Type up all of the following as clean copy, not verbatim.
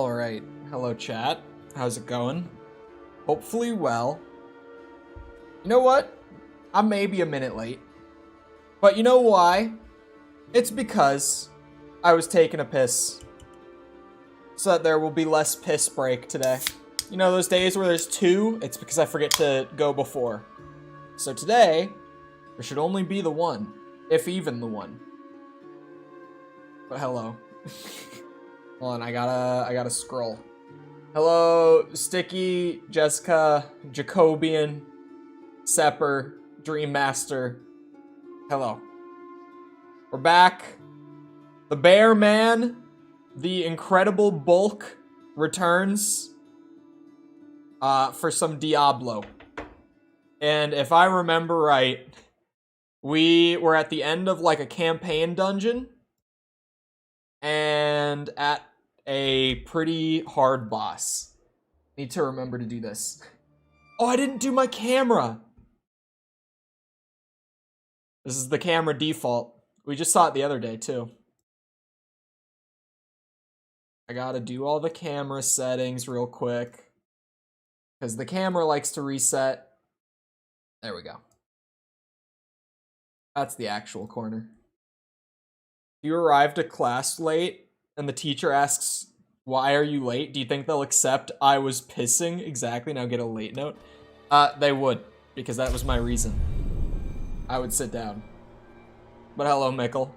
Alright, hello chat. How's it going? Hopefully well. You know what? I'm maybe a minute late. But you know why? It's because I was taking a piss. So that there will be less piss break today. You know those days where there's two? It's because I forget to go before. So today, there should only be the one. If even the one. But hello. Hold on, I gotta scroll. Hello, Sticky, Jessica, Jacobian, Sepper, Dream Master. Hello. We're back. The Bear Man, the Incredible Bulk, returns for some Diablo. And if I remember right, we were at the end of like a campaign dungeon and at a pretty hard boss. Need to remember to do this. Oh, I didn't do my camera. This is the camera default. We just saw it the other day too. I gotta do all the camera settings real quick because the camera likes to reset. There we go. That's the actual corner. If you arrived at class late and the teacher asks, why are you late? Do you think they'll accept I was pissing? Exactly, now get a late note. They would, because that was my reason. I would sit down. But hello, Mickle.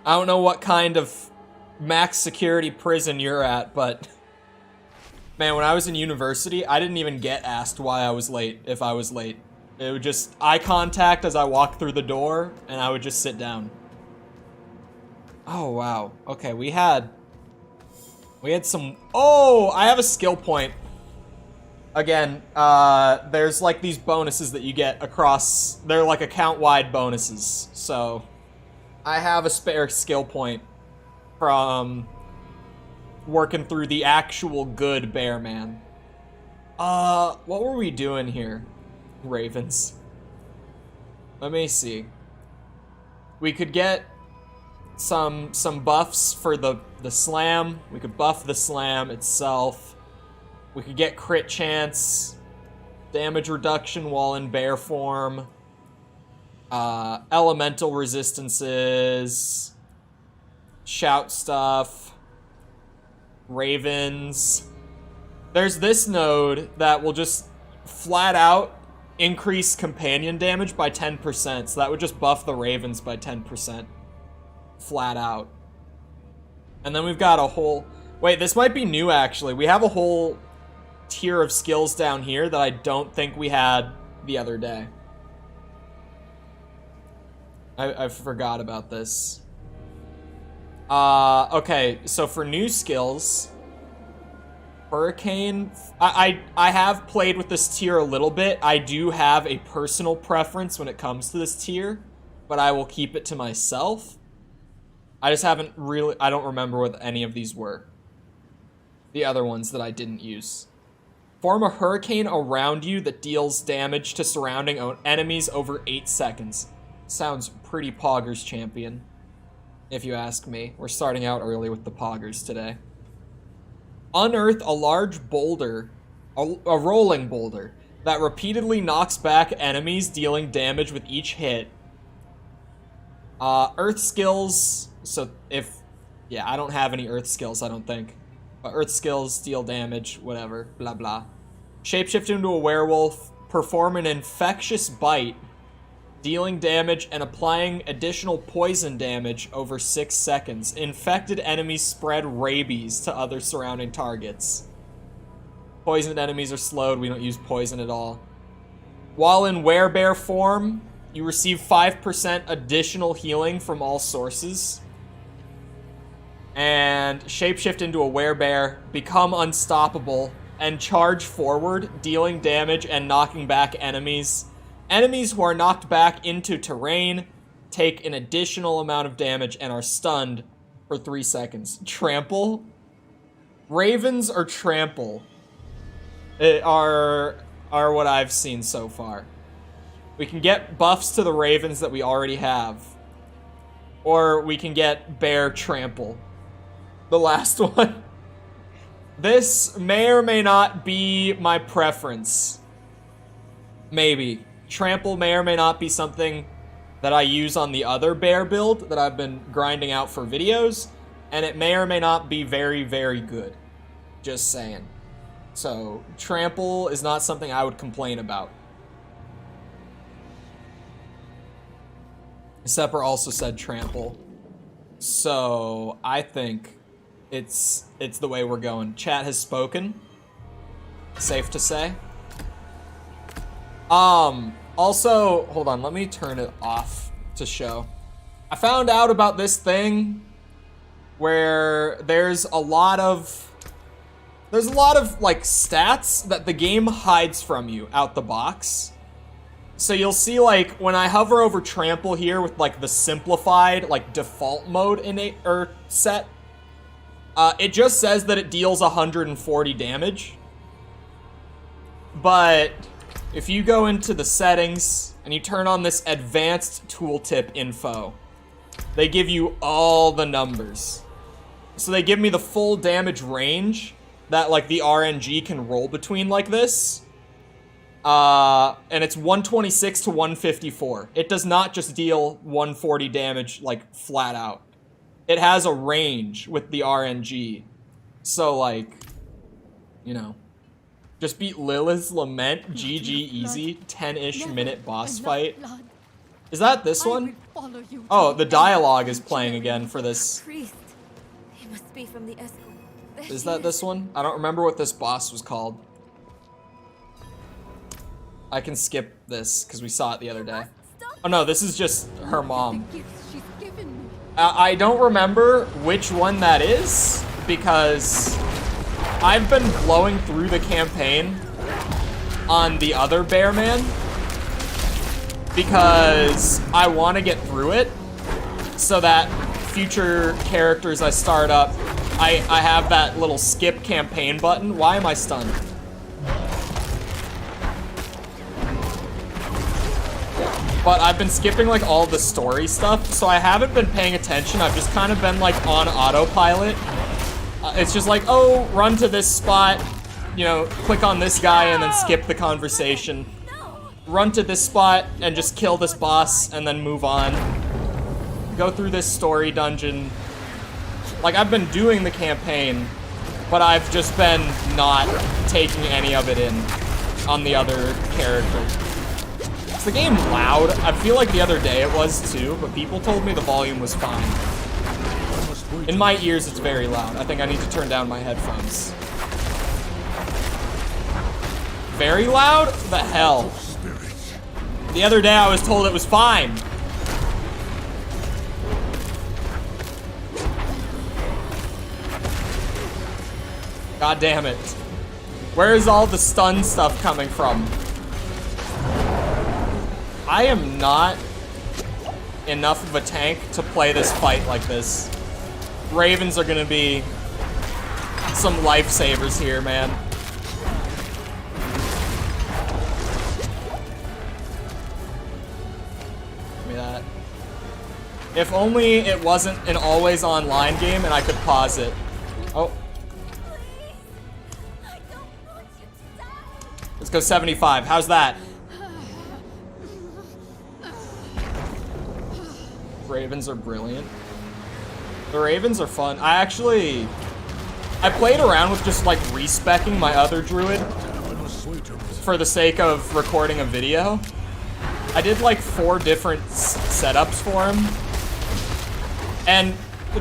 I don't know what kind of max security prison you're at, but man, when I was in university, I didn't even get asked why I was late, if I was late. It would just eye contact as I walked through the door, and I would just sit down. Oh, wow. Okay, we had some... Oh, I have a skill point. Again, there's like these bonuses that you get across... They're like account-wide bonuses, so... I have a spare skill point from working through the actual good Bear Man. What were we doing here? Ravens. Let me see. We could get some buffs for the slam. We could buff the slam itself. We could get crit chance, damage reduction while in bear form, elemental resistances, shout stuff, ravens. There's this node that will just flat out increase companion damage by 10%, so that would just buff the ravens by 10%. Flat out. And then we've got a whole... Wait, this might be new, actually. We have a whole tier of skills down here that I don't think we had the other day. I forgot about this. Okay, so for new skills... Hurricane... I have played with this tier a little bit. I do have a personal preference when it comes to this tier, but I will keep it to myself. I just haven't really... I don't remember what any of these were. The other ones that I didn't use. Form a hurricane around you that deals damage to surrounding enemies over 8 seconds. Sounds pretty poggers, champion. If you ask me. We're starting out early with the poggers today. Unearth a large boulder, a rolling boulder, that repeatedly knocks back enemies, dealing damage with each hit. Earth skills, so if... Yeah, I don't have any earth skills, I don't think. But earth skills, deal damage, whatever, blah blah. Shapeshift into a werewolf, perform an infectious bite, dealing damage and applying additional poison damage over 6 seconds. Infected enemies spread rabies to other surrounding targets. Poisoned enemies are slowed, we don't use poison at all. While in werebear form, you receive 5% additional healing from all sources. And shapeshift into a werebear, become unstoppable, and charge forward, dealing damage and knocking back enemies. Enemies who are knocked back into terrain take an additional amount of damage and are stunned for 3 seconds. Trample? Ravens or trample are what I've seen so far. We can get buffs to the ravens that we already have. Or we can get bear trample. The last one. This may or may not be my preference. Maybe. Trample may or may not be something that I use on the other bear build that I've been grinding out for videos, and it may or may not be very, very good. Just saying. So, trample is not something I would complain about. Sepper also said trample. So, I think it's the way we're going. Chat has spoken. Safe to say. Also, hold on, let me turn it off to show. I found out about this thing where there's a lot of like stats that the game hides from you out the box. So you'll see, like, when I hover over trample here with like the simplified like default mode innate or set, it just says that it deals 140 damage. But if you go into the settings and you turn on this advanced tooltip info, they give you all the numbers. So they give me the full damage range that like the RNG can roll between like this. And it's 126 to 154. It does not just deal 140 damage like flat out. It has a range with the RNG. So like, you know. Just beat Lilith's Lament, GG easy, 10-ish minute boss fight. Is that this one? Oh, the dialogue is playing again for this. Is that this one? I don't remember what this boss was called. I can skip this because we saw it the other day. Oh no, this is just her mom. I don't remember which one that is because I've been blowing through the campaign on the other bear man because I want to get through it so that future characters I start up, I have that little skip campaign button. Why am I stunned? But I've been skipping like all the story stuff, so I haven't been paying attention. I've just kind of been like on autopilot. It's just like, oh, run to this spot, you know, click on this guy and then skip the conversation. Run to this spot and just kill this boss and then move on. Go through this story dungeon. Like, I've been doing the campaign, but I've just been not taking any of it in on the other character. Is the game loud? I feel like the other day it was too, but people told me the volume was fine. In my ears, it's very loud. I think I need to turn down my headphones. Very loud? What the hell? The other day I was told it was fine. God damn it. Where is all the stun stuff coming from? I am not enough of a tank to play this fight like this. Ravens are gonna be some lifesavers here, man. Give me that. If only it wasn't an always online game and I could pause it. Oh. Let's go 75. How's that? Ravens are brilliant. The Ravens are fun. I played around with just like respecking my other druid for the sake of recording a video. I did like 4 different setups for him. And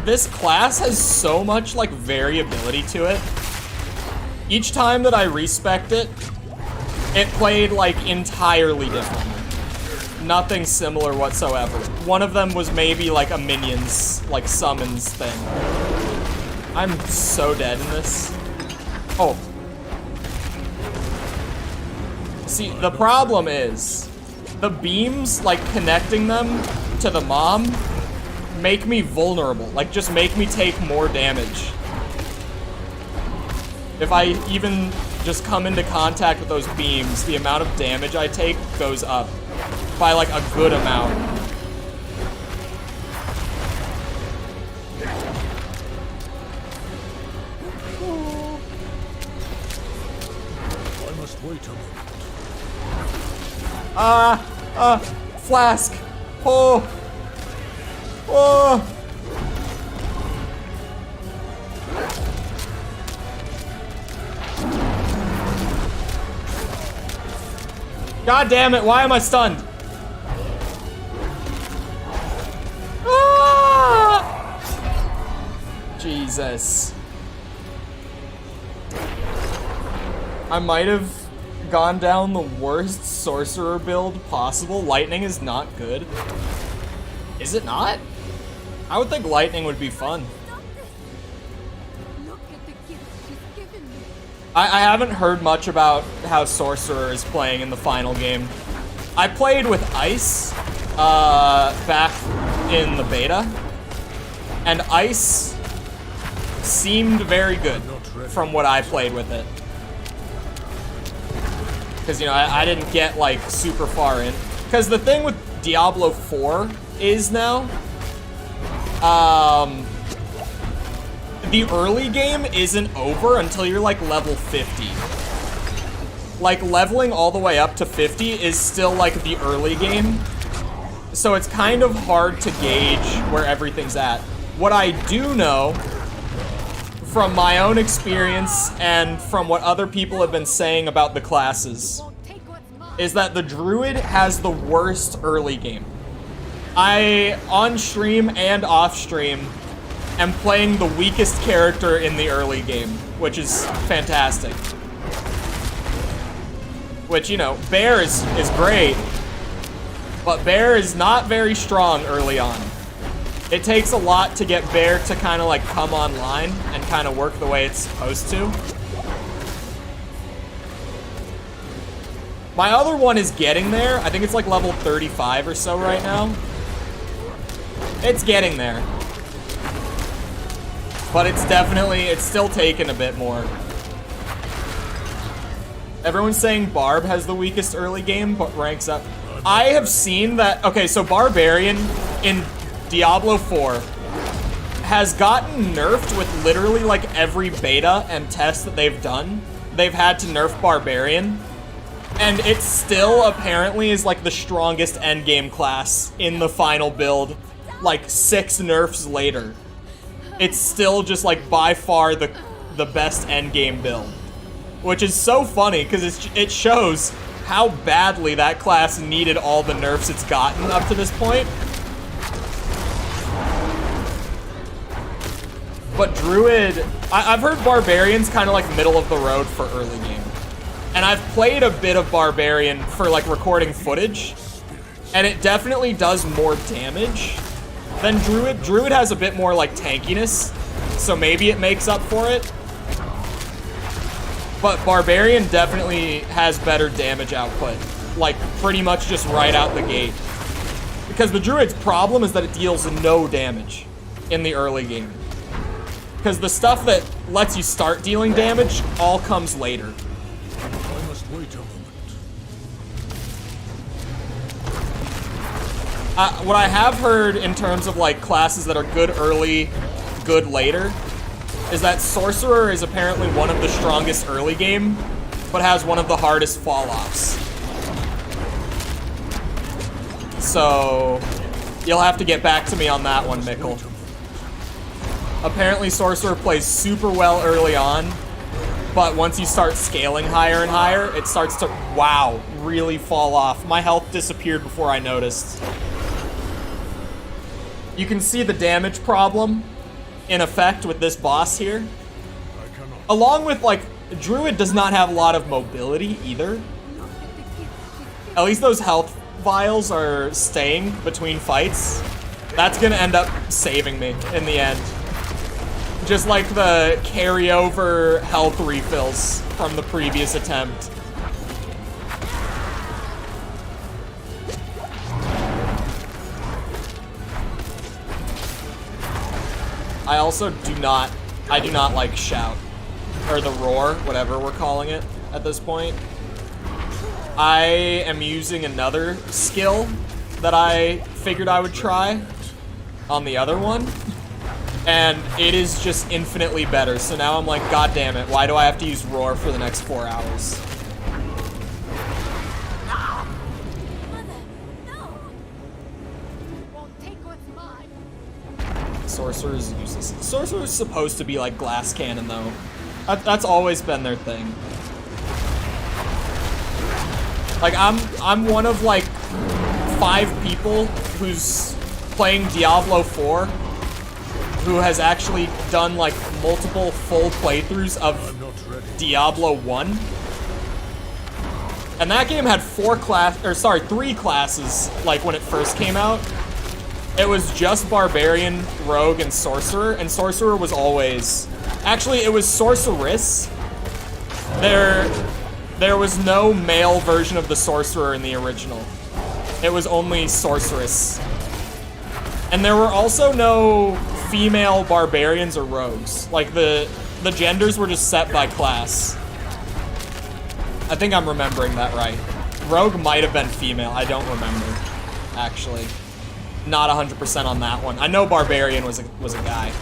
this class has so much like variability to it. Each time that I respect it, it played like entirely differently. Nothing similar whatsoever. One of them was maybe like a minions, like summons thing. I'm so dead in this. Oh. See, the problem is, the beams, like connecting them to the mom, make me vulnerable. Like, just make me take more damage. If I even just come into contact with those beams, the amount of damage I take goes up by like a good amount. Flask. Oh. Oh. God damn it, why am I stunned? Ah! Jesus. I might have gone down the worst sorcerer build possible. Lightning is not good. Is it not? I would think lightning would be fun. I haven't heard much about how sorcerer is playing in the final game. I played with ice back in the beta, and ice seemed very good from what I played with it. Because, you know, I didn't get, like, super far in. Because the thing with Diablo 4 is now, the early game isn't over until you're, like, level 50. Like, leveling all the way up to 50 is still, like, the early game. So it's kind of hard to gauge where everything's at. What I do know, from my own experience and from what other people have been saying about the classes, is that the druid has the worst early game. I, on stream and off stream, am playing the weakest character in the early game, which is fantastic. Which, you know, Bear is great, but Bear is not very strong early on. It takes a lot to get Bear to kind of like come online and kind of work the way it's supposed to. My other one is getting there. I think it's like level 35 or so right now. It's getting there. But it's still taking a bit more. Everyone's saying Barb has the weakest early game, but ranks up. I have seen that, okay, so Barbarian in Diablo 4 has gotten nerfed with literally like every beta and test that they've done. They've had to nerf Barbarian, and it still apparently is like the strongest endgame class in the final build, like 6 nerfs later. It's still just like by far the best endgame build, which is so funny because it shows how badly that class needed all the nerfs it's gotten up to this point. But Druid, I've heard Barbarian's kind of like middle of the road for early game. And I've played a bit of Barbarian for like recording footage, and it definitely does more damage than Druid. Druid has a bit more like tankiness, so maybe it makes up for it. But Barbarian definitely has better damage output, like pretty much just right out the gate. Because the Druid's problem is that it deals no damage in the early game. Because the stuff that lets you start dealing damage all comes later. I must wait a moment. What I have heard in terms of like classes that are good early, good later, is that Sorcerer is apparently one of the strongest early game, but has one of the hardest fall-offs. So, you'll have to get back to me on that one, Mickle. Apparently Sorcerer plays super well early on, but once you start scaling higher and higher, it starts to, wow, really fall off. My health disappeared before I noticed. You can see the damage problem in effect with this boss here. Along with, like, Druid does not have a lot of mobility either. At least those health vials are staying between fights. That's gonna end up saving me in the end. Just like the carryover health refills from the previous attempt. I also do not like Shout, or the Roar, whatever we're calling it at this point. I am using another skill that I figured I would try on the other one, and it is just infinitely better. So now I'm like, God damn it, why do I have to use Roar for the next 4 hours? Sorcerer's useless. Sorcerer's supposed to be like glass cannon though. That's always been their thing. Like I'm one of like 5 people who's playing Diablo 4 who has actually done like multiple full playthroughs of Diablo 1. And that game had 3 classes like when it first came out. It was just Barbarian, Rogue, and Sorcerer, and Sorcerer was always... Actually, it was Sorceress. There was no male version of the Sorcerer in the original. It was only Sorceress. And there were also no female Barbarians or Rogues. Like, the genders were just set by class. I think I'm remembering that right. Rogue might have been female, I don't remember, actually. Not 100% on that one. I know Barbarian was a guy.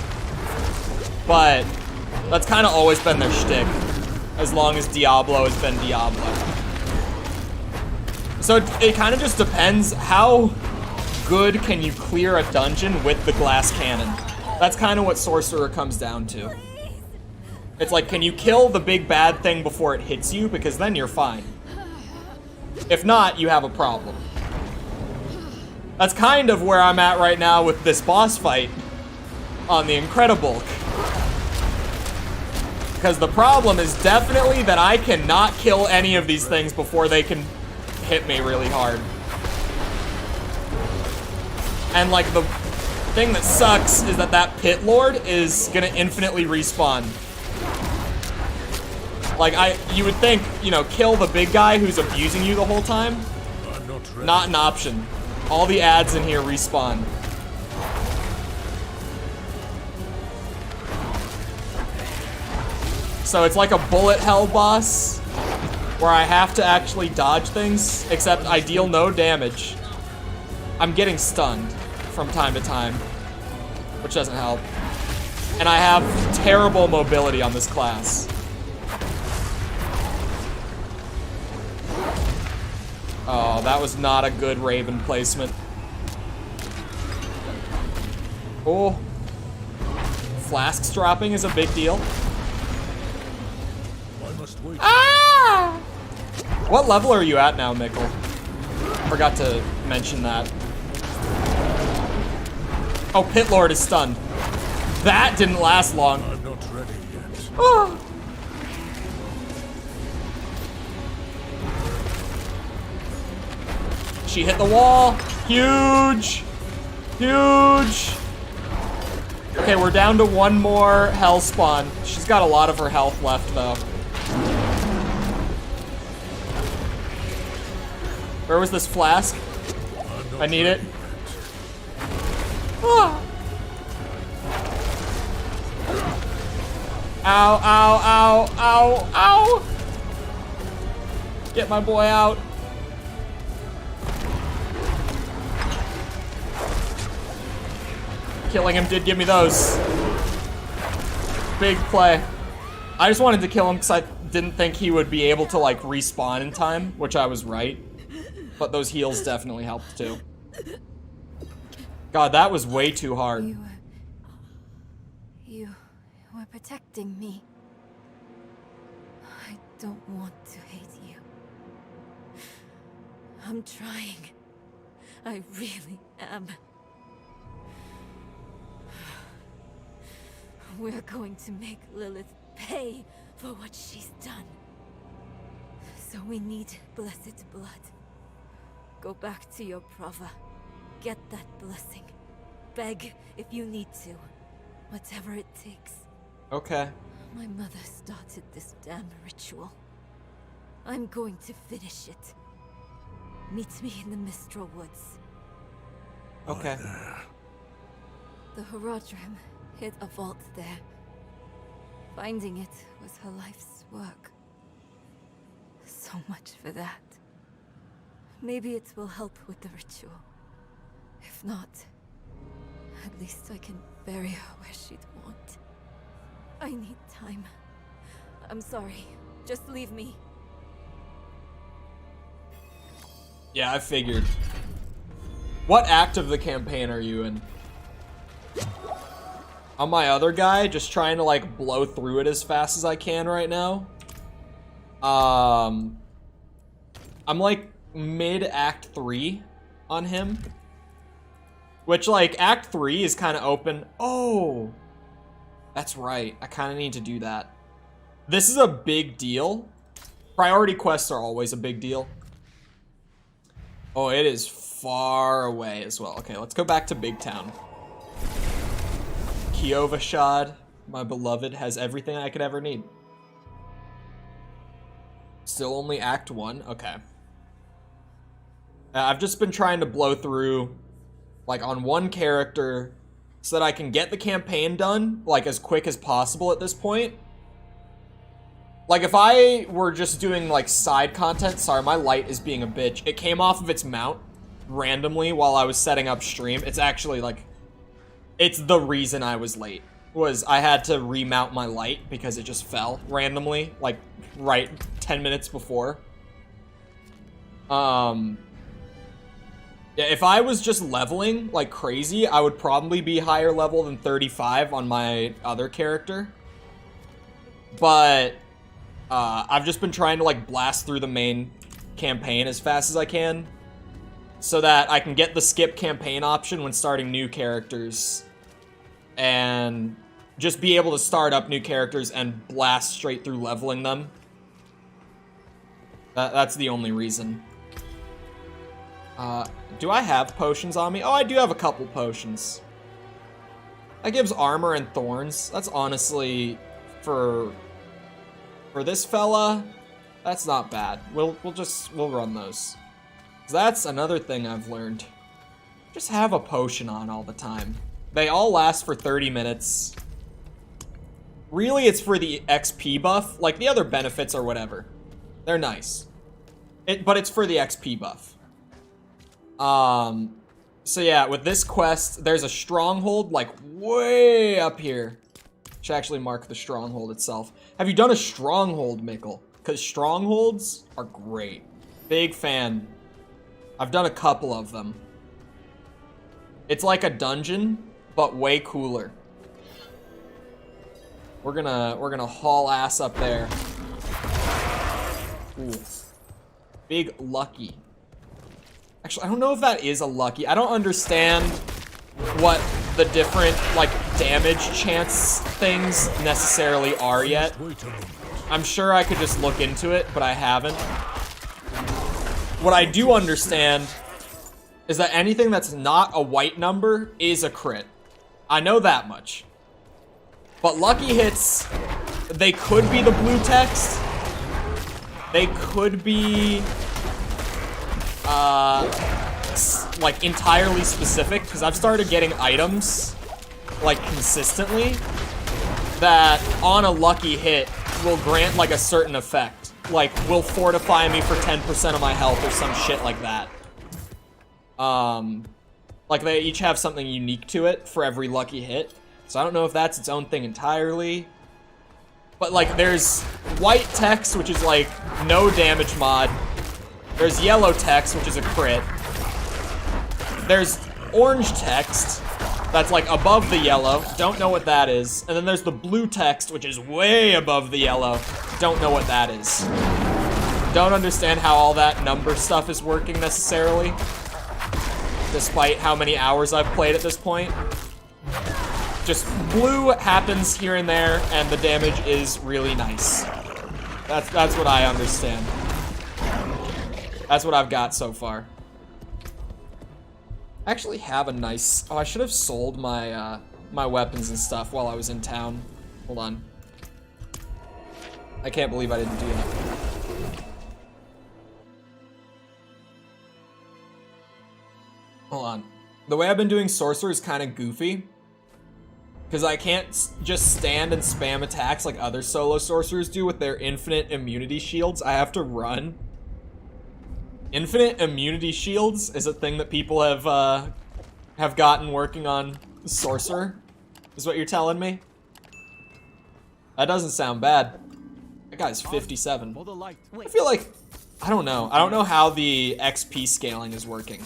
But that's kind of always been their shtick, as long as Diablo has been Diablo. So it kind of just depends how good can you clear a dungeon with the glass cannon. That's kind of what Sorcerer comes down to. It's like, can you kill the big bad thing before it hits you? Because then you're fine. If not, you have a problem. That's kind of where I'm at right now with this boss fight on the Incredible. Because the problem is definitely that I cannot kill any of these things before they can hit me really hard. And like the thing that sucks is that Pit Lord is gonna infinitely respawn. Like you would think, you know, kill the big guy who's abusing you the whole time. Not an option. All the ads in here respawn. So it's like a bullet hell boss where I have to actually dodge things, except I deal no damage. I'm getting stunned from time to time, which doesn't help. And I have terrible mobility on this class. Oh, that was not a good Raven placement. Oh. Flasks dropping is a big deal. Ah! What level are you at now, Mickle? Forgot to mention that. Oh, Pit Lord is stunned. That didn't last long. I'm not ready yet. Oh. She hit the wall. Huge. Huge. Okay, we're down to 1 more hell spawn. She's got a lot of her health left, though. Where was this flask? I need it. Ah. Ow, ow, ow, ow, ow! Get my boy out. Killing him did give me those. Big play. I just wanted to kill him because I didn't think he would be able to, like, respawn in time, which I was right. But those heals definitely helped, too. God, that was way too hard. You were protecting me. I don't want to hate you. I'm trying. I really am. We're going to make Lilith pay for what she's done. So we need blessed blood. Go back to your Prava. Get that blessing. Beg if you need to. Whatever it takes. Okay. My mother started this damn ritual. I'm going to finish it. Meet me in the Mistral Woods. Okay. The Horadrim hid a vault there. Finding it was her life's work. So much for that. Maybe it will help with the ritual. If not, at least I can bury her where she'd want. I need time. I'm sorry. Just leave me. Yeah, I figured. What act of the campaign are you in? On my other guy, just trying to like blow through it as fast as I can right now. I'm like mid Act 3 on him. Which like Act 3 is kind of open. Oh, that's right. I kind of need to do that. This is a big deal. Priority quests are always a big deal. Oh, it is far away as well. Okay, let's go back to Big Town. Kiovashad, my beloved, has everything I could ever need. Still only Act 1? Okay. I've just been trying to blow through, like, on one character so that I can get the campaign done, like, as quick as possible at this point. Like, if I were just doing, like, side content... Sorry, my light is being a bitch. It came off of its mount randomly while I was setting up stream. It's actually, like... It's the reason I was late. Was I had to remount my light because it just fell randomly, like, right 10 minutes before. Yeah, if I was just leveling like crazy, I would probably be higher level than 35 on my other character. But I've just been trying to like blast through the main campaign as fast as I can so that I can get the skip campaign option when starting new characters and just be able to start up new characters and blast straight through leveling them. That's the only reason. Do I have potions on me? Oh, I do have a couple potions. That gives armor and thorns. That's honestly, for this fella, that's not bad. We'll run those. 'Cause that's another thing I've learned. Just have a potion on all the time. They all last for 30 minutes. Really, it's for the XP buff. Like, the other benefits or whatever. They're nice. But it's for the XP buff. So yeah, with this quest, there's a stronghold, like, way up here. Should actually mark the stronghold itself. Have you done a stronghold, Mikkel? Because strongholds are great. Big fan. I've done a couple of them. It's like a dungeon, but way cooler. We're gonna haul ass up there. Ooh. Big lucky. Actually, I don't know if that is a lucky. I don't understand what the different, like, damage chance things necessarily are yet. I'm sure I could just look into it, but I haven't. What I do understand is that anything that's not a white number is a crit. I know that much. But lucky hits, they could be the blue text. They could be, like, entirely specific, because I've started getting items, like, consistently, that on a lucky hit will grant, like, a certain effect. Like, will fortify me for 10% of my health or some shit like that. Like, they each have something unique to it for every lucky hit. So I don't know if that's its own thing entirely. But, like, there's white text, which is, like, no damage mod. There's yellow text, which is a crit. There's orange text, that's, like, above the yellow. Don't know what that is. And then there's the blue text, which is way above the yellow. Don't know what that is. Don't understand how all that number stuff is working necessarily. Despite how many hours I've played at this point. Just blue happens here and there, and the damage is really nice. That's what I understand. That's what I've got so far. I actually have a nice... Oh, I should have sold my, my weapons and stuff while I was in town. Hold on. I can't believe I didn't do that. Hold on. The way I've been doing Sorcerer is kind of goofy. Because I can't just stand and spam attacks like other solo sorcerers do with their infinite immunity shields. I have to run. Infinite immunity shields is a thing that people have gotten working on Sorcerer, is what you're telling me? That doesn't sound bad. That guy's 57. I feel like, I don't know. I don't know how the XP scaling is working.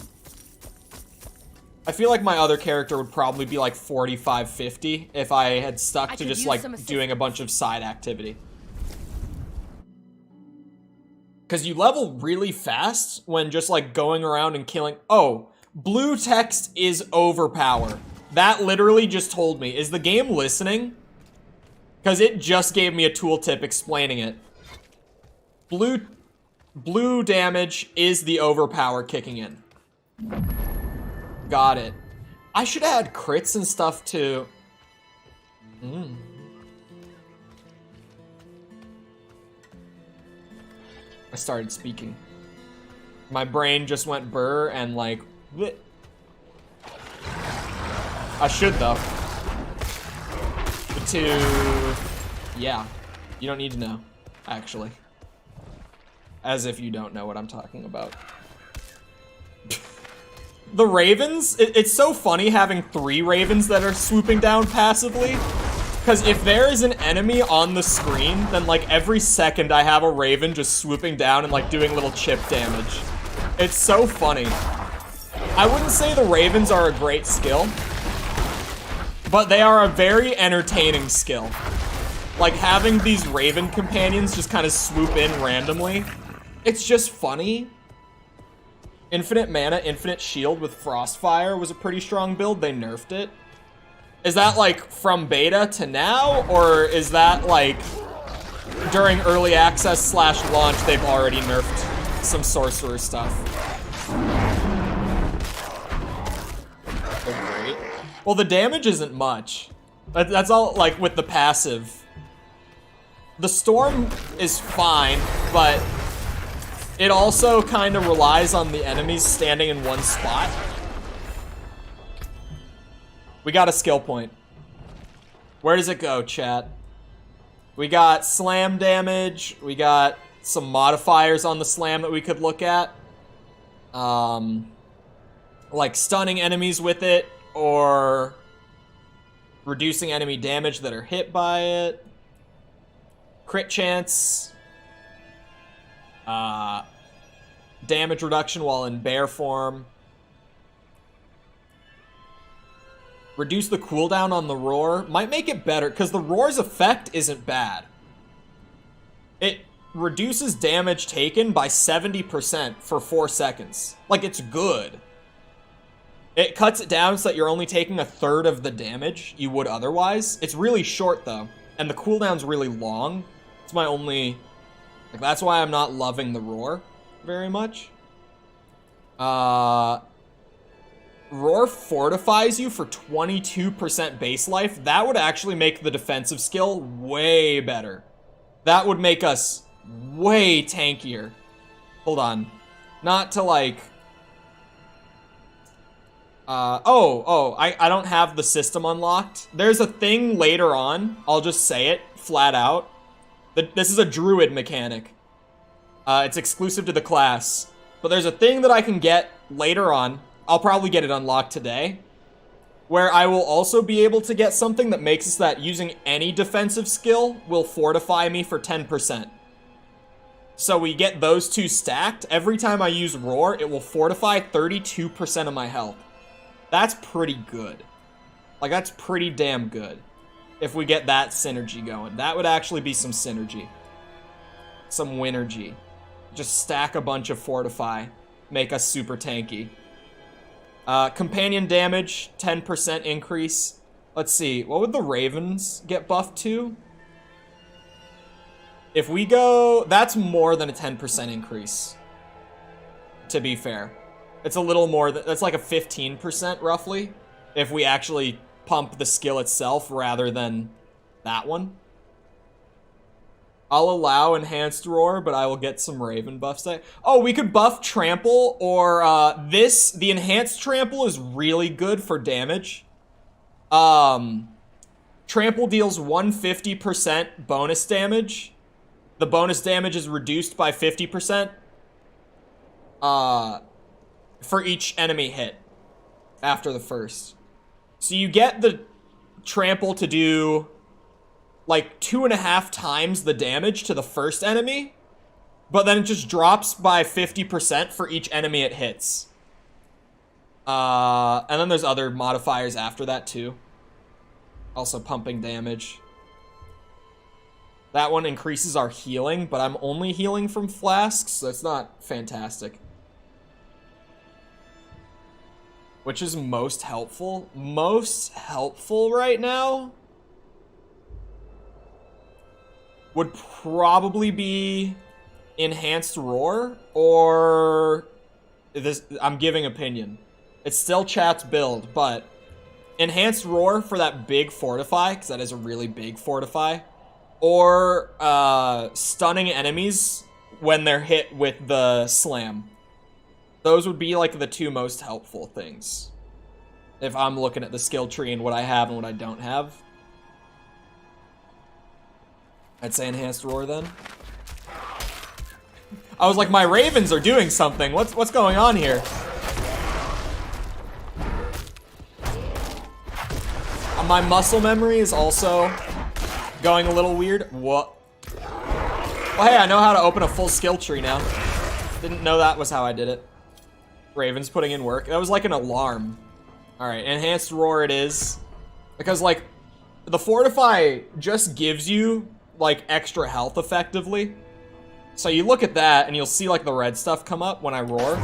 I feel like my other character would probably be like 45, 50 if I had stuck to could just use like some doing a bunch of side activity. Because you level really fast when just like going around and killing. Oh, blue text is overpower. That literally just told me. Is the game listening? Because it just gave me a tooltip explaining it. Blue damage is the overpower kicking in. Got it. I should add crits and stuff too. I started speaking. My brain just went burr and like... bleh. I should though. Yeah. You don't need to know, actually. As if you don't know what I'm talking about. The ravens, it's so funny having 3 ravens that are swooping down passively. Because if there is an enemy on the screen, then like every second I have a raven just swooping down and like doing little chip damage. It's so funny. I wouldn't say the ravens are a great skill, but they are a very entertaining skill. Like having these raven companions just kind of swoop in randomly. It's just funny. Infinite mana, infinite shield with Frostfire was a pretty strong build. They nerfed it. Is that like from beta to now? Or is that like during early access / launch they've already nerfed some sorcerer stuff? Oh, great. Well, the damage isn't much. That's all like with the passive. The storm is fine, but it also kind of relies on the enemies standing in one spot. We got a skill point. Where does it go, chat? We got slam damage. We got some modifiers on the slam that we could look at. Like stunning enemies with it, or reducing enemy damage that are hit by it. Crit chance. Damage reduction while in bear form. Reduce the cooldown on the roar. Might make it better, because the roar's effect isn't bad. It reduces damage taken by 70% for 4 seconds. Like, it's good. It cuts it down so that you're only taking 1/3 of the damage you would otherwise. It's really short, though, and the cooldown's really long. It's my only... Like, that's why I'm not loving the roar very much. Roar fortifies you for 22% base life. That would actually make the defensive skill way better. That would make us way tankier. Hold on. Not to like... I don't have the system unlocked. There's a thing later on. I'll just say it flat out. This is a druid mechanic. It's exclusive to the class. But there's a thing that I can get later on. I'll probably get it unlocked today. Where I will also be able to get something that makes it so that using any defensive skill will fortify me for 10%. So we get those two stacked. Every time I use Roar, it will fortify 32% of my health. That's pretty good. Like, that's pretty damn good. If we get that synergy going. That would actually be some synergy. Some winergy. Just stack a bunch of fortify. Make us super tanky. Companion damage, 10% increase. Let's see, what would the ravens get buffed to? If we go, that's more than a 10% increase. To be fair. It's a little more, that's like a 15% roughly. If we actually pump the skill itself rather than that one. I'll allow enhanced roar, but I will get some raven buffs. Oh, we could buff trample, or the enhanced trample is really good for damage. Trample deals 150% bonus damage. The bonus damage is reduced by 50% for each enemy hit after the first. So you get the trample to do like 2.5 times the damage to the first enemy, but then it just drops by 50% for each enemy it hits. And then there's other modifiers after that too. Also pumping damage. That one increases our healing, but I'm only healing from flasks, so it's not fantastic. Which is most helpful? Most helpful right now would probably be enhanced roar, or this. I'm giving opinion. It's still chat's build, but enhanced roar for that big fortify, because that is a really big fortify, or stunning enemies when they're hit with the slam. Those would be like the two most helpful things if I'm looking at the skill tree and what I have and what I don't have. I'd say enhanced roar then. I was like, my ravens are doing something. What's going on here? My muscle memory is also going a little weird. What? Well, hey, I know how to open a full skill tree now. Didn't know that was how I did it. Raven's putting in work. That was like an alarm. Alright, enhanced roar it is. Because, like, the fortify just gives you, like, extra health effectively. So you look at that and you'll see, like, the red stuff come up when I roar.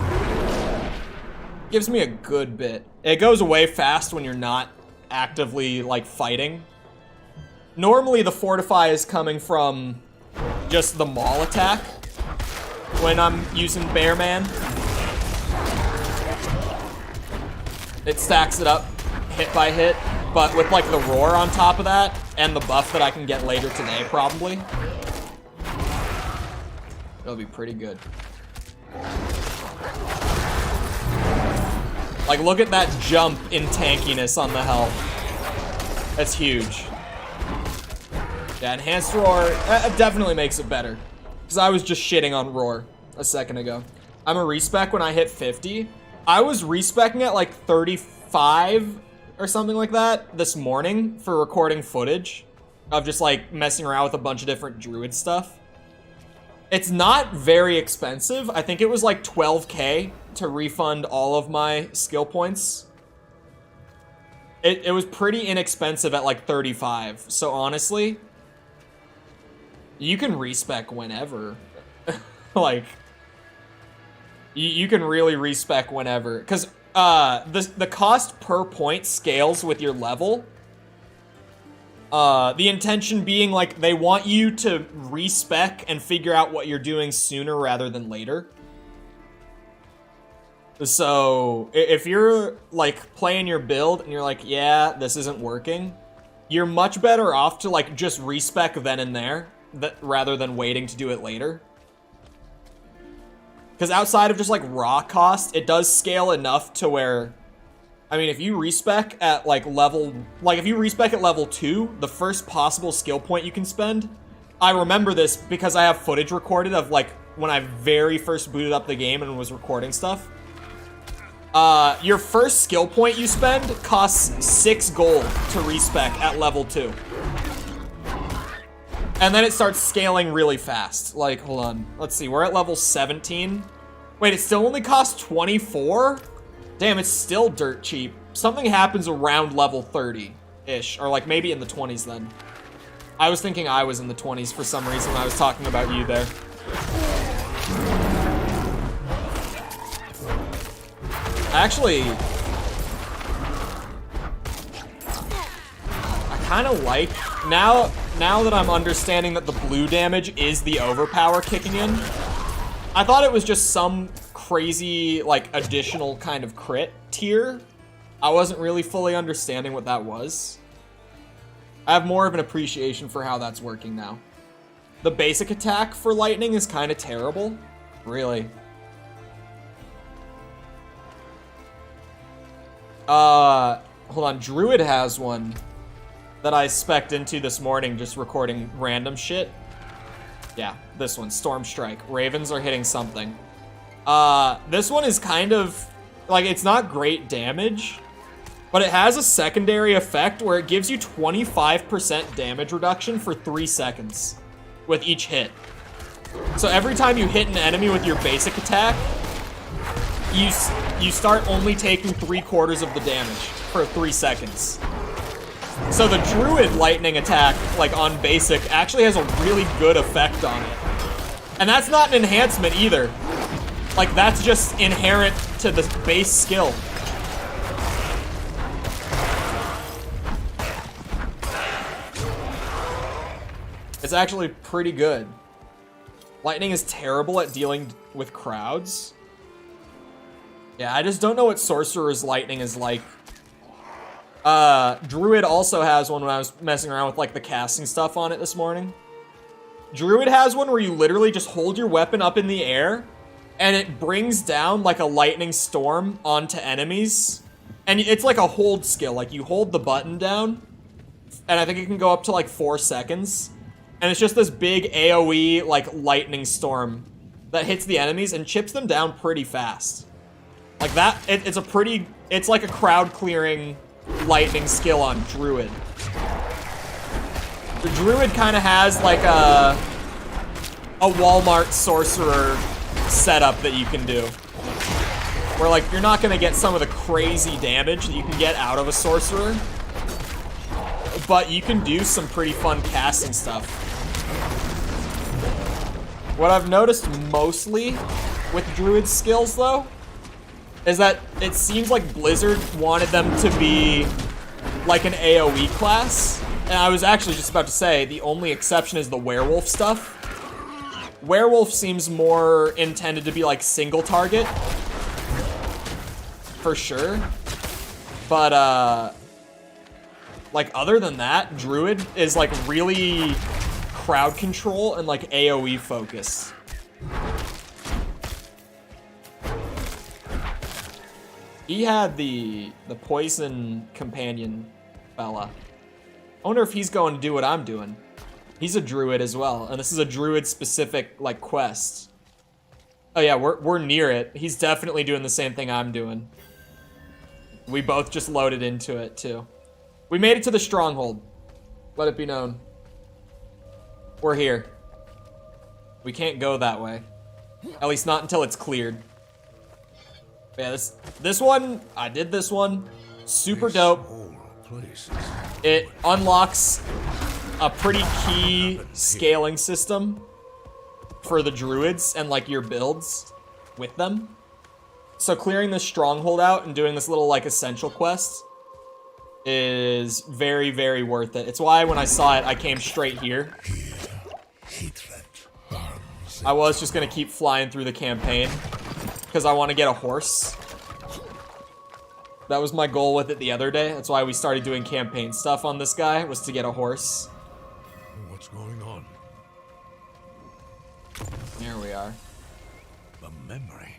Gives me a good bit. It goes away fast when you're not actively, like, fighting. Normally the fortify is coming from just the maul attack when I'm using Bearman. It stacks it up hit by hit, but with like the roar on top of that and the buff that I can get later today probably, it'll be pretty good. Like, look at that jump in tankiness on the health. That's huge. Yeah, enhanced roar definitely makes it better, because I was just shitting on roar a second ago. I'm a respec when I hit 50. I was respecing at like 35 or something like that this morning for recording footage of just like messing around with a bunch of different druid stuff. It's not very expensive. I think it was like 12K to refund all of my skill points. It was pretty inexpensive at like 35. So honestly, you can respec whenever. Like, you can really respec whenever, because the cost per point scales with your level. The intention being, like, they want you to respec and figure out what you're doing sooner rather than later. So if you're like playing your build and you're like, yeah, this isn't working, you're much better off to like just respec then and there rather than waiting to do it later. Because outside of just, like, raw cost, it does scale enough to where, I mean, if you respec at, like, if you respec at level 2, the first possible skill point you can spend, I remember this because I have footage recorded of, like, when I very first booted up the game and was recording stuff. Your first skill point you spend costs 6 gold to respec at level 2. And then it starts scaling really fast. Like, hold on. Let's see, we're at level 17. Wait, it still only costs 24? Damn, it's still dirt cheap. Something happens around level 30-ish, or like maybe in the 20s then. I was thinking I was in the 20s for some reason when I was talking about you there. Actually, I kind of like, now that I'm understanding that the blue damage is the overpower kicking in, I thought it was just some crazy, like, additional kind of crit tier. I wasn't really fully understanding what that was. I have more of an appreciation for how that's working now. The basic attack for lightning is kind of terrible. Really. Hold on, Druid has one that I spec'd into this morning just recording random shit. Yeah, this one, Storm Strike. Ravens are hitting something. This one is kind of, like, it's not great damage, but it has a secondary effect where it gives you 25% damage reduction for 3 seconds with each hit. So every time you hit an enemy with your basic attack, you start only taking 3/4 of the damage for 3 seconds. So the Druid lightning attack, like on basic, actually has a really good effect on it. And that's not an enhancement either. Like, that's just inherent to the base skill. It's actually pretty good. Lightning is terrible at dealing with crowds. Yeah, I just don't know what Sorcerer's Lightning is like. Druid also has one when I was messing around with, like, the casting stuff on it this morning. Druid has one where you literally just hold your weapon up in the air, and it brings down, like, a lightning storm onto enemies. And it's like a hold skill. Like, you hold the button down, and I think it can go up to, like, 4 seconds. And it's just this big AoE, like, lightning storm that hits the enemies and chips them down pretty fast. Like that, it's like a crowd clearing lightning skill on Druid. The Druid kind of has like a Walmart sorcerer setup that you can do. Where like, you're not gonna get some of the crazy damage that you can get out of a sorcerer, but you can do some pretty fun casting stuff. What I've noticed mostly with Druid's skills though, is that it seems like Blizzard wanted them to be like an AoE class. And I was actually just about to say, the only exception is the werewolf stuff. Werewolf seems more intended to be like single target. For sure. But, like other than that, Druid is like really crowd control and like AoE focus. He had the poison companion fella. I wonder if he's going to do what I'm doing. He's a druid as well, and this is a druid specific like quest. Oh yeah, we're near it. He's definitely doing the same thing I'm doing. We both just loaded into it too. We made it to the stronghold. Let it be known. We're here. We can't go that way. At least not until it's cleared. Yeah, this one, I did this one. Super dope. It unlocks a pretty key scaling system for the druids and like your builds with them. So clearing this stronghold out and doing this little like essential quest is very, very worth it. It's why when I saw it, I came straight here. I was just gonna keep flying through the campaign because I want to get a horse. That was my goal with it the other day. That's why we started doing campaign stuff on this guy, was to get a horse. What's going on? Here we are. The memory.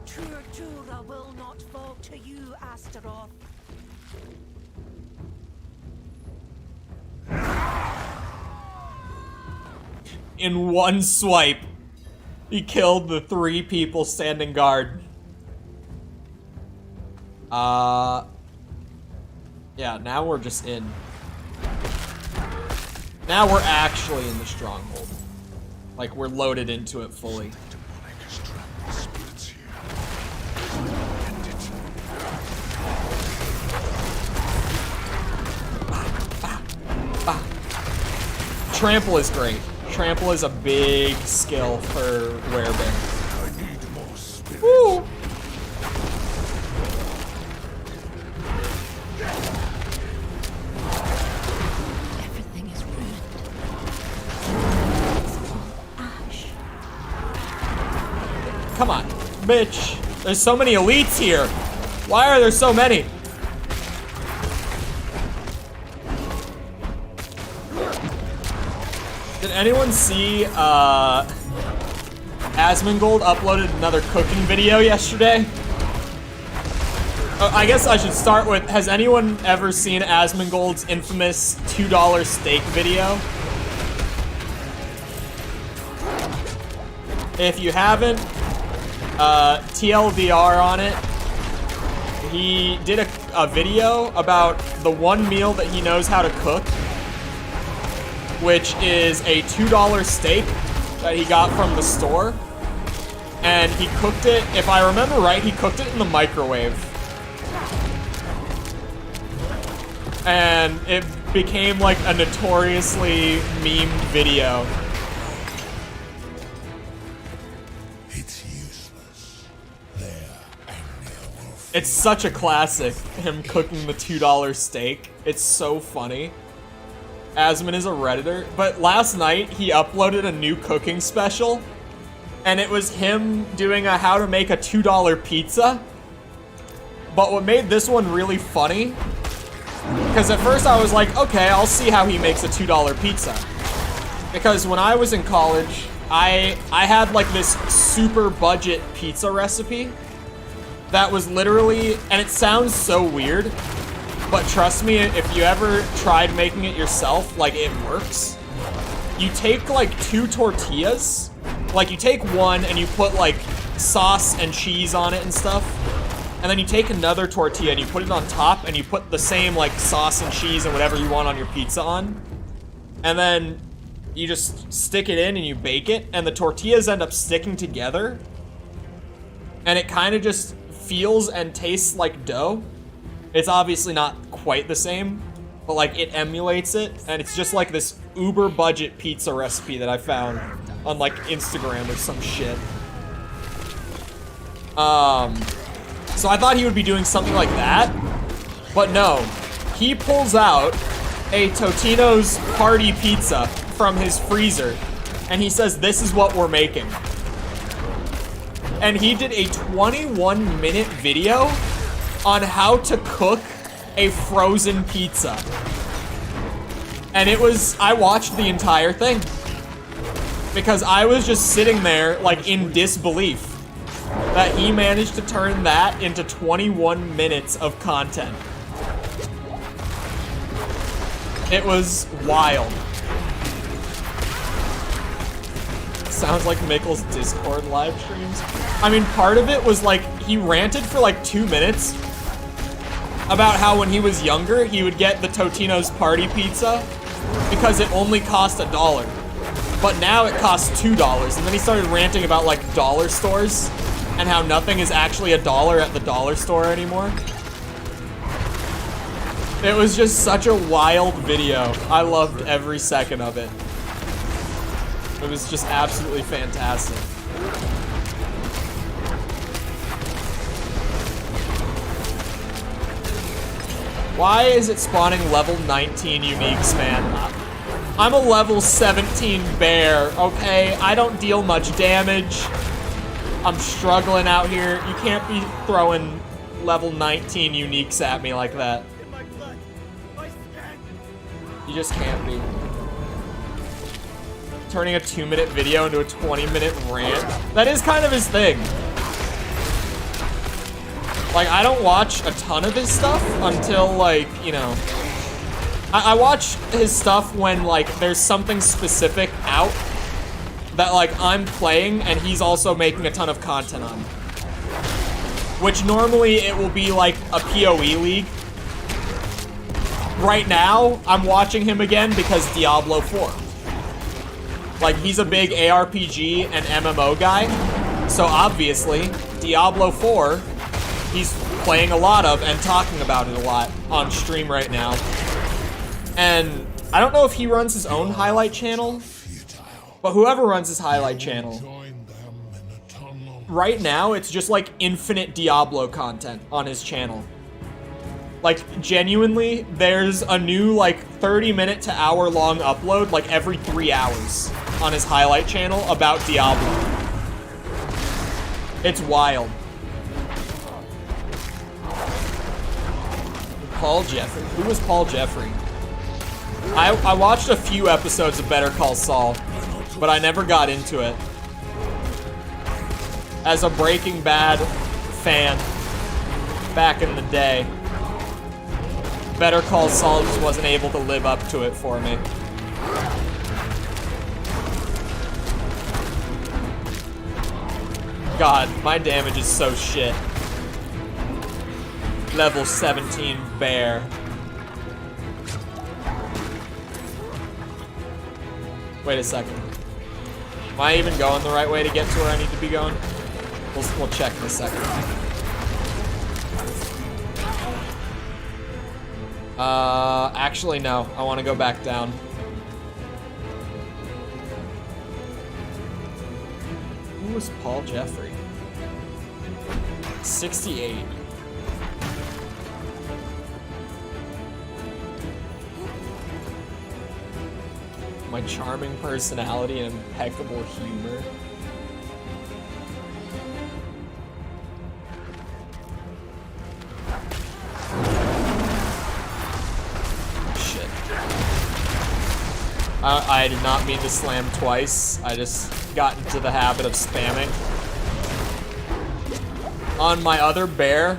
Tura will not fall to you, Astaroth. In one swipe, he killed the 3 people standing guard. Yeah, now we're just in. Now we're actually in the stronghold. Like, we're loaded into it fully. Trample is great. Trample is a big skill for Werebear. I need more spirit. Woo! Everything is ruined. It's all ash. Come on, bitch. There's so many elites here. Why are there so many? Did anyone see, Asmongold uploaded another cooking video yesterday? I guess I should start with, has anyone ever seen Asmongold's infamous $2 steak video? If you haven't, TLDR on it. He did a video about the one meal that he knows how to cook, which is a $2 steak that he got from the store. And he cooked it, if I remember right, he cooked it in the microwave. And it became like a notoriously memed video. It's useless. Their anger will It's such a classic, him cooking the $2 steak. It's so funny. Asmon is a Redditor, but last night he uploaded a new cooking special, and it was him doing a how to make a $2 pizza. But what made this one really funny, because at first I was like, okay, I'll see how he makes a $2 pizza. Because when I was in college, I had like this super budget pizza recipe that was literally, and it sounds so weird, but trust me, if you ever tried making it yourself, like, it works. You take like 2 tortillas, like you take one and you put like sauce and cheese on it and stuff, and then you take another tortilla and you put it on top and you put the same like sauce and cheese and whatever you want on your pizza on, and then you just stick it in and you bake it, and the tortillas end up sticking together, and it kind of just feels and tastes like dough. It's obviously not quite the same, but like it emulates it, and it's just like this uber budget pizza recipe that I found on like Instagram or some shit. So I thought he would be doing something like that, but no. He pulls out a Totino's party pizza from his freezer, and he says, this is what we're making. And he did a 21-minute video on how to cook a frozen pizza. And it was, I watched the entire thing, because I was just sitting there like in disbelief that he managed to turn that into 21 minutes of content. It was wild. Sounds like Mikkel's Discord live streams. I mean, part of it was like, he ranted for like 2 minutes about how when he was younger, he would get the Totino's party pizza because it only cost $1. But now it costs $2. And then he started ranting about like dollar stores and how nothing is actually $1 at the dollar store anymore. It was just such a wild video. I loved every second of it. It was just absolutely fantastic. Why is it spawning level 19 uniques, man? I'm a level 17 bear, okay? I don't deal much damage. I'm struggling out here. You can't be throwing level 19 uniques at me like that. You just can't be. Turning a 2-minute video into a 20-minute rant. That is kind of his thing. Like, I don't watch a ton of his stuff until, like, you know... I watch his stuff when, like, there's something specific out that, like, I'm playing and he's also making a ton of content on. Which normally it will be, like, a PoE league. Right now, I'm watching him again because Diablo 4. Like, he's a big ARPG and MMO guy, so obviously, Diablo 4, he's playing a lot of and talking about it a lot on stream right now. And I don't know if he runs his own highlight channel, but whoever runs his highlight channel, right now, it's just like infinite Diablo content on his channel. Like, genuinely, there's a new, like, 30-minute to hour-long upload, like, every 3 hours on his highlight channel about Diablo. It's wild. Paul Jeffrey. Who was Paul Jeffrey? I watched a few episodes of Better Call Saul, but I never got into it. As a Breaking Bad fan back in the day, Better Call Saul just wasn't able to live up to it for me. God, my damage is so shit. Level 17 bear. Wait a second. Am I even going the right way to get to where I need to be going? We'll check in a second. Actually, no. I want to go back down. Who was Paul Jeffrey? 68. My charming personality and impeccable humor. Shit. I did not mean to slam twice. I just got into the habit of spamming. On my other bear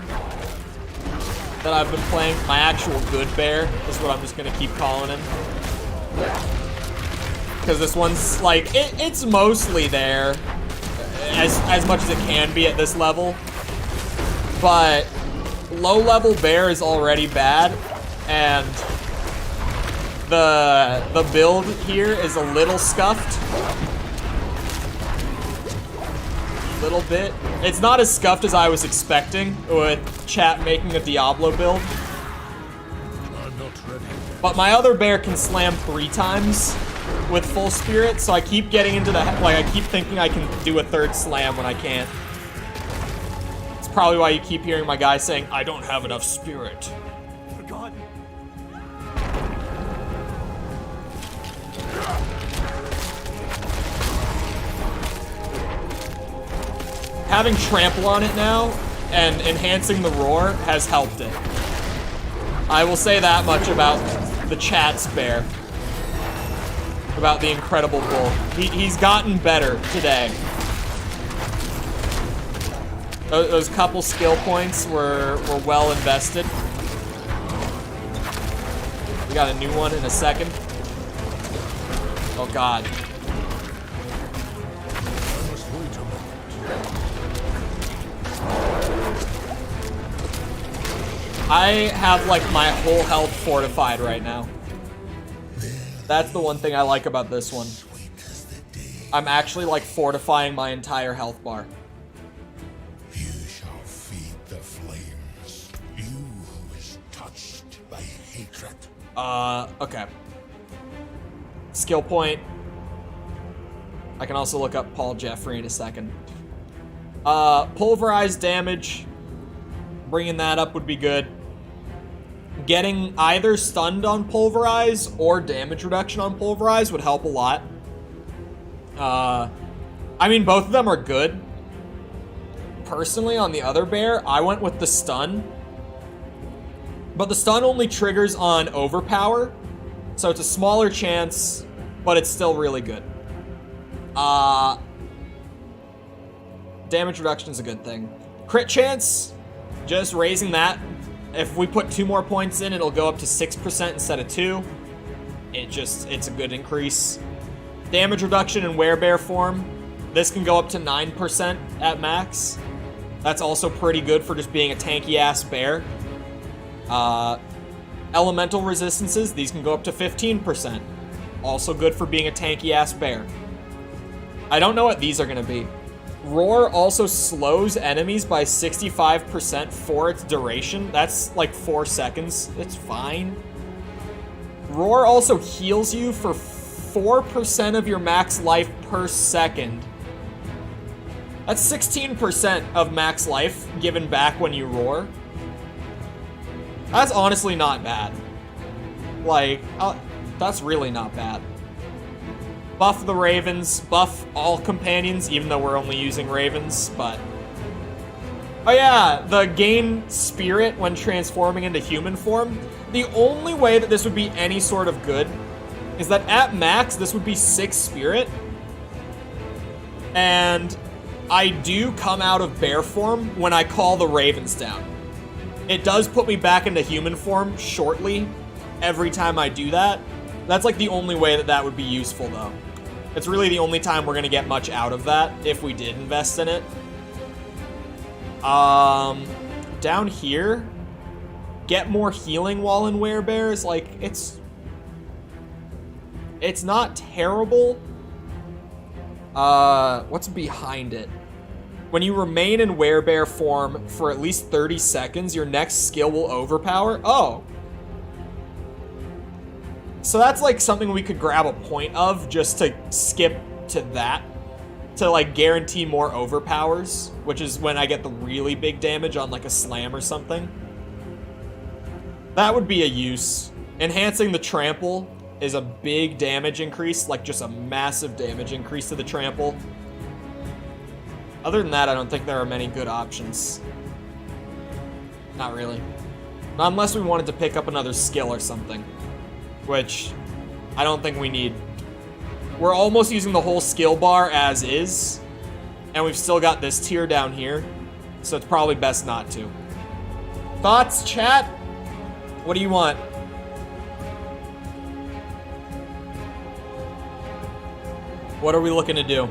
that I've been playing, my actual good bear is what I'm just gonna keep calling him. Because this one's like, it's mostly there as much as it can be at this level. But low level bear is already bad, and the build here is a little scuffed. A little bit. It's not as scuffed as I was expecting with chat making a Diablo build. I'm not ready. But my other bear can slam 3 times with full spirit, so I keep getting into the, like, I keep thinking I can do a 3rd slam when I can't. It's probably why you keep hearing my guy saying, I don't have enough spirit. Forgotten. Having trample on it now and enhancing the roar has helped it. I will say that much about the chat's bear. About the incredible bull. He's gotten better today. Those couple skill points were well invested. We got a new one in a second. Oh god. I must wait a moment. I have like my whole health fortified right now. That's the one thing I like about this one. Sweet as the day. I'm actually like fortifying my entire health bar. You shall feed the flames. You who is touched by hatred. Okay. Skill point. I can also look up Paul Jeffrey in a second. Pulverized damage. Bringing that up would be good. Getting either stunned on Pulverize or damage reduction on Pulverize would help a lot. I mean, both of them are good. Personally, on the other bear, I went with the stun. But the stun only triggers on Overpower, so it's a smaller chance, but it's still really good. Damage reduction is a good thing. Crit chance, just raising that. If we put 2 more points in, it'll go up to 6% instead of 2. It's a good increase. Damage reduction in werebear form. This can go up to 9% at max. That's also pretty good for just being a tanky-ass bear. Elemental resistances, these can go up to 15%. Also good for being a tanky-ass bear. I don't know what these are gonna be. Roar also slows enemies by 65% for its duration. That's like 4 seconds. It's fine. Roar also heals you for 4% of your max life per second. That's 16% of max life given back when you roar. That's honestly not bad. Like, that's really not bad. Buff the ravens, buff all companions, even though we're only using ravens, but... Oh yeah, the gain spirit when transforming into human form. The only way that this would be any sort of good is that at max, this would be 6 spirit. And I do come out of bear form when I call the ravens down. It does put me back into human form shortly every time I do that. That's like the only way that that would be useful though. It's really the only time we're gonna get much out of that if we did invest in it. Down here, get more healing while in werebears. Like, it's not terrible. What's behind it? When you remain in werebear form for at least 30 seconds, your next skill will overpower. Oh. So that's like something we could grab a point of just to skip to that. To like guarantee more overpowers, which is when I get the really big damage on like a slam or something. That would be a use. Enhancing the trample is a big damage increase, like just a massive damage increase to the trample. Other than that, I don't think there are many good options. Not really. Not unless we wanted to pick up another skill or something, which I don't think we need. We're almost using the whole skill bar as is, and we've still got this tier down here, so it's probably best not to. Thoughts, chat? What do you want? What are we looking to do?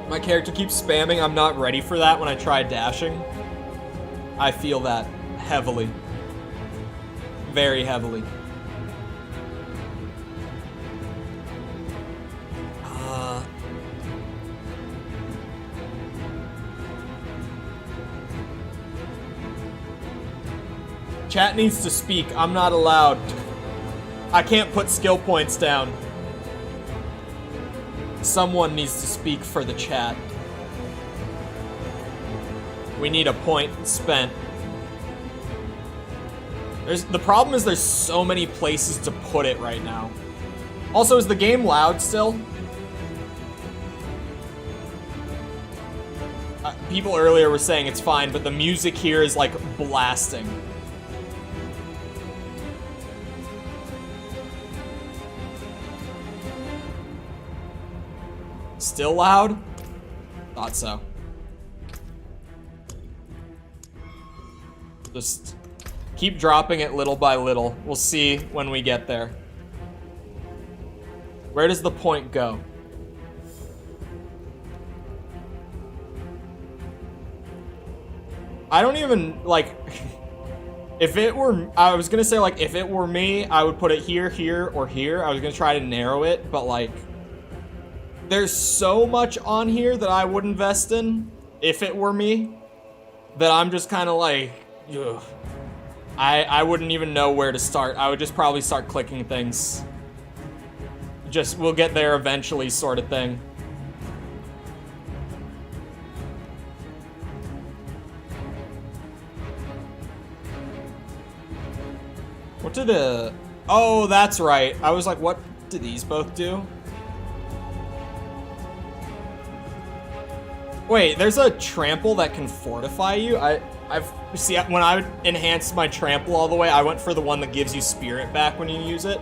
My character keeps spamming. I'm not ready for that when I try dashing. I feel that heavily. Very heavily. Chat needs to speak. I'm not allowed. I can't put skill points down. Someone needs to speak for the chat. We need a point spent. The problem is there's so many places to put it right now. Also, is the game loud still? People earlier were saying it's fine, but the music here is like blasting. Still loud? Thought so. Just keep dropping it little by little. We'll see when we get there. Where does the point go? I don't even, like, if it were, I was gonna say, like, if it were me, I would put it here, here, or here. I was gonna try to narrow it, but, like, there's so much on here that I would invest in, if it were me, that I'm just kind of like, ugh. I wouldn't even know where to start. I would just probably start clicking things. Just, we'll get there eventually sort of thing. What did oh, that's right. I was like, what do these both do? Wait, there's a trample that can fortify you? See, when I enhanced my trample all the way, I went for the one that gives you spirit back when you use it.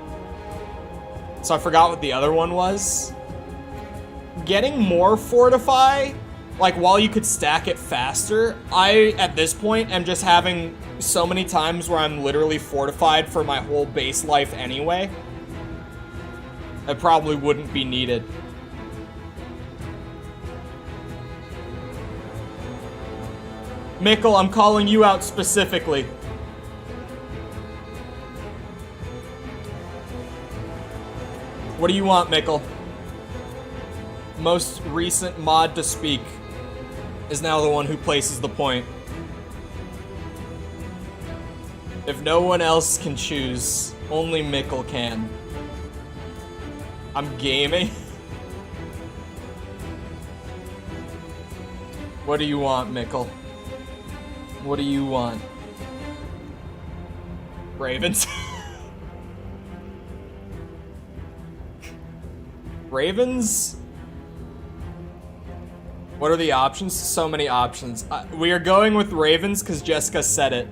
So I forgot what the other one was. Getting more fortify, like while you could stack it faster, I, at this point, am just having so many times where I'm literally fortified for my whole base life anyway. It probably wouldn't be needed. Mikkel, I'm calling you out specifically. What do you want, Mikkel? Most recent mod to speak is now the one who places the point. If no one else can choose, only Mikkel can. I'm gaming. What do you want, Mikkel? What do you want? Ravens? Ravens? What are the options? So many options. We are going with Ravens because Jessica said it.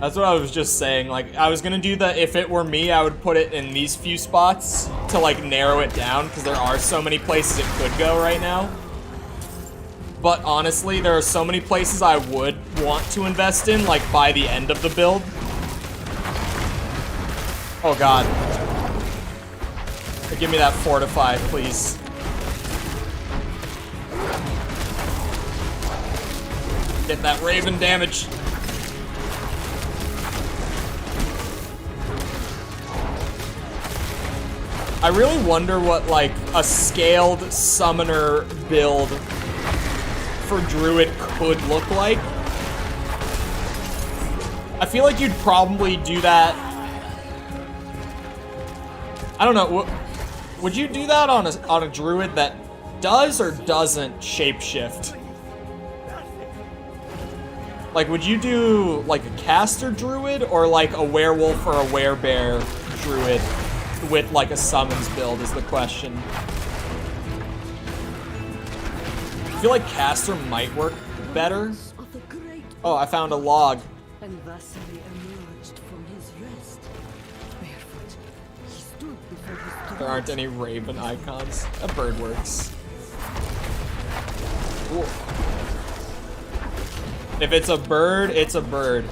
That's what I was just saying. Like, I was gonna do the, if it were me, I would put it in these few spots to, like, narrow it down because there are so many places it could go right now. But honestly, there are so many places I would want to invest in, like, by the end of the build. Oh, God. Give me that fortify, please. Get that Raven damage. I really wonder what, like, a scaled summoner build for Druid could look like. I feel like you'd probably do that. I don't know. Would you do that on a Druid that does or doesn't shapeshift? Like, would you do, like, a caster Druid or, like, a werewolf or a werebear Druid with, like, a summons build is the question. I feel like caster might work better. Oh, I found a log. And Vasily emerged from his rest. Barefoot, he stood before his There aren't any raven icons. A bird works. Cool. If it's a bird, it's a bird.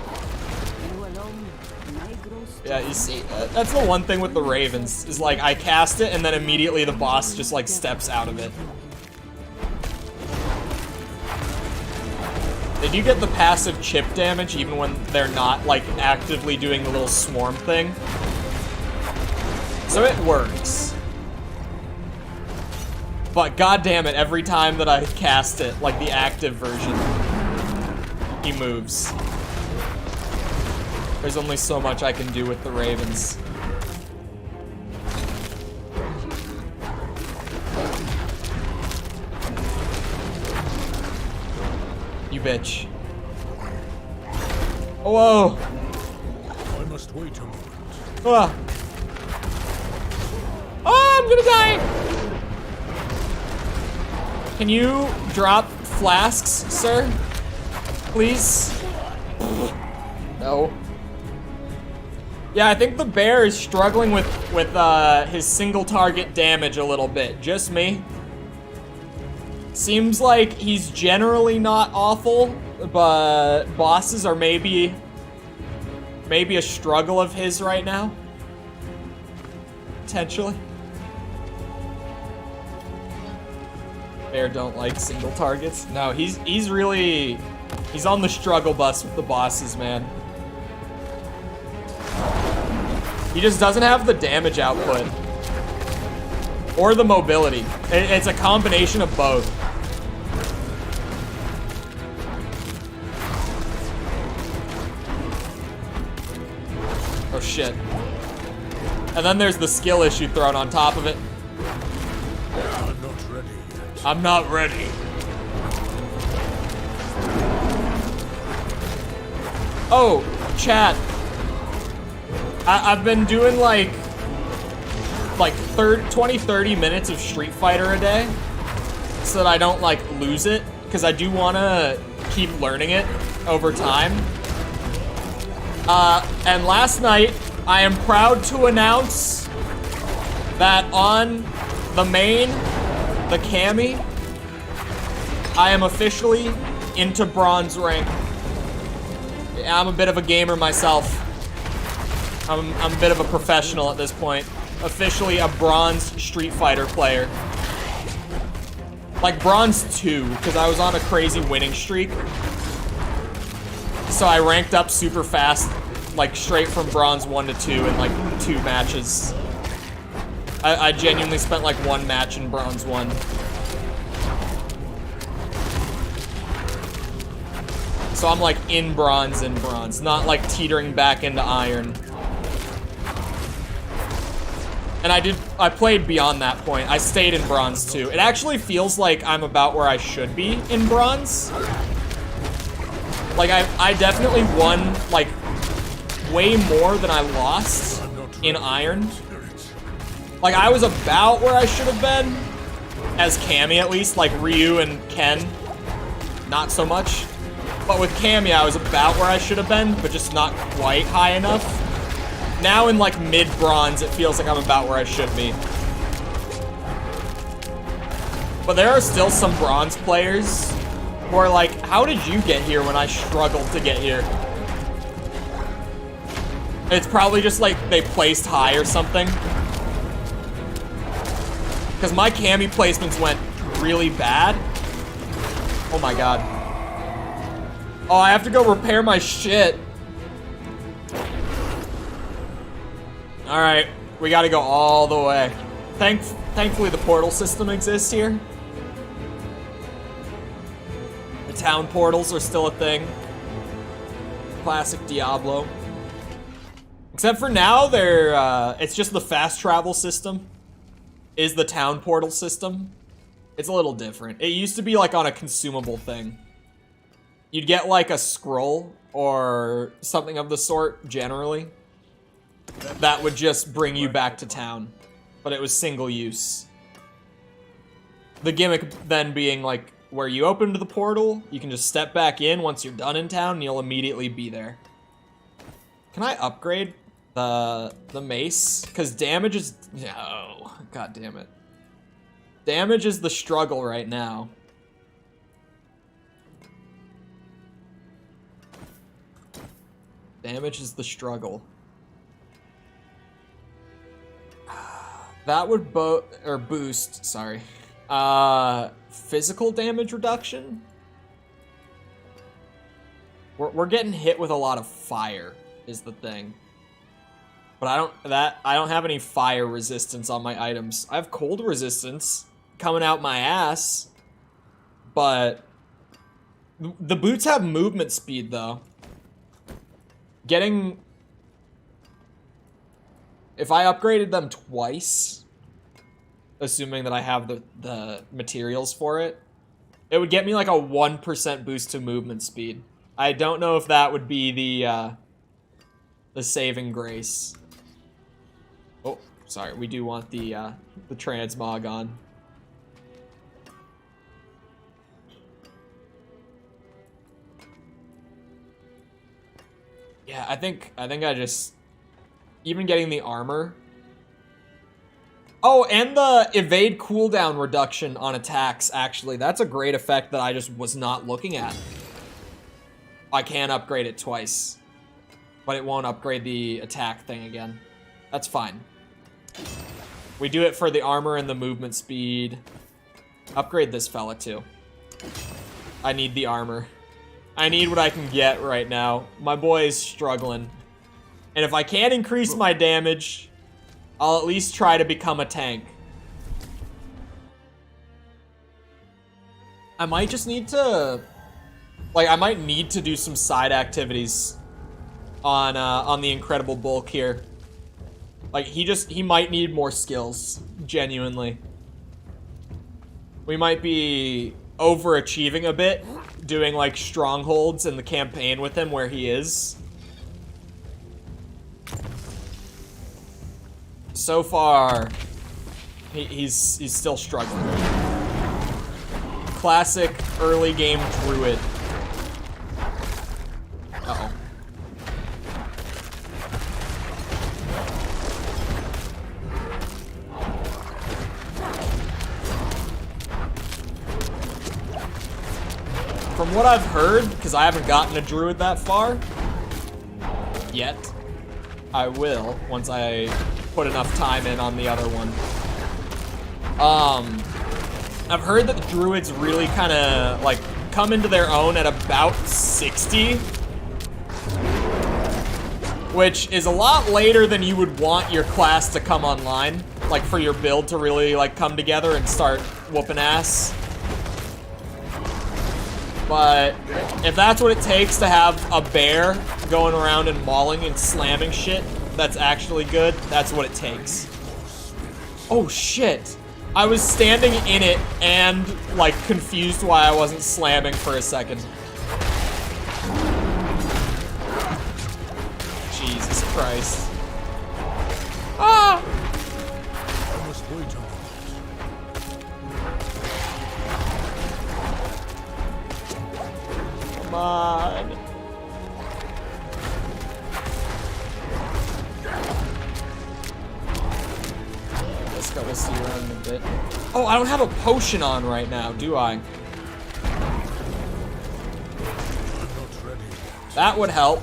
Yeah, you see, that's the one thing with the ravens, is like, I cast it and then immediately the boss just like steps out of it. They do get the passive chip damage even when they're not like actively doing the little swarm thing. So it works. But goddamn it, every time that I cast it, like the active version, he moves. There's only so much I can do with the ravens. You bitch. Oh, whoa. I must wait a moment. Ah. Oh, I'm gonna die! Can you drop flasks, sir? Please? No. Yeah, I think the bear is struggling with his single target damage a little bit. Just me. Seems like he's generally not awful, but bosses are maybe a struggle of his right now. Potentially. Bear don't like single targets. No, he's on the struggle bus with the bosses, man. He just doesn't have the damage output. Or the mobility. It's a combination of both. Oh shit. And then there's the skill issue thrown on top of it. I'm not ready yet. I'm not ready. Oh, chat. I've been doing like 20-30 minutes of Street Fighter a day so that I don't like lose it, because I do want to keep learning it over time. And last night I am proud to announce that on the main, the Kami, I am officially into bronze rank. I'm a bit of a gamer myself. I'm a bit of a professional at this point. Officially a bronze Street Fighter player. Like bronze 2, because I was on a crazy winning streak. So I ranked up super fast, like straight from bronze 1 to 2 in like 2 matches. I genuinely spent like 1 match in bronze 1. So I'm like in bronze, not like teetering back into iron. And I played beyond that point. I stayed in bronze too. It actually feels like I'm about where I should be in bronze. Like I definitely won like way more than I lost in iron. Like I was about where I should have been, as Cammy at least, like Ryu and Ken, not so much. But with Cammy I was about where I should have been, but just not quite high enough. Now in like mid-bronze, it feels like I'm about where I should be. But there are still some bronze players who are like, how did you get here when I struggled to get here? It's probably just like they placed high or something. Because my Cammy placements went really bad. Oh my god. Oh, I have to go repair my shit. Alright, we gotta go all the way. Thankfully the portal system exists here. The town portals are still a thing. Classic Diablo. Except for now, it's just the fast travel system is the town portal system. It's a little different. It used to be like on a consumable thing. You'd get like a scroll or something of the sort, generally, that would just bring you back to town. But it was single use. The gimmick then being like, where you opened the portal, you can just step back in once you're done in town and you'll immediately be there. Can I upgrade the mace? Because damage is... No. God damn it. Damage is the struggle right now. Damage is the struggle. That would boost, sorry. Physical damage reduction? We're getting hit with a lot of fire, is the thing. But I don't have any fire resistance on my items. I have cold resistance coming out my ass. But the boots have movement speed though. If I upgraded them twice, assuming that I have the materials for it, it would get me like a 1% boost to movement speed. I don't know if that would be the saving grace. Oh, sorry, we do want the transmog on. Yeah, I think I just... Even getting the armor. Oh, and the evade cooldown reduction on attacks, actually. That's a great effect that I just was not looking at. I can upgrade it twice. But it won't upgrade the attack thing again. That's fine. We do it for the armor and the movement speed. Upgrade this fella, too. I need the armor. I need what I can get right now. My boy is struggling. And if I can't increase my damage, I'll at least try to become a tank. I might just need to... Like, I might need to do some side activities on the Incredible Bulk here. Like, he might need more skills, genuinely. We might be overachieving a bit, doing, like, strongholds in the campaign with him where he is. So far, he's still struggling. Classic early game druid. Uh-oh. From what I've heard, because I haven't gotten a druid that far yet, I will once I put enough time in on the other one. I've heard that the druids really kind of like come into their own at about 60, which is a lot later than you would want your class to come online, like for your build to really like come together and start whooping ass. But if that's what it takes to have a bear going around and mauling and slamming shit that's actually good, that's what it takes. Oh shit. I was standing in it and like confused why I wasn't slamming for a second. Jesus Christ. Ah! I must wait a moment. Come on. Let's go, we'll see around in a bit. Oh, I don't have a potion on right now, do I? I'm not ready. That would help.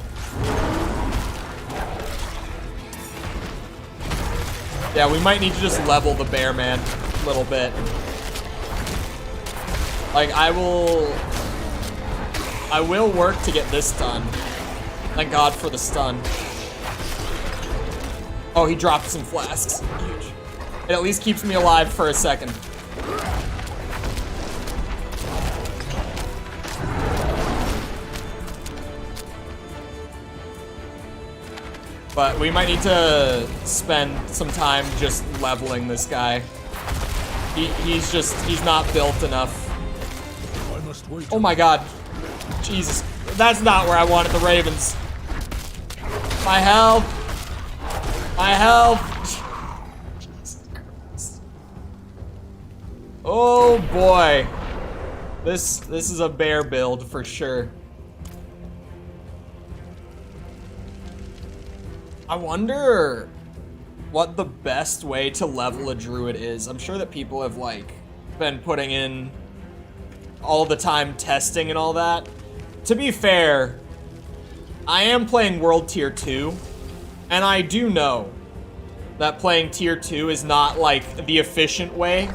Yeah, we might need to just level the bear man a little bit. Like, I will work to get this done. Thank God for the stun. Oh, he dropped some flasks. Huge. It at least keeps me alive for a second. But we might need to spend some time just leveling this guy. He's not built enough. I must wait. Oh my god. Jesus. That's not where I wanted the ravens. My health. My health. Oh boy. This is a bear build for sure. I wonder what the best way to level a druid is. I'm sure that people have like been putting in all the time testing and all that. To be fair, I am playing World Tier 2, and I do know that playing Tier 2 is not like the efficient way.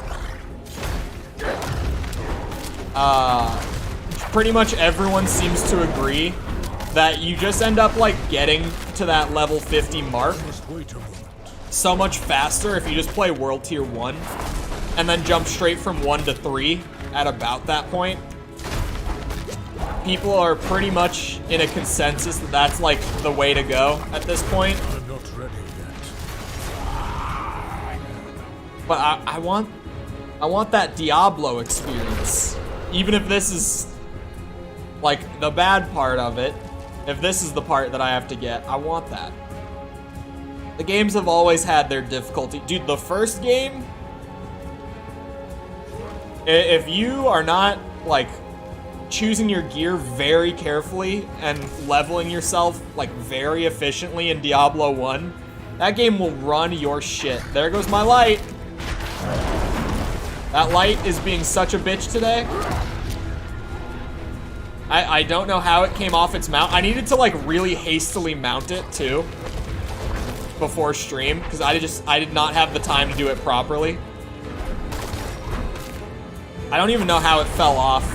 Pretty much everyone seems to agree that you just end up like getting to that level 50 mark so much faster if you just play World Tier 1 and then jump straight from 1 to 3 at about that point. People are pretty much in a consensus that that's like the way to go at this point. I'm not ready yet. But I want that Diablo experience. Even if this is like the bad part of it, if this is the part that I have to get, I want that. The games have always had their difficulty. Dude, the first game, if you are not like choosing your gear very carefully and leveling yourself like very efficiently in Diablo 1, that game will run your shit. There goes my light. That light is being such a bitch today. I don't know how it came off its mount. I needed to like really hastily mount it too before stream because I did not have the time to do it properly. I don't even know how it fell off.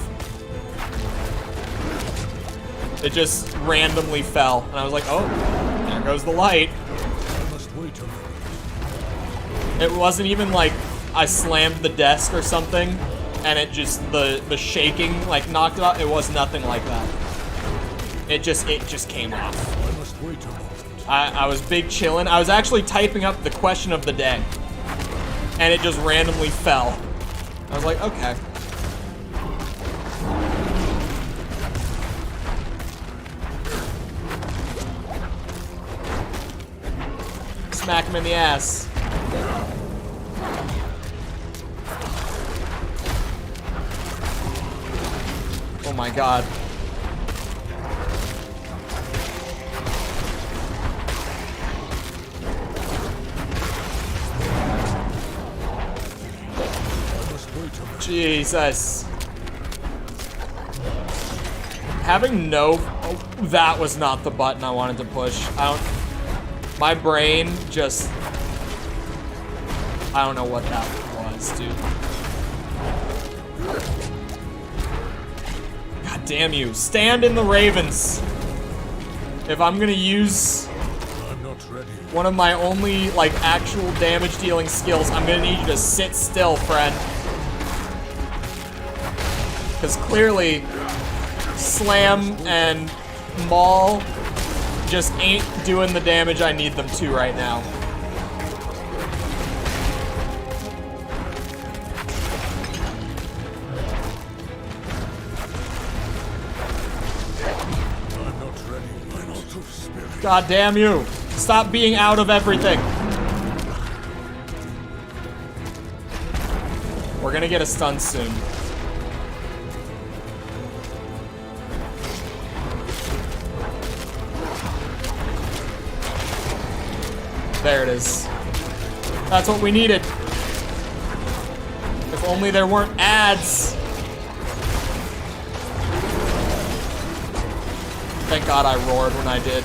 It just randomly fell, and I was like, oh, there goes the light. I must wait a moment. It wasn't even like I slammed the desk or something, and it just, the shaking, like, knocked it off. It was nothing like that. It just came off. I must wait a moment. I was big chillin'. I was actually typing up the question of the day, and it just randomly fell. I was like, okay. Smack him in the ass. Oh my god. Jesus. Having no... Oh, that was not the button I wanted to push. My brain just... I don't know what that was, dude. God damn you. Stand in the ravens. If I'm gonna use I'm not ready. one of my only, like, actual damage dealing skills, I'm gonna need you to sit still, friend. Because clearly, Slam and Maul just ain't doing the damage I need them to right now. I'm not ready. I'm out of spirit. God damn you. Stop being out of everything. We're gonna get a stun soon. There it is. That's what we needed. If only there weren't ads. Thank God I roared when I did.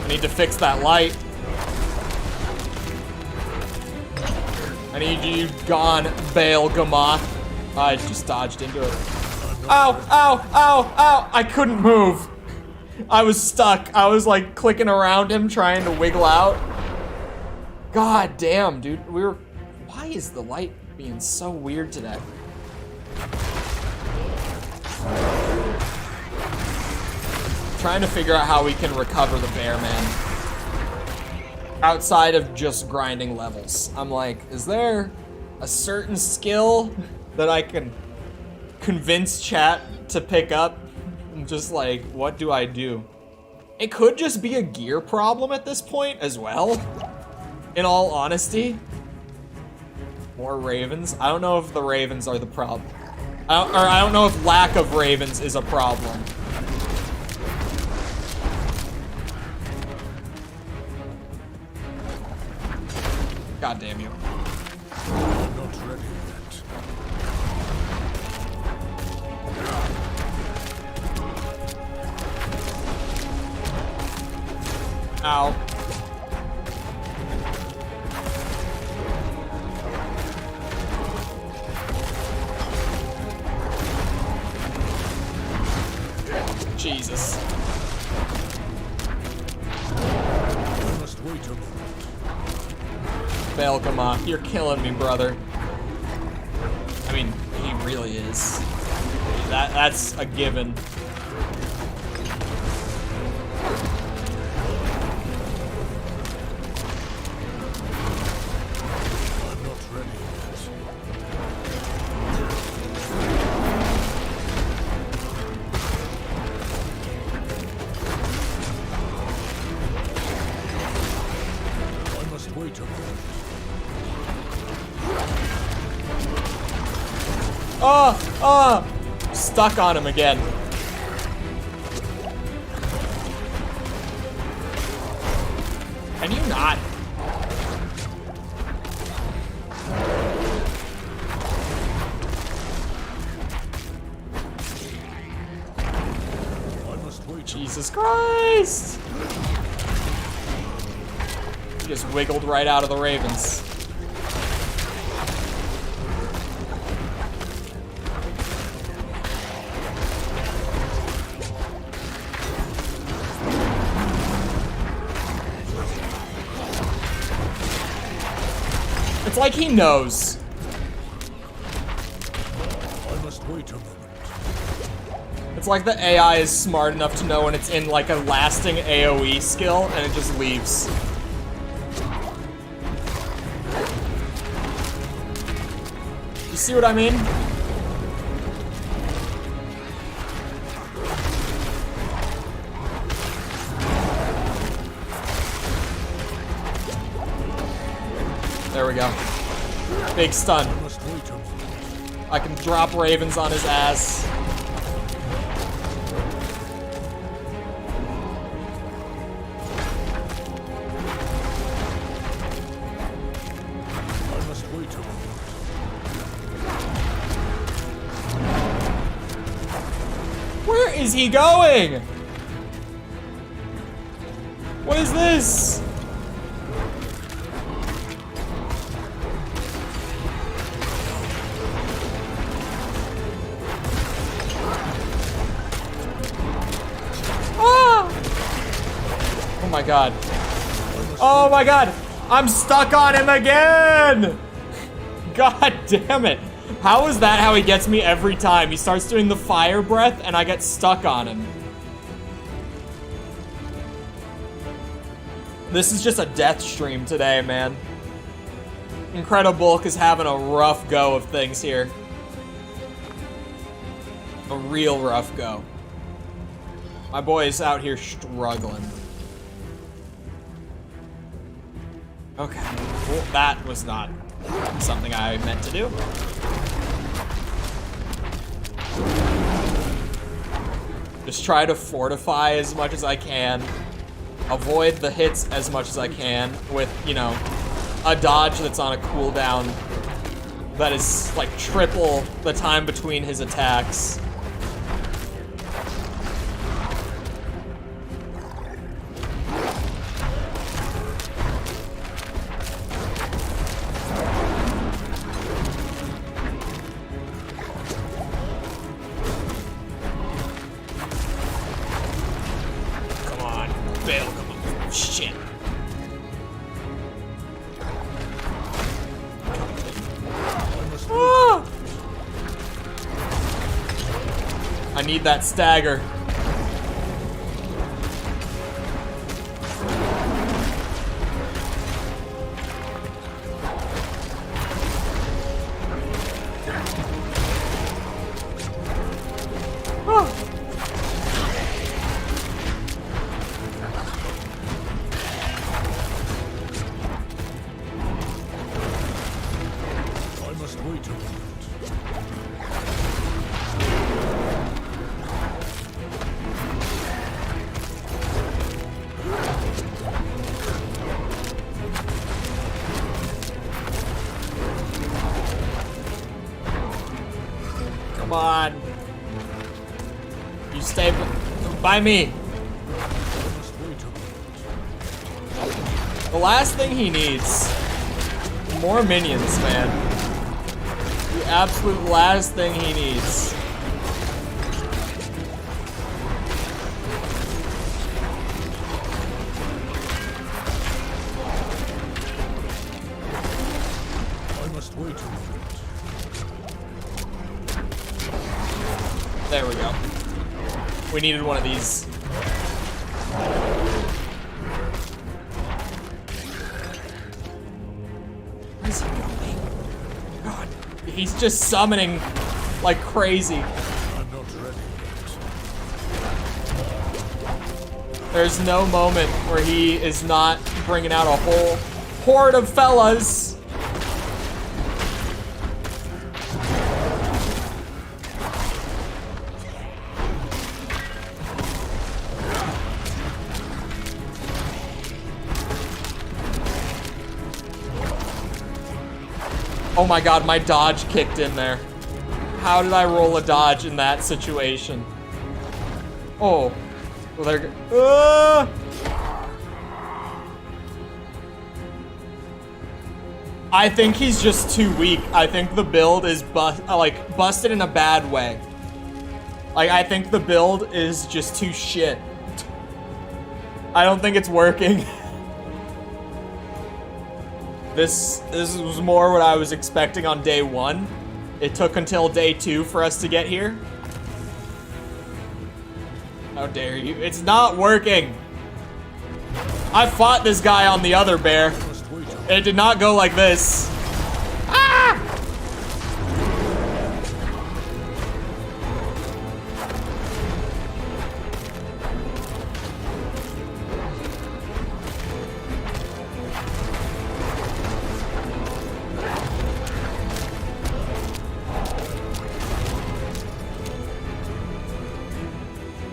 I need to fix that light. I need you gone, Baal Gamoth. I just dodged into it. Ow, ow, ow, ow! I couldn't move. I was stuck. I was like clicking around him trying to wiggle out. God damn, dude. Why is the light being so weird today? Trying to figure out how we can recover the bear, man. Outside of just grinding levels. I'm like, is there a certain skill that I can convince chat to pick up? I'm just like, what do I do? It could just be a gear problem at this point as well, in all honesty. More ravens? I don't know if the ravens are the problem. I don't know if lack of ravens is a problem. God damn you. I'm not ready yet. Ow. Jesus. I must wait a moment. Belkama, you're killing me, brother. I mean, he really is. That's a given. I'm not ready yet. I must wait a moment. Stuck on him again. Can you not? I must wait. Jesus Christ! He just wiggled right out of the ravens. It's like he knows. I must wait a moment. It's like the AI is smart enough to know when it's in like a lasting AoE skill and it just leaves. You see what I mean? There we go. Big stun. I must wait a moment. I can drop ravens on his ass. I must wait a moment. Where is he going? What is this? Oh my god. Oh my god. I'm stuck on him again. God damn it. How is that how he gets me every time? He starts doing the fire breath and I get stuck on him. This is just a death stream today, man. Incredibulk is having a rough go of things here. A real rough go. My boy is out here struggling. Okay. Well, that was not something I meant to do. Just try to fortify as much as I can. Avoid the hits as much as I can with, you know, a dodge that's on a cooldown that is like triple the time between his attacks. I need that stagger. I must wait a moment. Come on. You stay by me. I must wait a moment. The last thing he needs. More minions, man. The absolute last thing he needs. I must wait a moment. There we go. We needed one of these. Where's he going? God, he's just summoning like crazy. I'm not ready yet. There's no moment where he is not bringing out a whole horde of fellas. Oh my god, my dodge kicked in there. How did I roll a dodge in that situation? Oh. Well, there. I think he's just too weak. I think the build is busted in a bad way. Like, I think the build is just too shit. I don't think it's working. This was more what I was expecting on day 1. It took until day 2 for us to get here. How dare you? It's not working. I fought this guy on the other bear. It did not go like this. Ah!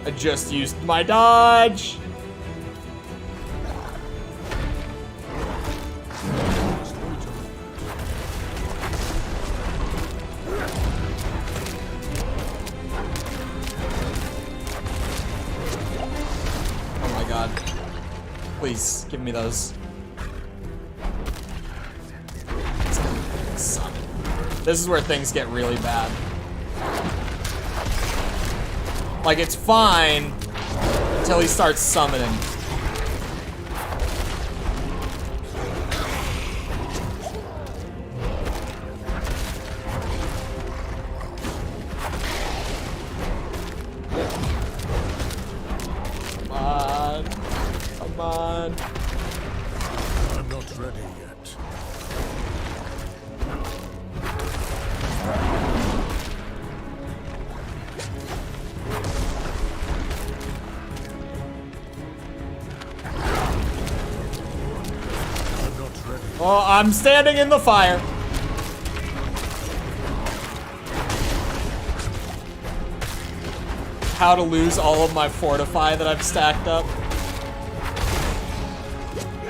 I just used my dodge. Oh my god. Please, give me those. Suck. This is where things get really bad. Like, it's fine until he starts summoning. Come on. Come on. I'm not ready yet. Oh, I'm standing in the fire. How to lose all of my fortify that I've stacked up. I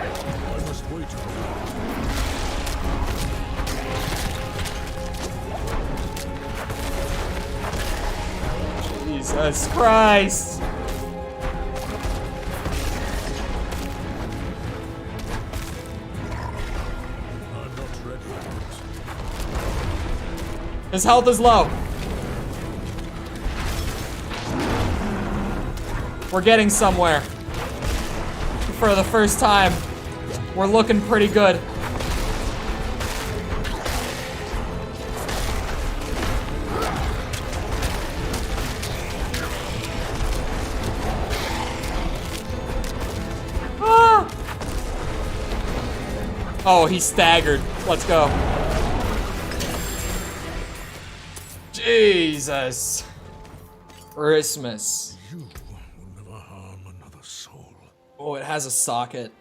must wait a moment. Jesus Christ. I'm not ready yet. His health is low. We're getting somewhere. For the first time, we're looking pretty good. Oh, he staggered. Let's go. Jesus. Christmas. You will never harm another soul. Oh, it has a socket.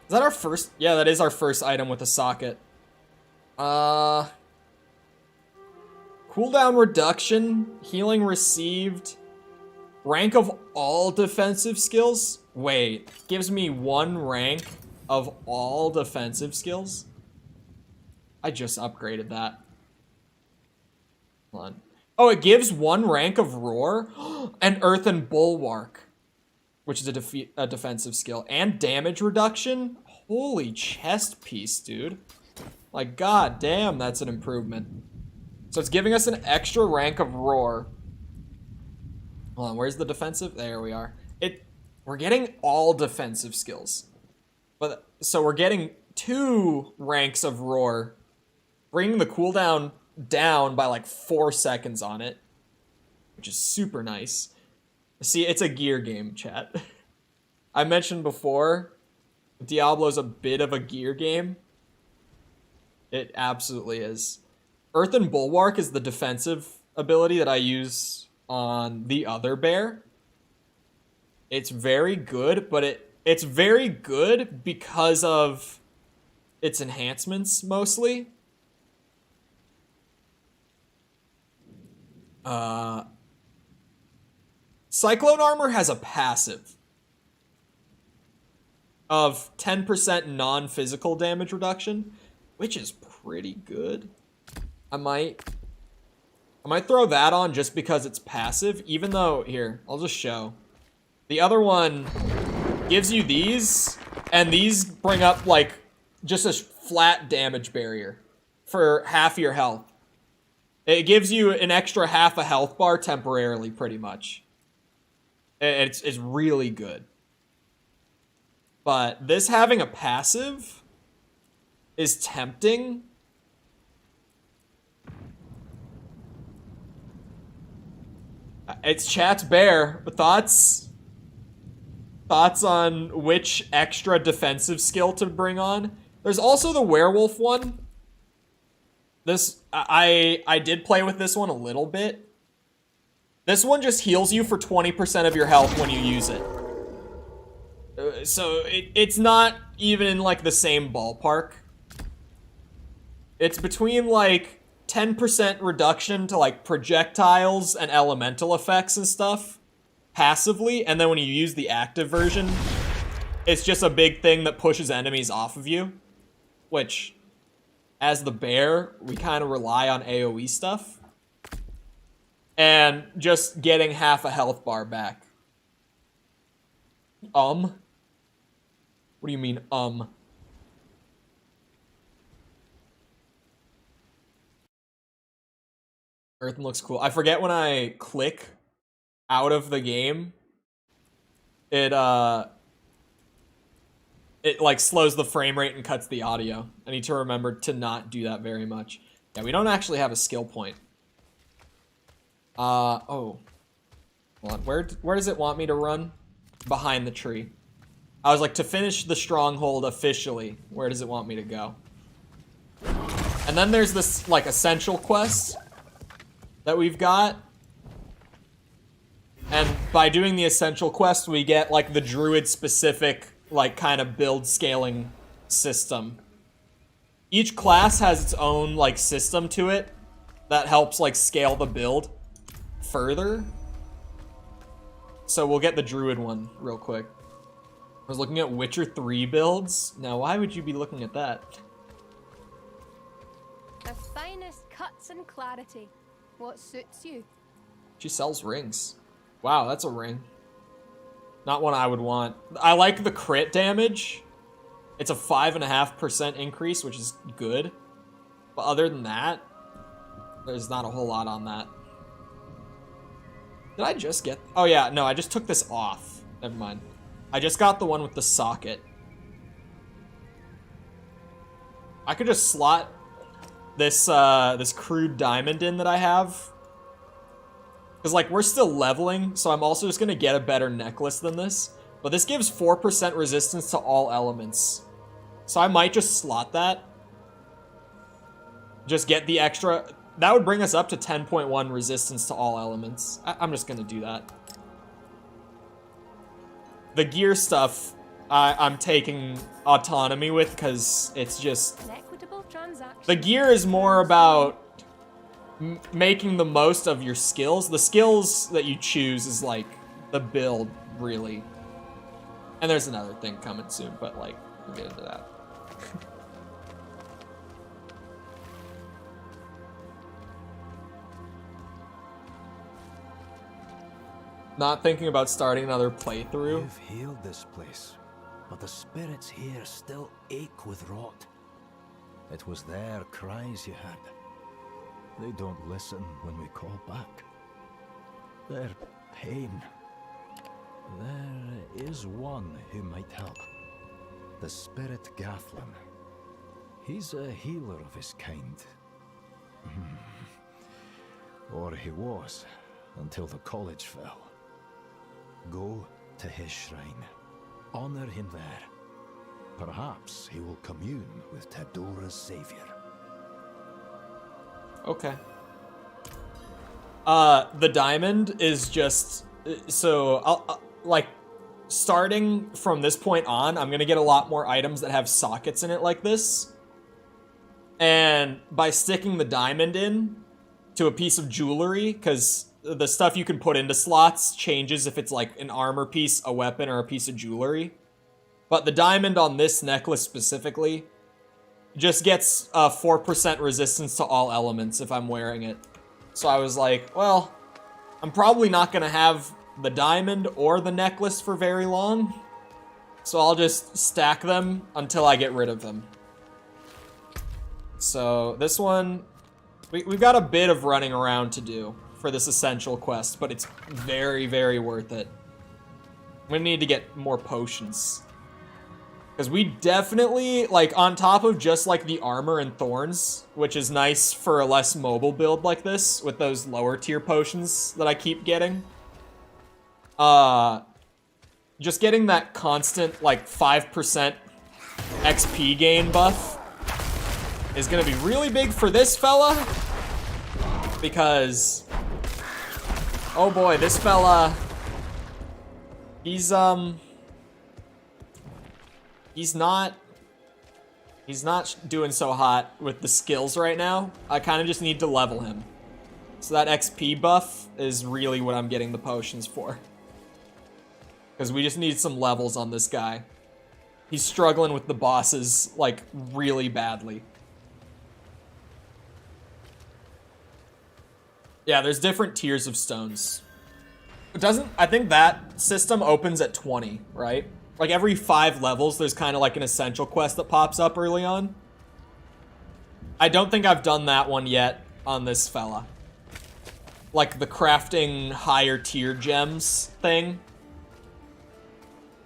Is that our first? Yeah, that is our first item with a socket. Cooldown reduction, healing received, rank of all defensive skills. Wait, gives me 1 rank of all defensive skills. I just upgraded that. Hold on. Oh, it gives 1 rank of roar and earthen bulwark, which is a defensive skill, and damage reduction. Holy chest piece, dude. Like, god damn, that's an improvement. So it's giving us an extra rank of roar. Hold on, where's the defensive? There we are. We're getting all defensive skills. But so we're getting 2 ranks of roar, bringing the cooldown down by like 4 seconds on it, which is super nice. See, it's a gear game, chat. I mentioned before, Diablo's a bit of a gear game. It absolutely is. Earthen Bulwark is the defensive ability that I use on the other bear. It's very good, but it's very good because of its enhancements, mostly. Cyclone Armor has a passive of 10% non-physical damage reduction, which is pretty good. I might throw that on just because it's passive, even though, here, I'll just show. The other one gives you these, and these bring up, like, just a flat damage barrier for half your health. It gives you an extra half a health bar temporarily, pretty much. It's really good. But this having a passive is tempting. It's chat's bear. Thoughts? Thoughts on which extra defensive skill to bring on? There's also the werewolf one. This, I did play with this one a little bit. This one just heals you for 20% of your health when you use it. So it's not even in like the same ballpark. It's between like 10% reduction to like projectiles and elemental effects and stuff passively, and then when you use the active version, it's just a big thing that pushes enemies off of you, which, as the bear, we kind of rely on AoE stuff. And just getting half a health bar back. What do you mean, Earthen looks cool. I forget when I click out of the game, it like slows the frame rate and cuts the audio. I need to remember to not do that very much. Yeah, we don't actually have a skill point. Oh. Hold on. Where does it want me to run? Behind the tree. I was like, to finish the stronghold officially, where does it want me to go? And then there's this, like, essential quest that we've got. And by doing the essential quest, we get, like, the druid-specific, like, kind of build scaling system. Each class has its own, like, system to it that helps, like, scale the build further. So we'll get the druid one real quick. I was looking at Witcher 3 builds. Now, why would you be looking at that? The finest cuts and clarity. What suits you? She sells rings. Wow, that's a ring. Not one I would want. I like the crit damage. It's a 5.5% increase, which is good. But other than that, there's not a whole lot on that. Did I just get... Oh yeah, no, I just took this off. Never mind. I just got the one with the socket. I could just slot this this crude diamond in that I have. Because, like, we're still leveling, so I'm also just going to get a better necklace than this. But this gives 4% resistance to all elements. So I might just slot that. Just get the extra. That would bring us up to 10.1 resistance to all elements. I'm just gonna do that. The gear stuff, I'm taking autonomy with because it's just... An equitable transaction. The gear is more about making the most of your skills. The skills that you choose is like the build, really. And there's another thing coming soon, but like, we'll get into that. Not thinking about starting another playthrough. You've healed this place, but the spirits here still ache with rot. It was their cries you heard. They don't listen when we call back. Their pain. There is one who might help. The spirit Gathlin. He's a healer of his kind. Or he was, until the college fell. Go to his shrine. Honor him there. Perhaps he will commune with Tedora's savior. Okay. The diamond is just... So, I'll like, starting from this point on, I'm gonna get a lot more items that have sockets in it like this. And by sticking the diamond in to a piece of jewelry, because the stuff you can put into slots changes if it's like an armor piece, a weapon, or a piece of jewelry. But the diamond on this necklace specifically just gets 4% resistance to all elements if I'm wearing it. So I was like, well, I'm probably not going to have the diamond or the necklace for very long. So I'll just stack them until I get rid of them. So this one, we've got a bit of running around to do for this essential quest, but it's very, very worth it. We need to get more potions. Because we definitely, like, on top of just, like, the armor and thorns, which is nice for a less mobile build like this, with those lower tier potions that I keep getting. Just getting that constant, like, 5% XP gain buff is gonna be really big for this fella. Because... oh boy, this fella... He's not doing so hot with the skills right now. I kind of just need to level him. So that XP buff is really what I'm getting the potions for. Because we just need some levels on this guy. He's struggling with the bosses, like, really badly. Yeah, there's different tiers of stones. I think that system opens at 20, right? Like, every 5 levels, there's kind of like an essential quest that pops up early on. I don't think I've done that one yet on this fella. Like, the crafting higher tier gems thing.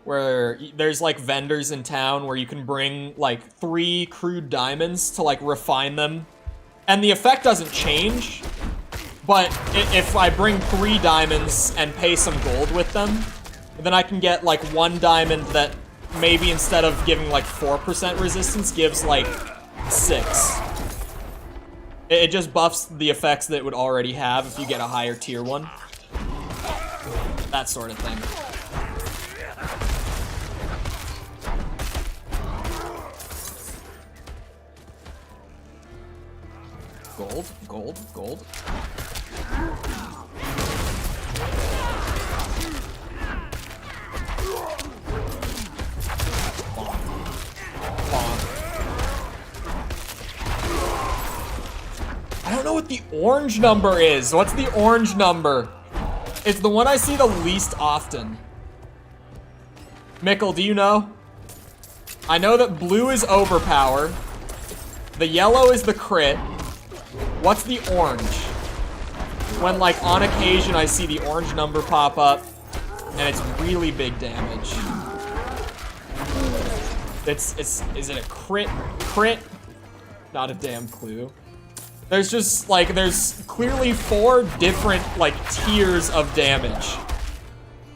Where there's, like, vendors in town where you can bring, like, 3 crude diamonds to, like, refine them. And the effect doesn't change. But if I bring 3 diamonds and pay some gold with them, then I can get, like, 1 diamond that maybe instead of giving, like, 4% resistance, gives, like, 6. It just buffs the effects that it would already have if you get a higher tier one. That sort of thing. Gold, gold, gold. I don't know what the orange number is. What's the orange number? It's the one I see the least often. Mikkel, do you know? I know that blue is overpower. The yellow is the crit. What's the orange? When, like, on occasion I see the orange number pop up, and it's really big damage. Is it a crit? Crit? Not a damn clue. There's just, like, there's clearly 4 different, like, tiers of damage.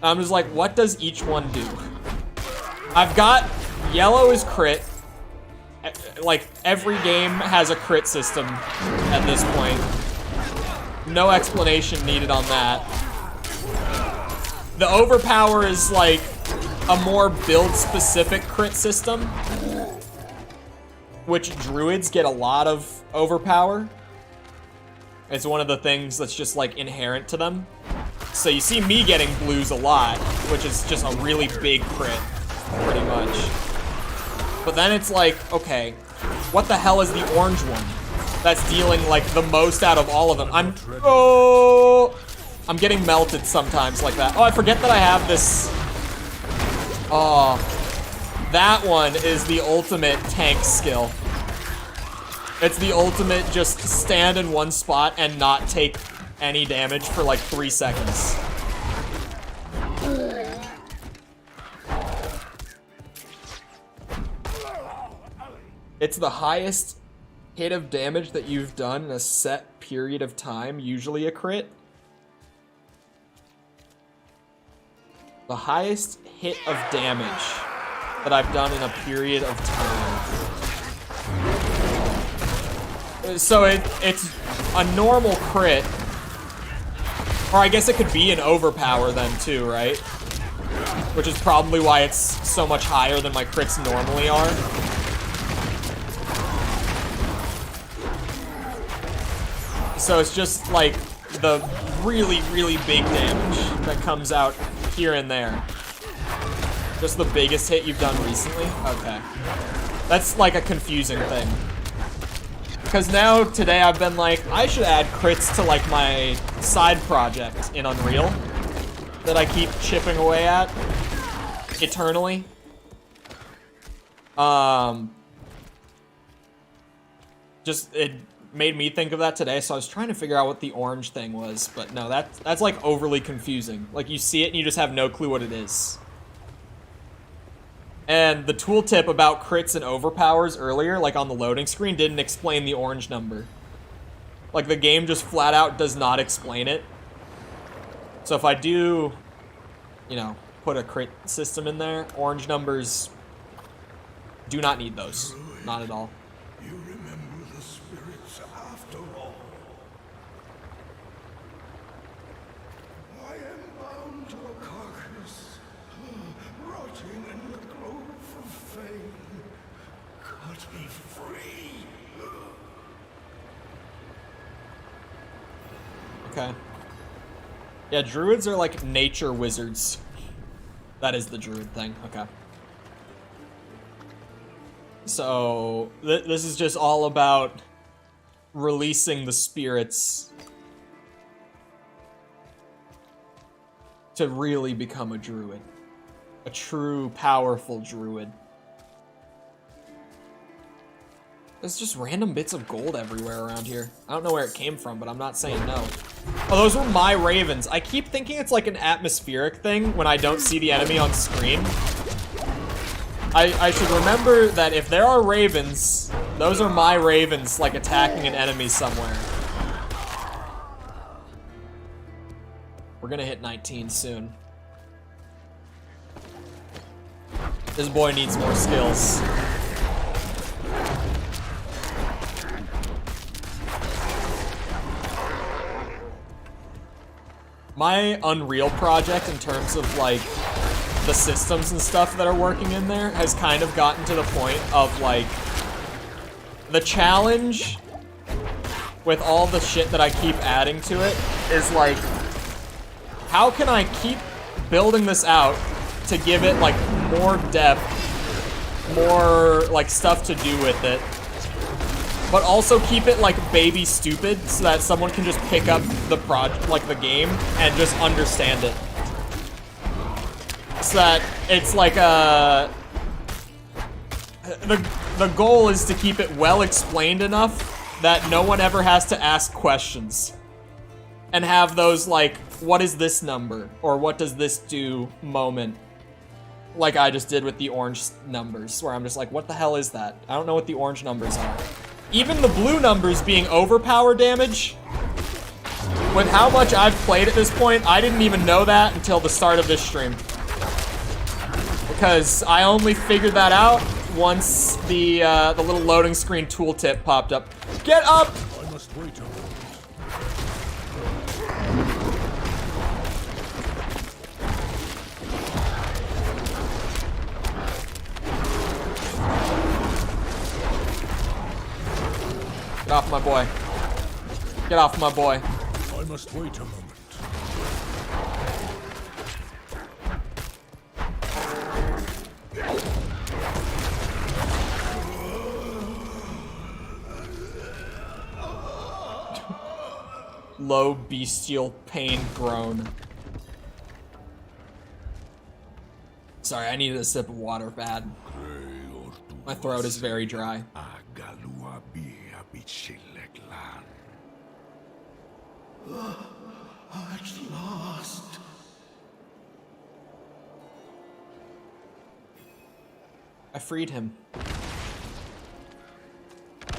I'm just like, what does each one do? I've got yellow is crit, like, every game has a crit system at this point. No explanation needed on that. The overpower is, like, a more build-specific crit system, which druids get a lot of overpower. It's one of the things that's just, like, inherent to them. So you see me getting blues a lot, which is just a really big crit, pretty much. But then it's like, okay, what the hell is the orange one that's dealing, like, the most out of all of them? I'm getting melted sometimes like that. Oh, I forget that I have this. Oh, that one is the ultimate tank skill. It's the ultimate just stand in one spot and not take any damage for like 3 seconds. It's the highest hit of damage that you've done in a set period of time, usually a crit. The highest hit of damage that I've done in a period of time. So it's a normal crit. Or I guess it could be an overpower then too, right? Which is probably why it's so much higher than my crits normally are. So it's just like the really, really big damage that comes out here and there. Just the biggest hit you've done recently? Okay. That's like a confusing thing. Because now, today, I've been like, I should add crits to like my side project in Unreal that I keep chipping away at eternally. Just, it made me think of that today, so I was trying to figure out what the orange thing was, but no, that's like overly confusing. Like, you see it and you just have no clue what it is. And the tooltip about crits and overpowers earlier, like on the loading screen, didn't explain the orange number. Like, the game just flat out does not explain it. So if I do, you know, put a crit system in there, orange numbers do not need those. Not at all. You remember the spirits after all. I am bound to a carcass, rotting in the grove of fame. Cut me free. Okay. Yeah, druids are like nature wizards. That is the druid thing. Okay. So, this is just all about releasing the spirits to really become a druid. A true, powerful druid. There's just random bits of gold everywhere around here. I don't know where it came from, but I'm not saying no. Oh, those were my ravens. I keep thinking it's like an atmospheric thing when I don't see the enemy on screen. I should remember that if there are ravens, those are my ravens, like, attacking an enemy somewhere. We're gonna hit 19 soon. This boy needs more skills. My Unreal project, in terms of, like, the systems and stuff that are working in there, has kind of gotten to the point of, like, the challenge with all the shit that I keep adding to it is, like, how can I keep building this out to give it, like, more depth, more, like, stuff to do with it, but also keep it, like, baby stupid so that someone can just pick up the project, like, the game, and just understand it. So that it's like the goal is to keep it well explained enough that no one ever has to ask questions. And have those, like, what is this number? Or what does this do moment? Like I just did with the orange numbers, where I'm just like, what the hell is that? I don't know what the orange numbers are. Even the blue numbers being overpower damage, with how much I've played at this point, I didn't even know that until the start of this stream. Because I only figured that out once the little loading screen tooltip popped up. Get up! I must wait a moment. Get off my boy. Get off my boy. I must wait a moment. Low bestial pain groan. Sorry, I needed a sip of water bad. My throat is very dry. At last. I freed him.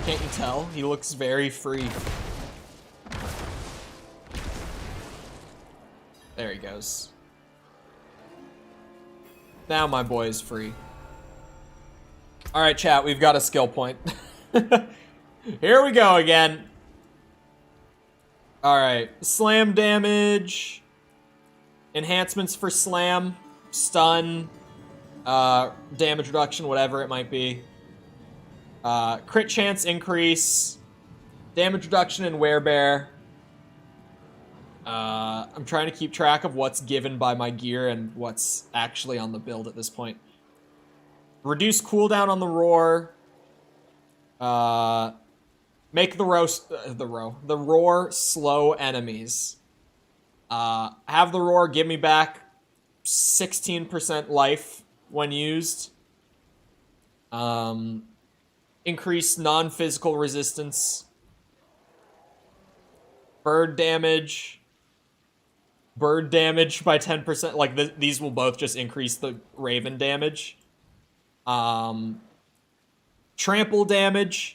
Can't you tell? He looks very free. There he goes. Now my boy is free. Alright, chat, we've got a skill point. Here we go again. Alright, slam damage. Enhancements for slam. Stun. Damage reduction, whatever it might be. Crit chance increase. Damage reduction and werebear. I'm trying to keep track of what's given by my gear and what's actually on the build at this point. Reduce cooldown on the roar. Make the roar slow enemies. Have the roar give me back 16% life when used. Increase non-physical resistance. Bird damage. Bird damage by 10%. Like, these will both just increase the Raven damage. Trample damage.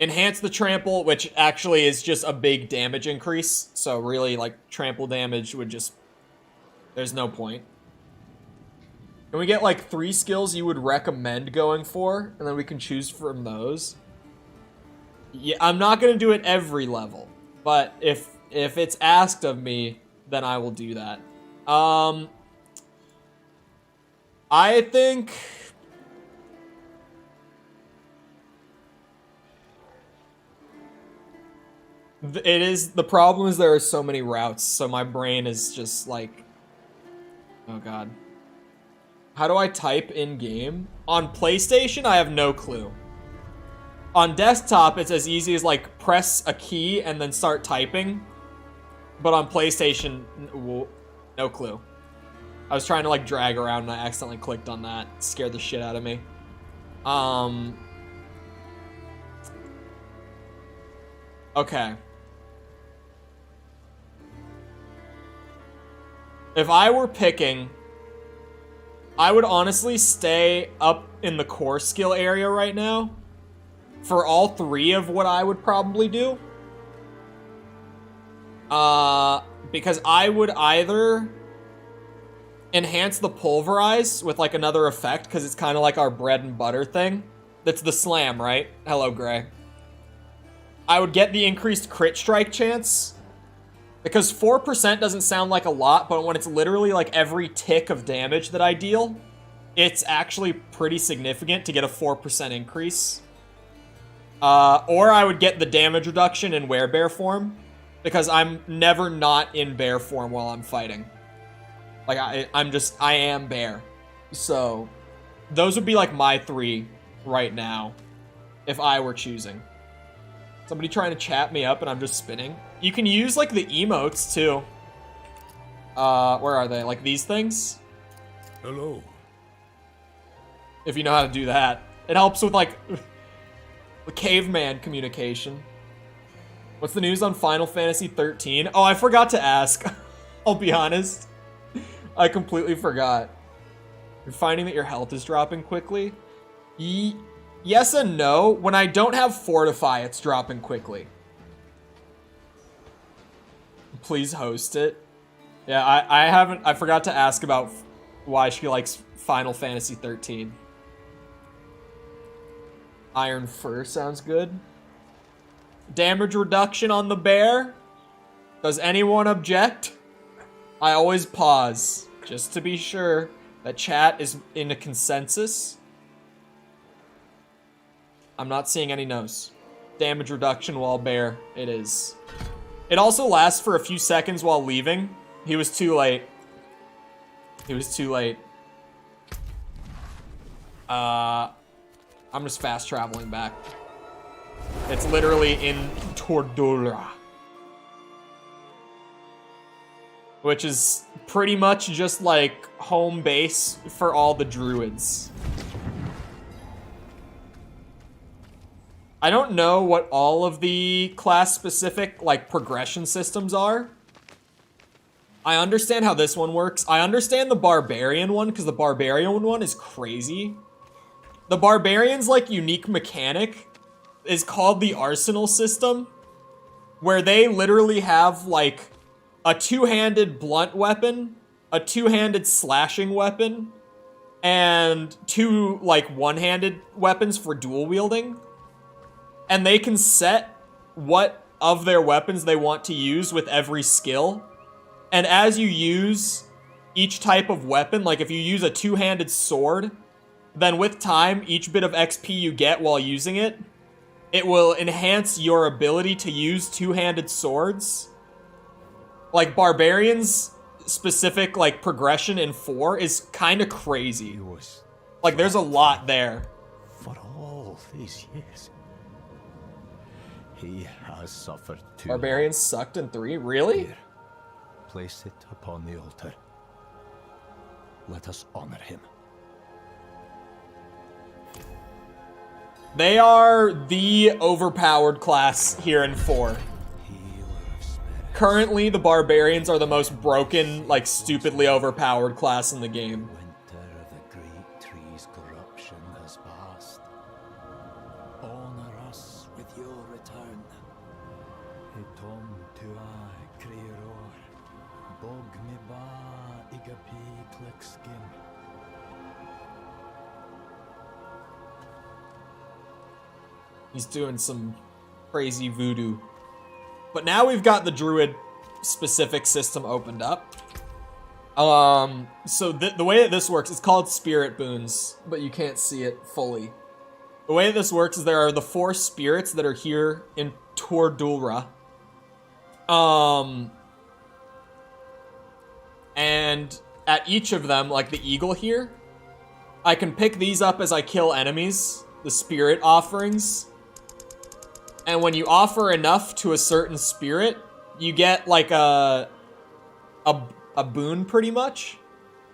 Enhance the trample, which actually is just a big damage increase. So really, like, trample damage would just... There's no point. Can we get, like, 3 skills you would recommend going for? And then we can choose from those. Yeah, I'm not going to do it every level. But if it's asked of me, then I will do that. I think... The problem is there are so many routes, so my brain is just like... Oh god. How do I type in-game? On PlayStation, I have no clue. On desktop, it's as easy as, like, press a key and then start typing. But on PlayStation, no clue. I was trying to, like, drag around and I accidentally clicked on that. It scared the shit out of me. Okay. If I were picking, I would honestly stay up in the core skill area right now for all 3 of what I would probably do. Because I would either enhance the pulverize with like another effect, because it's kind of like our bread and butter thing. That's the slam, right? Hello, Gray. I would get the increased crit strike chance. Because 4% doesn't sound like a lot, but when it's literally like every tick of damage that I deal, it's actually pretty significant to get a 4% increase. Or I would get the damage reduction in werebear form, because I'm never not in bear form while I'm fighting. Like, I am bear. So, those would be like my 3 right now, if I were choosing. Somebody trying to chat me up and I'm just spinning. You can use, like, the emotes, too. Where are they? Like, these things? Hello. If you know how to do that. It helps with, like, the caveman communication. What's the news on Final Fantasy 13? Oh, I forgot to ask. I'll be honest. I completely forgot. You're finding that your health is dropping quickly? Yes and no. When I don't have Fortify, it's dropping quickly. Please host it. Yeah, I forgot to ask about why she likes Final Fantasy 13. Iron Fur sounds good. Damage reduction on the bear. Does anyone object? I always pause, just to be sure that chat is in a consensus. I'm not seeing any no's. Damage reduction while bear, it is. It also lasts for a few seconds while leaving. He was too late. He was too late. I'm just fast traveling back. It's literally in Tordura. Which is pretty much just like home base for all the druids. I don't know what all of the class-specific, like, progression systems are. I understand how this one works. I understand the Barbarian one, because the Barbarian one is crazy. The Barbarian's, like, unique mechanic is called the Arsenal system, where they literally have, like, a two-handed blunt weapon, a two-handed slashing weapon, and two, like, one-handed weapons for dual wielding. And they can set what of their weapons they want to use with every skill. And as you use each type of weapon, like if you use a two-handed sword, then with time, each bit of XP you get while using it, it will enhance your ability to use two-handed swords. Like Barbarian's specific like progression in 4 is kind of crazy. Like there's a lot there. For all these years, he has suffered too. Barbarian sucked in 3? Really? Here, place it upon the altar. Let us honor him. They are the overpowered class here in 4. Currently, the Barbarians are the most broken, like, stupidly overpowered class in the game. Winter of the great tree's corruption has passed. Honor us with your return. Etom tua creor, bog me ba igapi klickskim. He's doing some crazy voodoo. But now we've got the druid specific system opened up. So the way that this works, it's called spirit boons, but you can't see it fully. The way that this works is there are the 4 spirits that are here in Tordura. And at each of them, like the eagle here, I can pick these up as I kill enemies, the spirit offerings. And when you offer enough to a certain spirit, you get like a boon pretty much.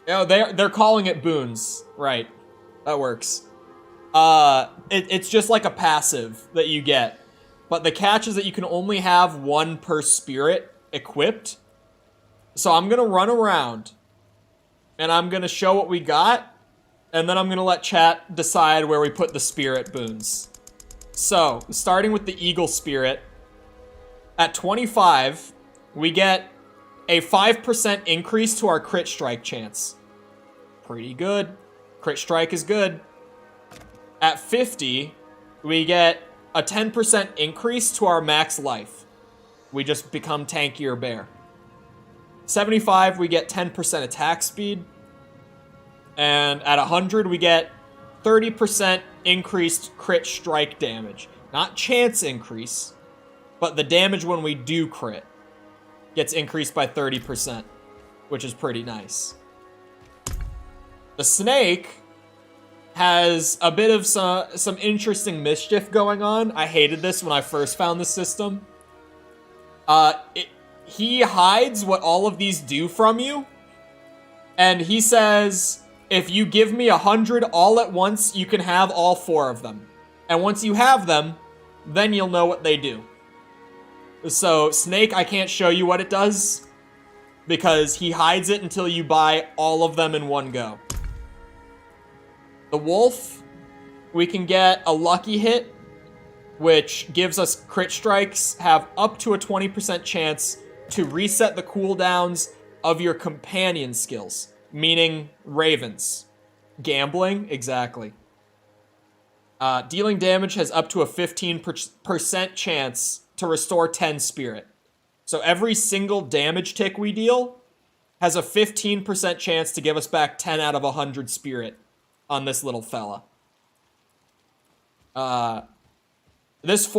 Oh, they're calling it boons, right? That works. It's just like a passive that you get, but the catch is that you can only have 1 per spirit equipped. So I'm gonna run around, and I'm gonna show what we got, and then I'm gonna let chat decide where we put the spirit boons. So, starting with the Eagle Spirit, at 25, we get a 5% increase to our crit strike chance. Pretty good. Crit strike is good. At 50, we get a 10% increase to our max life. We just become tankier bear. 75, we get 10% attack speed. And at 100, we get 30% increased crit strike damage. Not chance increase, but the damage when we do crit gets increased by 30%, which is pretty nice. The snake has a bit of some interesting mischief going on. I hated this when I first found the system. He hides what all of these do from you, and he says, if you give me 100 all at once, you can have all 4 of them. And once you have them, then you'll know what they do. So, Snake, I can't show you what it does, because he hides it until you buy all of them in one go. The Wolf, we can get a lucky hit, which gives us crit strikes, have up to a 20% chance to reset the cooldowns of your companion skills. Meaning ravens. Gambling? Exactly. Dealing damage has up to a 15% chance to restore 10 spirit. So every single damage tick we deal has a 15% chance to give us back 10 out of 100 spirit on this little fella. This is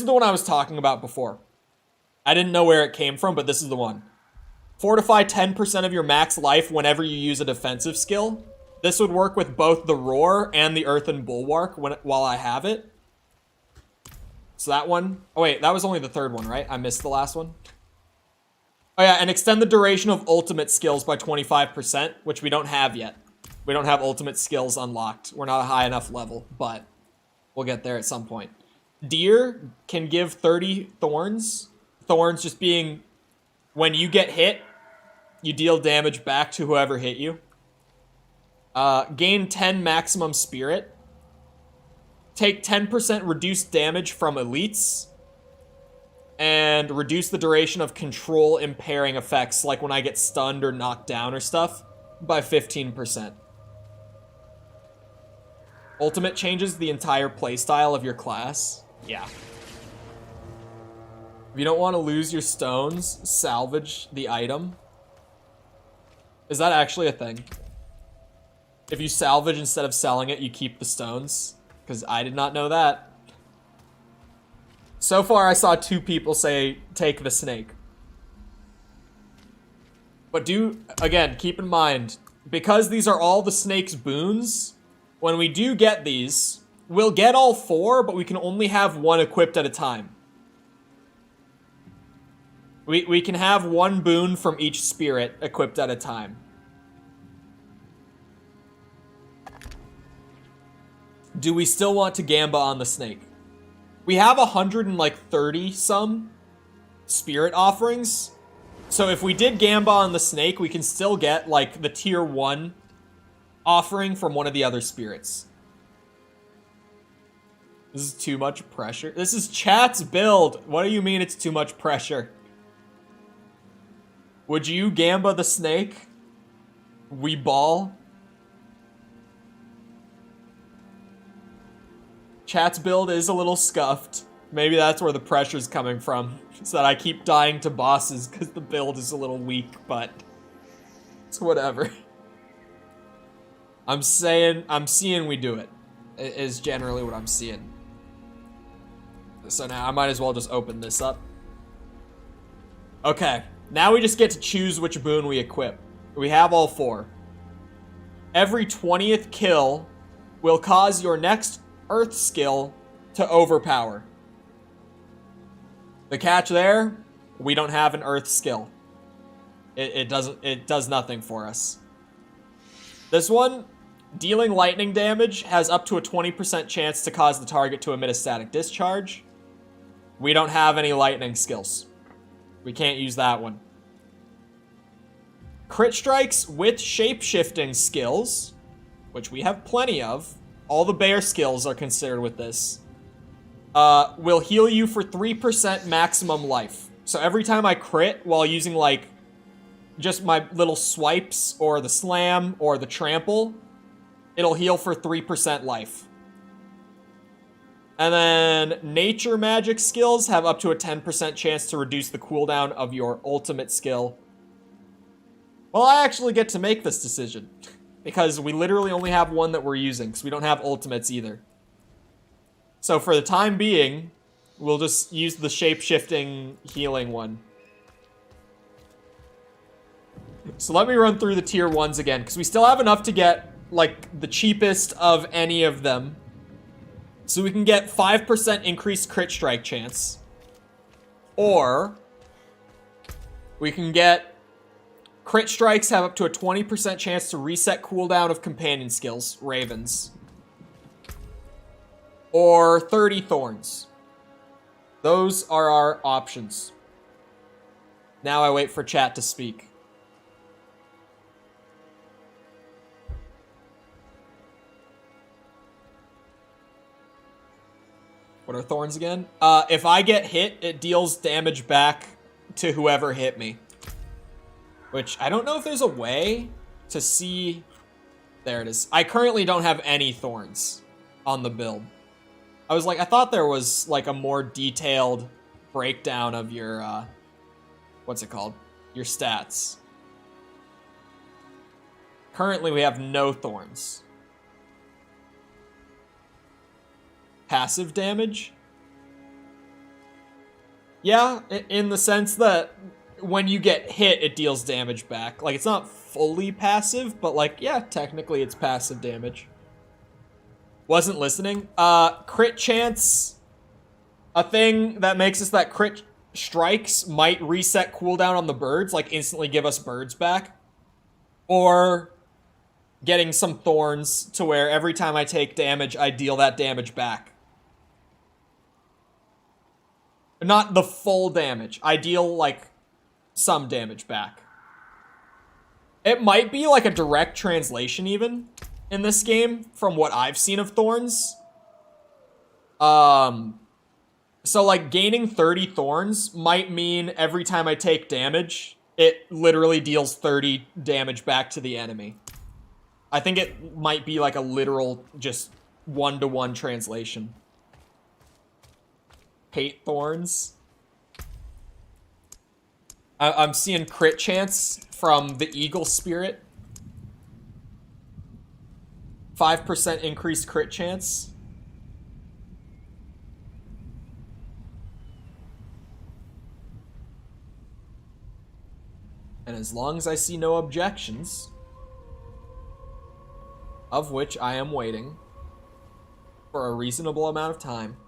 the one I was talking about before. I didn't know where it came from, but this is the one. Fortify 10% of your max life whenever you use a defensive skill. This would work with both the Roar and the Earthen Bulwark while I have it. So that one... Oh wait, that was only the third one, right? I missed the last one. Oh yeah, and extend the duration of ultimate skills by 25%, which we don't have yet. We don't have ultimate skills unlocked. We're not a high enough level, but we'll get there at some point. Deer can give 30 thorns. Thorns just being when you get hit, you deal damage back to whoever hit you. Gain 10 maximum spirit. Take 10% reduced damage from elites. And reduce the duration of control impairing effects, like when I get stunned or knocked down or stuff, by 15%. Ultimate changes the entire playstyle of your class. Yeah. If you don't want to lose your stones, salvage the item. Is that actually a thing? If you salvage instead of selling it, you keep the stones? Because I did not know that. So far, I saw 2 people say, take the snake. But again, keep in mind, because these are all the snake's boons, when we do get these, we'll get all 4, but we can only have 1 equipped at a time. We can have 1 boon from each spirit equipped at a time. Do we still want to gamba on the snake? We have 130 some spirit offerings. So if we did gamba on the snake, we can still get like the tier 1 offering from one of the other spirits. This is too much pressure. This is chat's build. What do you mean it's too much pressure? Would you gamba the snake? We ball? Chat's build is a little scuffed. Maybe that's where the pressure's coming from. It's that I keep dying to bosses because the build is a little weak, but it's whatever. I'm seeing we do it, is generally what I'm seeing. So now I might as well just open this up. Okay, now we just get to choose which boon we equip. We have all 4. Every 20th kill will cause your next Earth skill to overpower. The catch there, we don't have an Earth skill. It does nothing for us. This one, dealing lightning damage has up to a 20% chance to cause the target to emit a static discharge. We don't have any lightning skills. We can't use that one. Crit strikes with shape-shifting skills, which we have plenty of. All the bear skills are considered with this. Will heal you for 3% maximum life. So every time I crit while using like just my little swipes or the slam or the trample, it'll heal for 3% life. And then nature magic skills have up to a 10% chance to reduce the cooldown of your ultimate skill. Well, I actually get to make this decision. Because we literally only have 1 that we're using, because we don't have ultimates either. So for the time being, we'll just use the shape-shifting healing one. So let me run through the tier 1s again, because we still have enough to get, like, the cheapest of any of them. So we can get 5% increased crit strike chance. Or we can get... Crit strikes have up to a 20% chance to reset cooldown of companion skills, Ravens. Or 30 thorns. Those are our options. Now I wait for chat to speak. What are thorns again? If I get hit, it deals damage back to whoever hit me. Which, I don't know if there's a way to see... There it is. I currently don't have any thorns. on the build. I was like, I thought there was like a more detailed breakdown of your, what's it called? Your stats. Currently, we have no thorns. Passive damage? Yeah, in the sense that when you get hit, it deals damage back. Like, it's not fully passive, but like, yeah, technically it's passive damage. Wasn't listening. Crit chance. A thing that makes us that crit strikes might reset cooldown on the birds, like instantly give us birds back. Or getting some thorns to where every time I take damage, I deal that damage back. Not the full damage. I deal, like, some damage back. It might be, like, a direct translation, even, in this game, from what I've seen of thorns. So, like, gaining 30 thorns might mean every time I take damage, it literally deals 30 damage back to the enemy. I think it might be, like, a literal, just, one-to-one translation. Hate thorns. I'm seeing crit chance from the Eagle Spirit. 5% increased crit chance. And as long as I see no objections, of which I am waiting for a reasonable amount of time,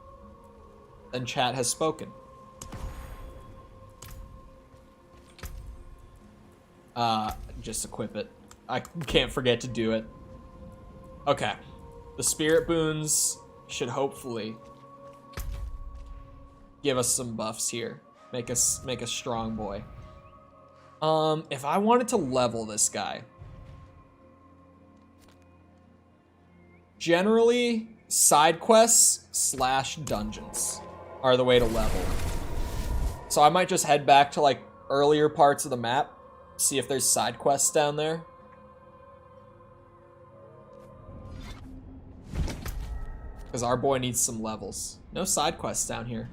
then chat has spoken. Just equip it. I can't forget to do it. Okay. The spirit boons should hopefully give us some buffs here. Make us strong boy. If I wanted to level this guy, generally side quests / dungeons are the way to level. So I might just head back to like earlier parts of the map, see if there's side quests down there. Because our boy needs some levels. No side quests down here.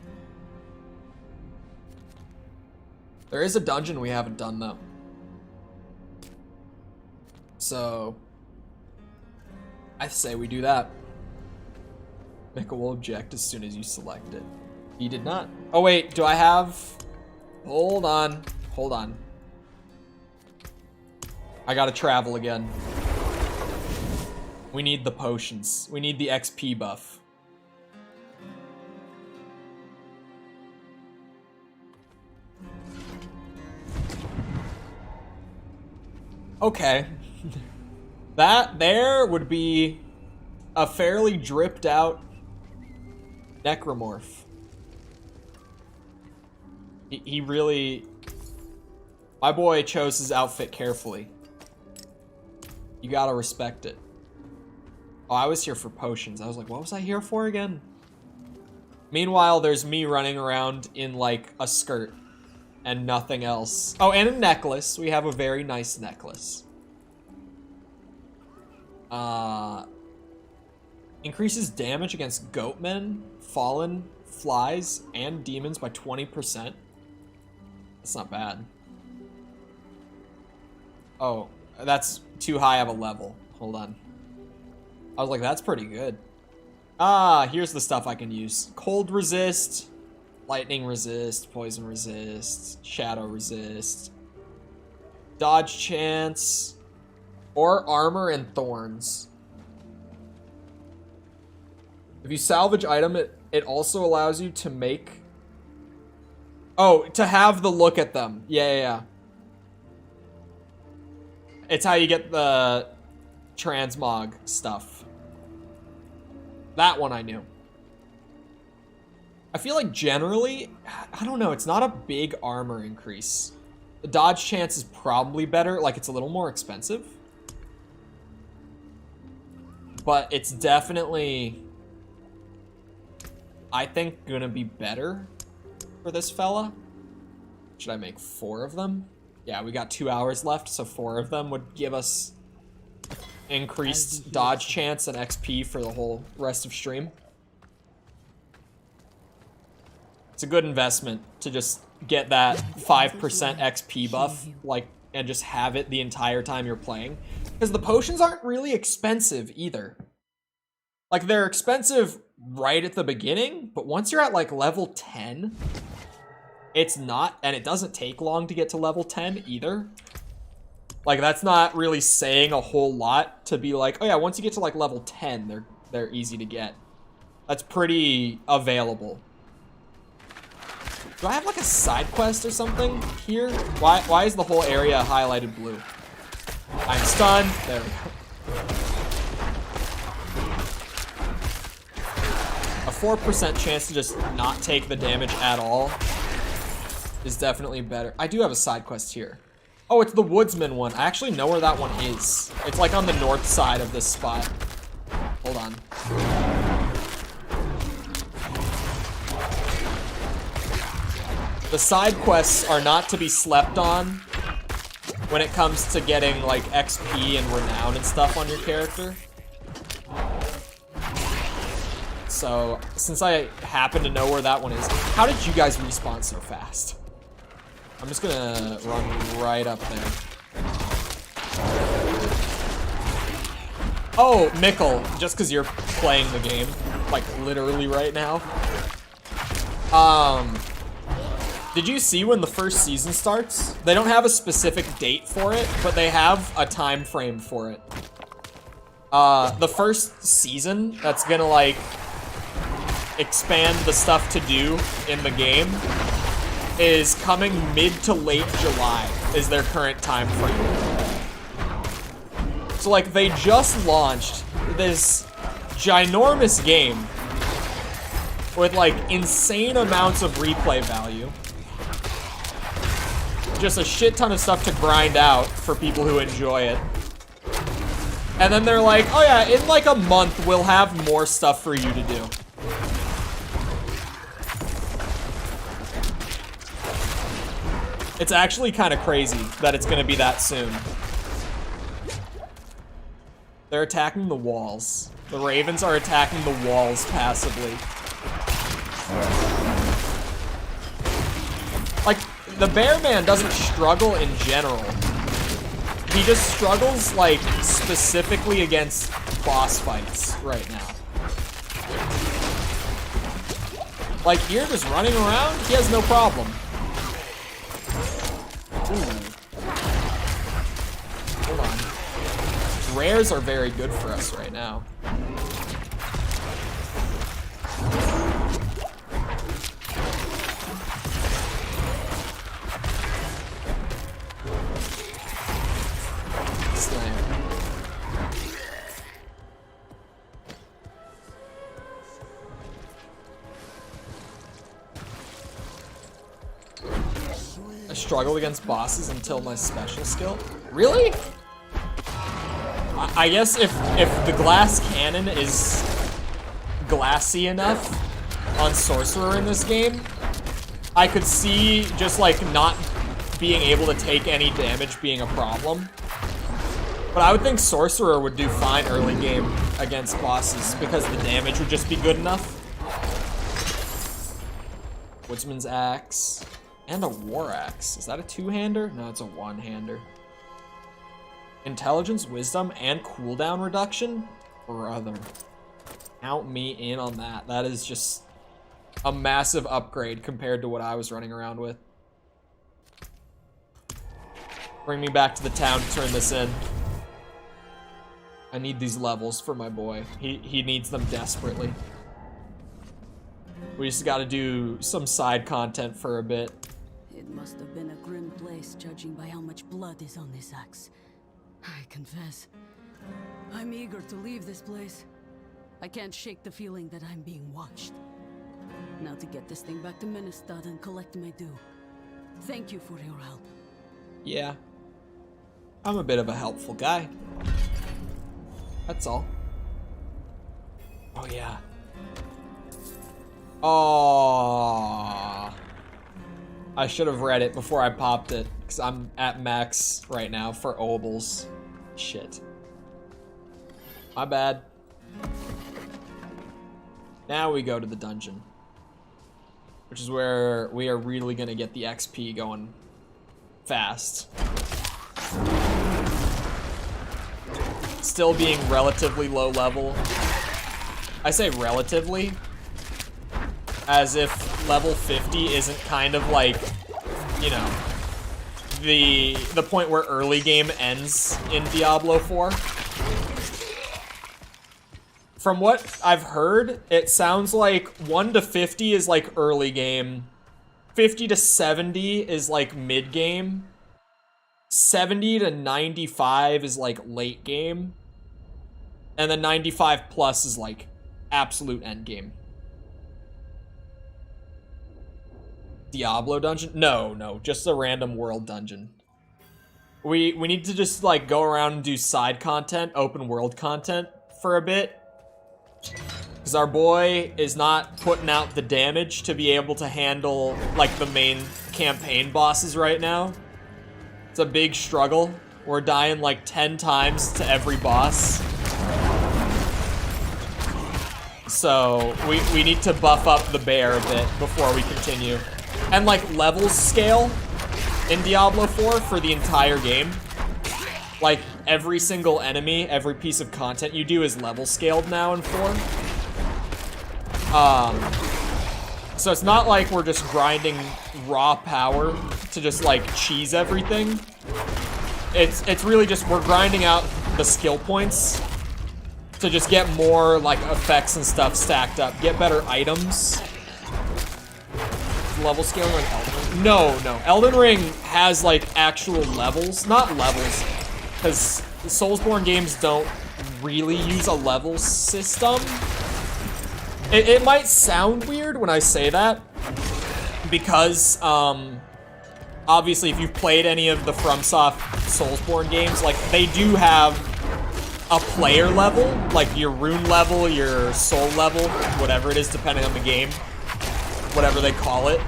There is a dungeon we haven't done though. So I say we do that. Mika will object as soon as you select it. He did not. Oh wait, do I have... Hold on. Hold on. I gotta travel again. We need the potions. We need the XP buff. Okay. That there would be a fairly dripped out necromorph. He really... My boy chose his outfit carefully. You gotta respect it. Oh, I was here for potions. I was like, what was I here for again? Meanwhile, there's me running around in like a skirt and nothing else. Oh, and a necklace. We have a very nice necklace. Increases damage against goatmen, fallen, flies, and demons by 20%. That's not bad. Oh, that's too high of a level. Hold on. I was like, that's pretty good. Ah, here's the stuff I can use. Cold resist, lightning resist, poison resist, shadow resist, dodge chance, or armor and thorns. If you salvage item, it also allows you to make... Oh, to have the look at them. Yeah. It's how you get the transmog stuff. That one I knew. I feel like generally, I don't know, it's not a big armor increase. The dodge chance is probably better, like it's a little more expensive. But it's definitely, I think, gonna be better for this fella. Should I make 4 of them? Yeah, we got 2 hours left, so 4 of them would give us increased dodge chance and XP for the whole rest of stream. It's a good investment to just get that 5% XP buff, like, and just have it the entire time you're playing. Because the potions aren't really expensive either. Like, they're expensive right at the beginning, but once you're at, like, level 10, it's not, and it doesn't take long to get to level 10 either. Like, that's not really saying a whole lot to be like, oh yeah, once you get to, like, level 10, they're easy to get. That's pretty available. Do I have, like, a side quest or something here? Why is the whole area highlighted blue? I'm stunned. There we go. A 4% chance to just not take the damage at all is definitely better. I do have a side quest here. Oh, it's the Woodsman one. I actually know where that one is. It's like on the north side of this spot. Hold on. The side quests are not to be slept on when it comes to getting like XP and renown and stuff on your character. So, since I happen to know where that one is, how did you guys respawn so fast? I'm just gonna run right up there. Oh, Mikkel, just because you're playing the game, like literally right now. Did you see when the first season starts? They don't have a specific date for it, but they have a time frame for it. The first season that's gonna like expand the stuff to do in the game is coming mid to late July is their current time frame. So like they just launched this ginormous game with like insane amounts of replay value. Just a shit ton of stuff to grind out for people who enjoy it. And then they're like, oh yeah, in like a month we'll have more stuff for you to do. It's actually kind of crazy that it's gonna be that soon. They're attacking the walls. The Ravens are attacking the walls passively. Like, the Bear Man doesn't struggle in general. He just struggles, like, specifically against boss fights right now. Like, here, just running around, he has no problem. Ooh. Hold on. Rares are very good for us right now. Slam. I struggled against bosses until my special skill. Really? I guess if the glass cannon is glassy enough on Sorcerer in this game, I could see just like not being able to take any damage being a problem. But I would think Sorcerer would do fine early game against bosses because the damage would just be good enough. Woodsman's Axe. And a War Axe. Is that a two-hander? No, it's a one-hander. Intelligence, Wisdom, and cooldown reduction? Brother. Count me in on that. That is just a massive upgrade compared to what I was running around with. Bring me back to the town to turn this in. I need these levels for my boy. He needs them desperately. We just gotta do some side content for a bit. It must have been a grim place, judging by how much blood is on this axe. I confess, I'm eager to leave this place. I can't shake the feeling that I'm being watched. Now to get this thing back to Ministad and collect my due. Thank you for your help. Yeah. I'm a bit of a helpful guy. That's all. Oh, yeah. Oh, I should have read it before I popped it, because I'm at max right now for obols. Shit. My bad. Now we go to the dungeon, which is where we are really gonna get the XP going fast. Still being relatively low level. I say relatively, as if level 50 isn't kind of like, you know, the point where early game ends in Diablo 4. From what I've heard, it sounds like 1 to 50 is like early game, 50 to 70 is like mid game, 70 to 95 is like late game, and then 95 plus is like absolute end game. Diablo dungeon? No, just a random world dungeon. We need to just like go around and do side content, open world content for a bit. Because our boy is not putting out the damage to be able to handle like the main campaign bosses right now. It's a big struggle. We're dying like 10 times to every boss. So we need to buff up the bear a bit before we continue. And like levels scale in Diablo 4 for the entire game. Like every single enemy, every piece of content you do is level scaled now in 4. So it's not like we're just grinding raw power to just like cheese everything. It's really just we're grinding out the skill points to just get more like effects and stuff stacked up, get better items. Level scaling like Elden Ring? No. Elden Ring has like actual levels, not levels, because Soulsborne games don't really use a level system. It might sound weird when I say that, because obviously if you've played any of the FromSoft Soulsborne games, like they do have a player level, like your rune level, your soul level, whatever it is depending on the game, whatever they call it.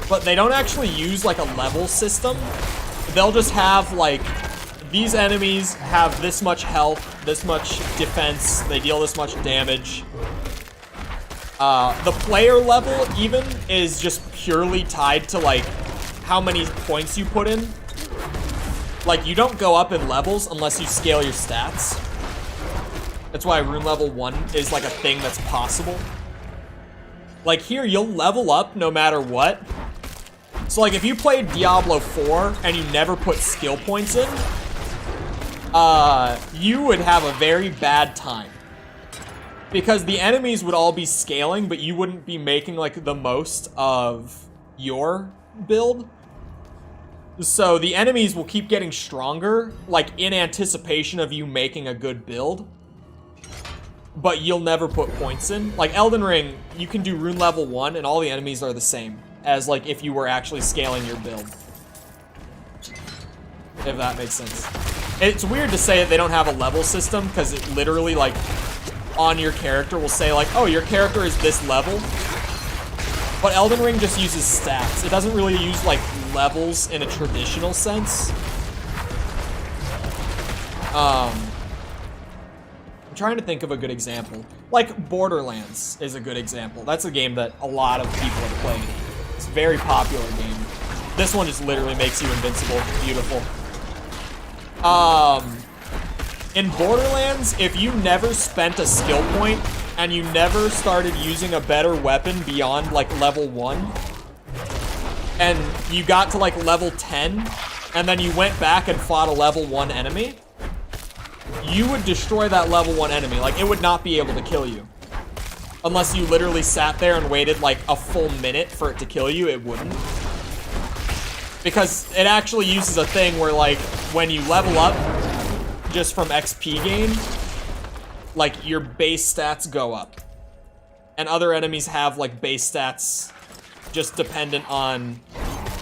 But they don't actually use like a level system. They'll just have like, these enemies have this much health, this much defense, they deal this much damage. The player level even is just purely tied to like how many points you put in. Like you don't go up in levels unless you scale your stats. That's why rune level 1 is like a thing that's possible. Like here, you'll level up no matter what. So like if you played Diablo 4 and you never put skill points in, you would have a very bad time. Because the enemies would all be scaling, but you wouldn't be making like the most of your build. So the enemies will keep getting stronger, like in anticipation of you making a good build. But you'll never put points in. Like Elden Ring, you can do rune level 1 and all the enemies are the same as like if you were actually scaling your build. If that makes sense. It's weird to say that they don't have a level system because it literally like on your character will say like, oh, your character is this level. But Elden Ring just uses stats. It doesn't really use like levels in a traditional sense. I'm trying to think of a good example. Like Borderlands is a good example. That's a game that a lot of people have played. It's a very popular game. This one just literally makes you invincible. Beautiful. In Borderlands, if you never spent a skill point and you never started using a better weapon beyond like level 1, and you got to like level 10, and then you went back and fought a level 1 enemy, you would destroy that level 1 enemy. Like, it would not be able to kill you. Unless you literally sat there and waited like a full minute for it to kill you, it wouldn't. Because it actually uses a thing where like, when you level up, just from XP gain, like your base stats go up. And other enemies have like base stats just dependent on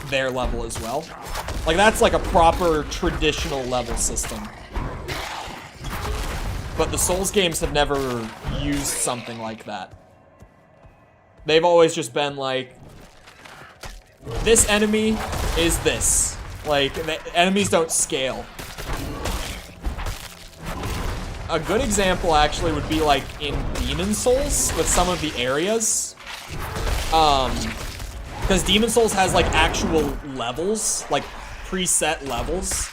their level as well. Like that's like a proper traditional level system. But the Souls games have never used something like that. They've always just been like, this enemy is this. Like, the enemies don't scale. a good example actually would be like in Demon Souls with some of the areas. Because Demon Souls has like actual levels, like preset levels.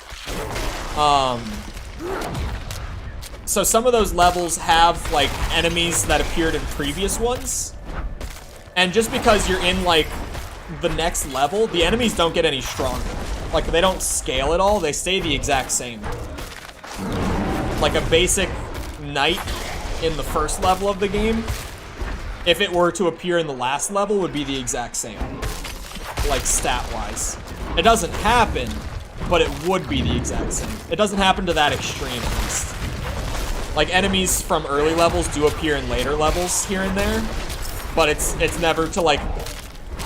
So some of those levels have like enemies that appeared in previous ones. And just because you're in like the next level, the enemies don't get any stronger. Like they don't scale at all, they stay the exact same. Like a basic knight in the first level of the game, if it were to appear in the last level, would be the exact same. Like stat-wise. It doesn't happen, but it would be the exact same. It doesn't happen to that extreme at least. Like enemies from early levels do appear in later levels here and there, but it's never to like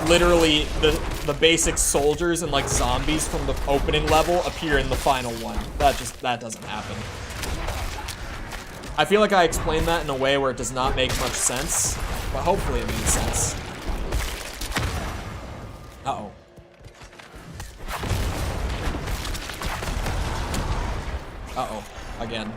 literally the basic soldiers and like zombies from the opening level appear in the final one. That doesn't happen. I feel like I explained that in a way where it does not make much sense, but hopefully it made sense. Uh-oh. Uh-oh. Again.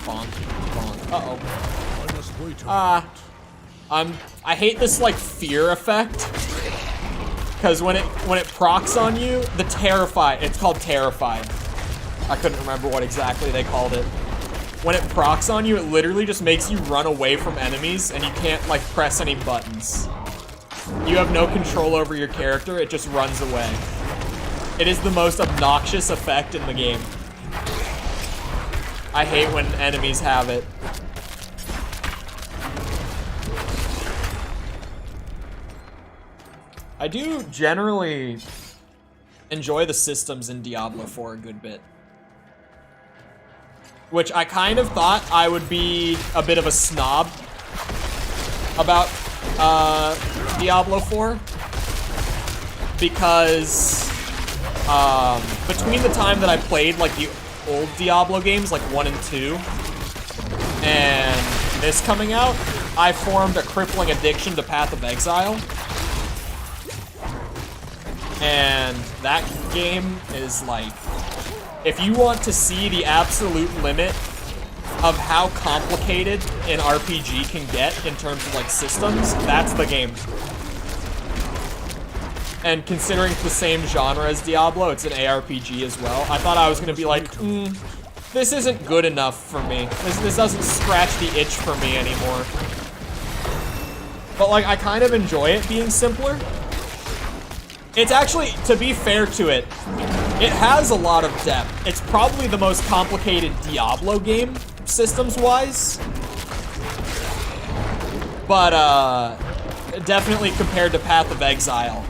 Bonk. Bonk. Uh-oh. I hate this like fear effect, because when it procs on you, the terrified, it's called terrified. I couldn't remember what exactly they called it. When it procs on you, it literally just makes you run away from enemies, and you can't like press any buttons. You have no control over your character, it just runs away. It is the most obnoxious effect in the game. I hate when enemies have it. I do generally enjoy the systems in Diablo 4 a good bit. Which I kind of thought I would be a bit of a snob about Diablo 4. Because between the time that I played like the old Diablo games, like 1 and 2, and this coming out, I formed a crippling addiction to Path of Exile. And that game is like, if you want to see the absolute limit of how complicated an RPG can get in terms of like systems, that's the game. And considering it's the same genre as Diablo, it's an ARPG as well, I thought I was gonna be like, this isn't good enough for me. This doesn't scratch the itch for me anymore. But like, I kind of enjoy it being simpler. It's actually, to be fair to it, it has a lot of depth. It's probably the most complicated Diablo game, systems-wise. But, definitely compared to Path of Exile.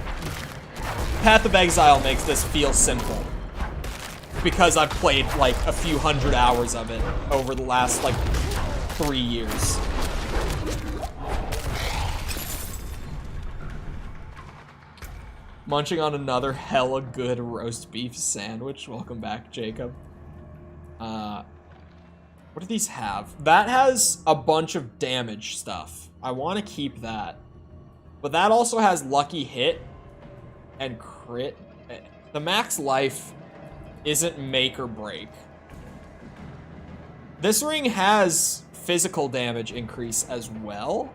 Path of Exile makes this feel simple. Because I've played, like, a few hundred hours of it over the last, like, 3 years. Munching on another hella good roast beef sandwich. Welcome back, Jacob. What do these have? That has a bunch of damage stuff. I want to keep that. But that also has lucky hit and crit. The max life isn't make or break. This ring has physical damage increase as well.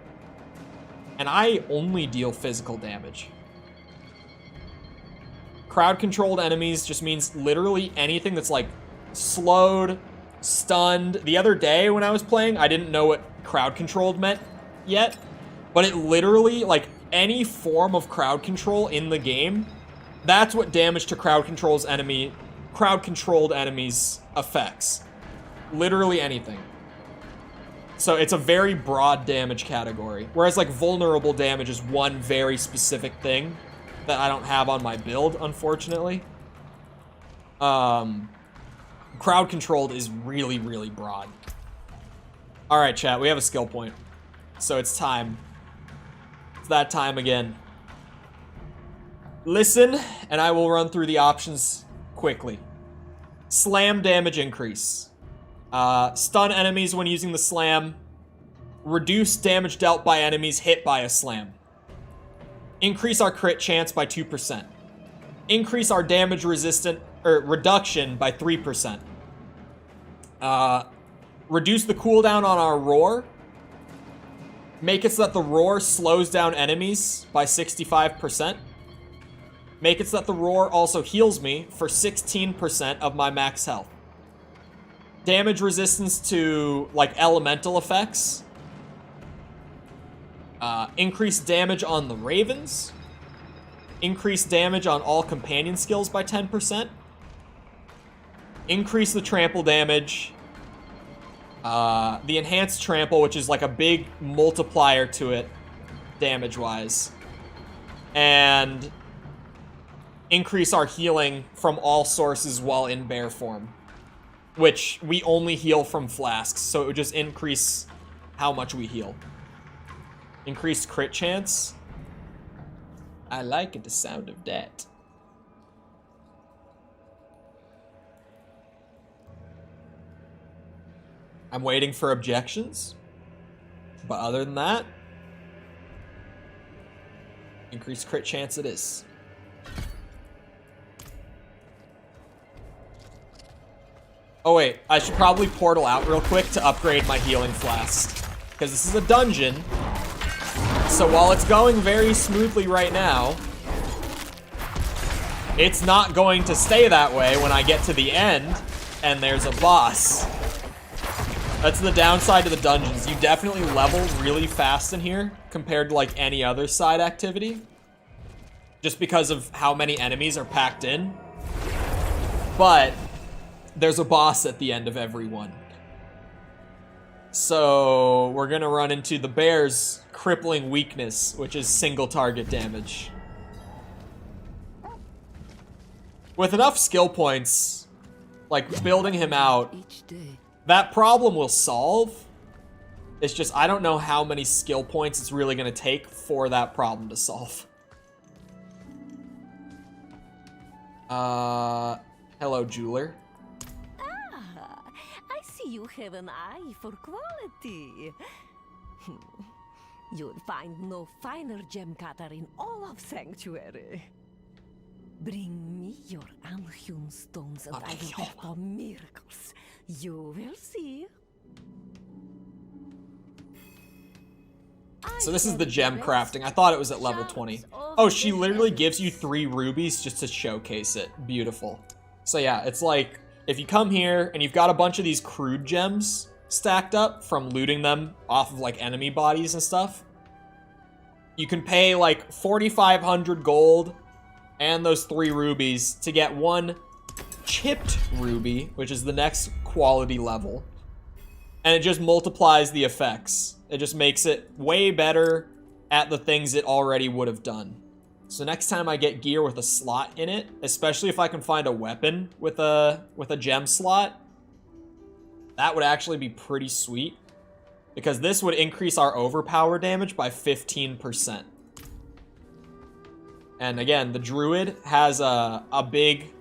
And I only deal physical damage. Crowd-controlled enemies just means literally anything that's like slowed, stunned. The other day when I was playing, I didn't know what crowd-controlled meant yet, but it literally, like any form of crowd control in the game, that's what damage to crowd-controlled enemies affects. Literally anything. So it's a very broad damage category, whereas like vulnerable damage is one very specific thing that I don't have on my build, unfortunately. Crowd controlled is really, really broad. All right, chat, we have a skill point. So it's time. It's that time again. Listen, and I will run through the options quickly. Slam damage increase. Stun enemies when using the slam. Reduce damage dealt by enemies hit by a slam. Increase our crit chance by 2%. Increase our damage resistant or reduction by 3%. Reduce the cooldown on our roar. Make it so that the roar slows down enemies by 65%. Make it so that the roar also heals me for 16% of my max health. Damage resistance to, like, elemental effects. Increase damage on the ravens. Increase damage on all companion skills by 10%. Increase the trample damage. The enhanced trample, which is like a big multiplier to it, damage-wise. And increase our healing from all sources while in bear form. Which we only heal from flasks, so it would just increase how much we heal. Increased crit chance. I like the sound of that. I'm waiting for objections. But other than that, increased crit chance it is. Oh wait, I should probably portal out real quick to upgrade my healing flask. Because this is a dungeon. So while it's going very smoothly right now, it's not going to stay that way when I get to the end and there's a boss. That's the downside to the dungeons. You definitely level really fast in here compared to like any other side activity. Just because of how many enemies are packed in. But there's a boss at the end of every one. So we're gonna run into the bear's crippling weakness, which is single target damage. With enough skill points, like building him out, Each day. that problem will solve. It's just I don't know how many skill points it's really gonna take for that problem to solve. Hello, jeweler. I see you have an eye for quality. You'll find no finer gem cutter in all of Sanctuary. Bring me your unhewn stones and I will perform miracles. You will see. So this is the gem crafting. I thought it was at level 20. Oh, she literally gives you 3 rubies just to showcase it. Beautiful. So yeah, it's like, if you come here and you've got a bunch of these crude gems stacked up from looting them off of like enemy bodies and stuff, you can pay like 4,500 gold and those 3 rubies to get 1 chipped ruby, which is the next quality level. And it just multiplies the effects. It just makes it way better at the things it already would have done. So next time I get gear with a slot in it, especially if I can find a weapon with a gem slot, that would actually be pretty sweet. Because this would increase our overpower damage by 15%. And again, the druid has a big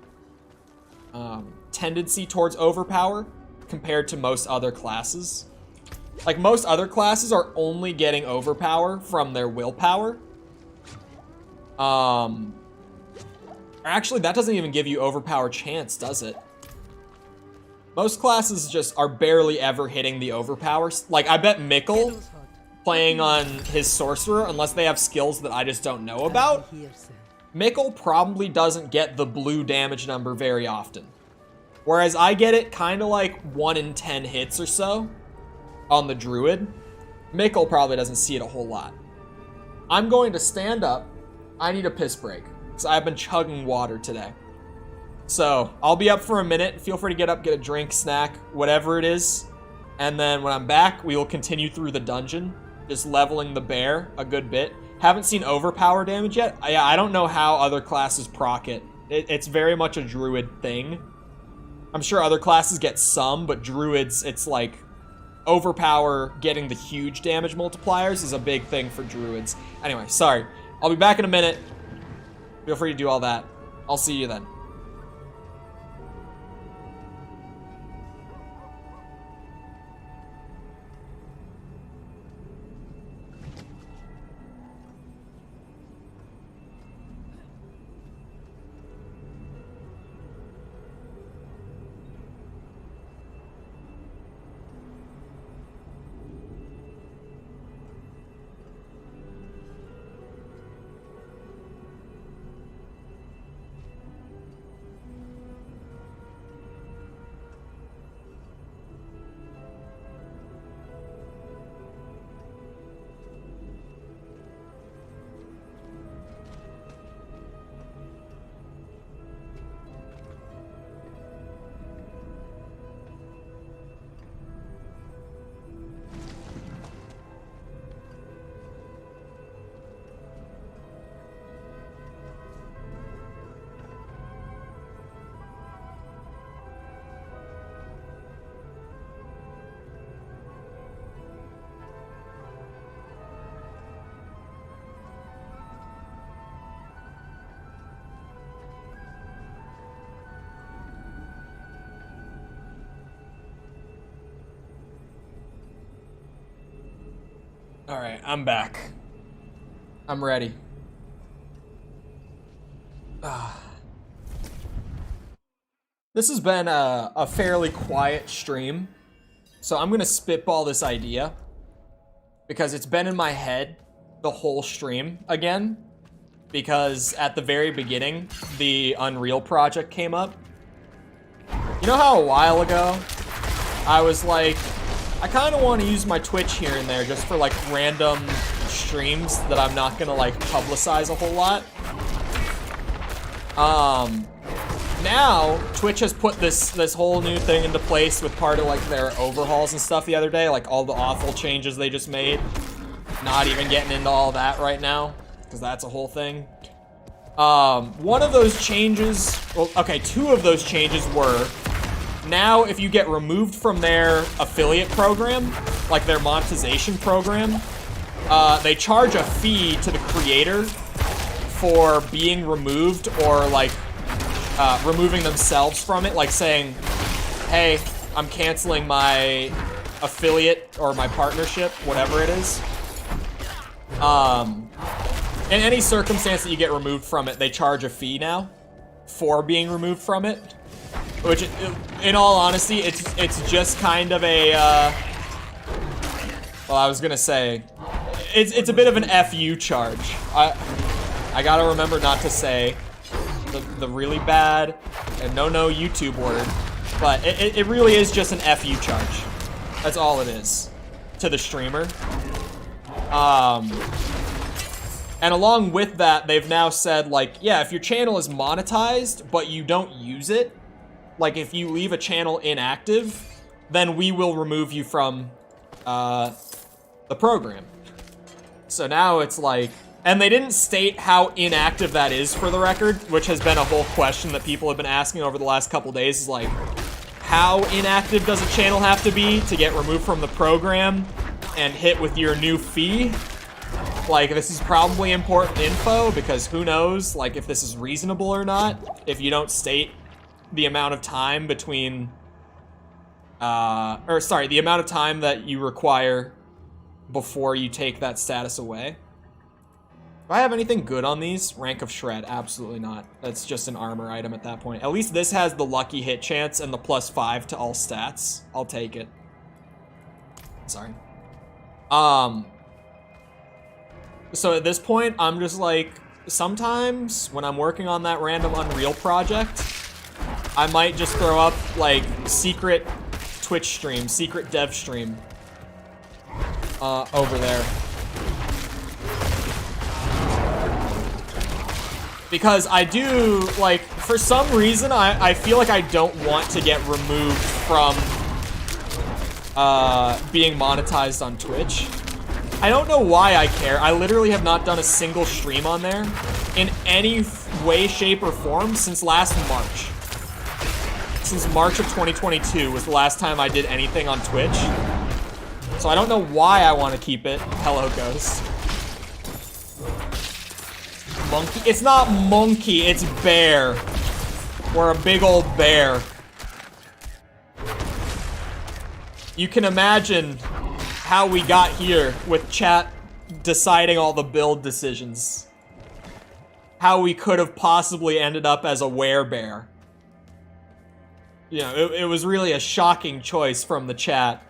tendency towards overpower compared to most other classes. Like, most other classes are only getting overpower from their willpower. Actually, that doesn't even give you overpower chance, does it? Most classes just are barely ever hitting the overpower. Like, I bet Mikkel, playing on his sorcerer, unless they have skills that I just don't know about, Mikkel probably doesn't get the blue damage number very often. Whereas I get it kind of like 1 in 10 hits or so on the druid. Mikkel probably doesn't see it a whole lot. I'm going to stand up. I need a piss break because I've been chugging water today. So I'll be up for a minute. Feel free to get up, get a drink, snack, whatever it is. And then when I'm back, we will continue through the dungeon, just leveling the bear a good bit. Haven't seen overpower damage yet. I don't know how other classes proc it. It's very much a druid thing. I'm sure other classes get some, but druids, it's like overpower getting the huge damage multipliers is a big thing for druids. Anyway, sorry. I'll be back in a minute. Feel free to do all that. I'll see you then. Alright, I'm back. I'm ready. This has been a fairly quiet stream, so I'm gonna spitball this idea because it's been in my head the whole stream again, because at the very beginning, the Unreal project came up. You know how a while ago, I was like, I kind of want to use my Twitch here and there just for like random streams that I'm not gonna like publicize a whole lot. Now Twitch has put this whole new thing into place with part of like their overhauls and stuff the other day, like all the awful changes they just made. Not even getting into all that right now, because that's a whole thing. One of those changes, well, okay, two of those changes were, now if you get removed from their affiliate program, like their monetization program, they charge a fee to the creator for being removed or like removing themselves from it, like saying, hey, I'm canceling my affiliate or my partnership, whatever it is. In any circumstance that you get removed from it, they charge a fee now for being removed from it. Which, in all honesty, it's just kind of a, well, I was gonna say, it's a bit of an FU charge. I gotta remember not to say the really bad and no YouTube word, but it really is just an FU charge. That's all it is to the streamer. And along with that, they've now said, like, yeah, if your channel is monetized, but you don't use it, like if you leave a channel inactive, then we will remove you from the program. So now it's like, and they didn't state how inactive that is for the record, which has been a whole question that people have been asking over the last couple days, is like, how inactive does a channel have to be to get removed from the program and hit with your new fee? Like, this is probably important info, because who knows, like, if this is reasonable or not, if you don't state the amount of time between, the amount of time that you require before you take that status away. Do I have anything good on these? Rank of Shred, absolutely not. That's just an armor item at that point. At least this has the lucky hit chance and the +5 to all stats. I'll take it. Sorry. So at this point, I'm just like, sometimes when I'm working on that random Unreal project, I might just throw up like secret Twitch stream, secret dev stream over there. Because I do, like, for some reason, I feel like I don't want to get removed from being monetized on Twitch. I don't know why I care. I literally have not done a single stream on there in any way, shape, or form since last March. Since March of 2022 was the last time I did anything on Twitch. So I don't know why I want to keep it. Hello, Ghost. Monkey? It's not monkey, it's bear. We're a big old bear. You can imagine how we got here with chat deciding all the build decisions. How we could have possibly ended up as a werebear. You know, it was really a shocking choice from the chat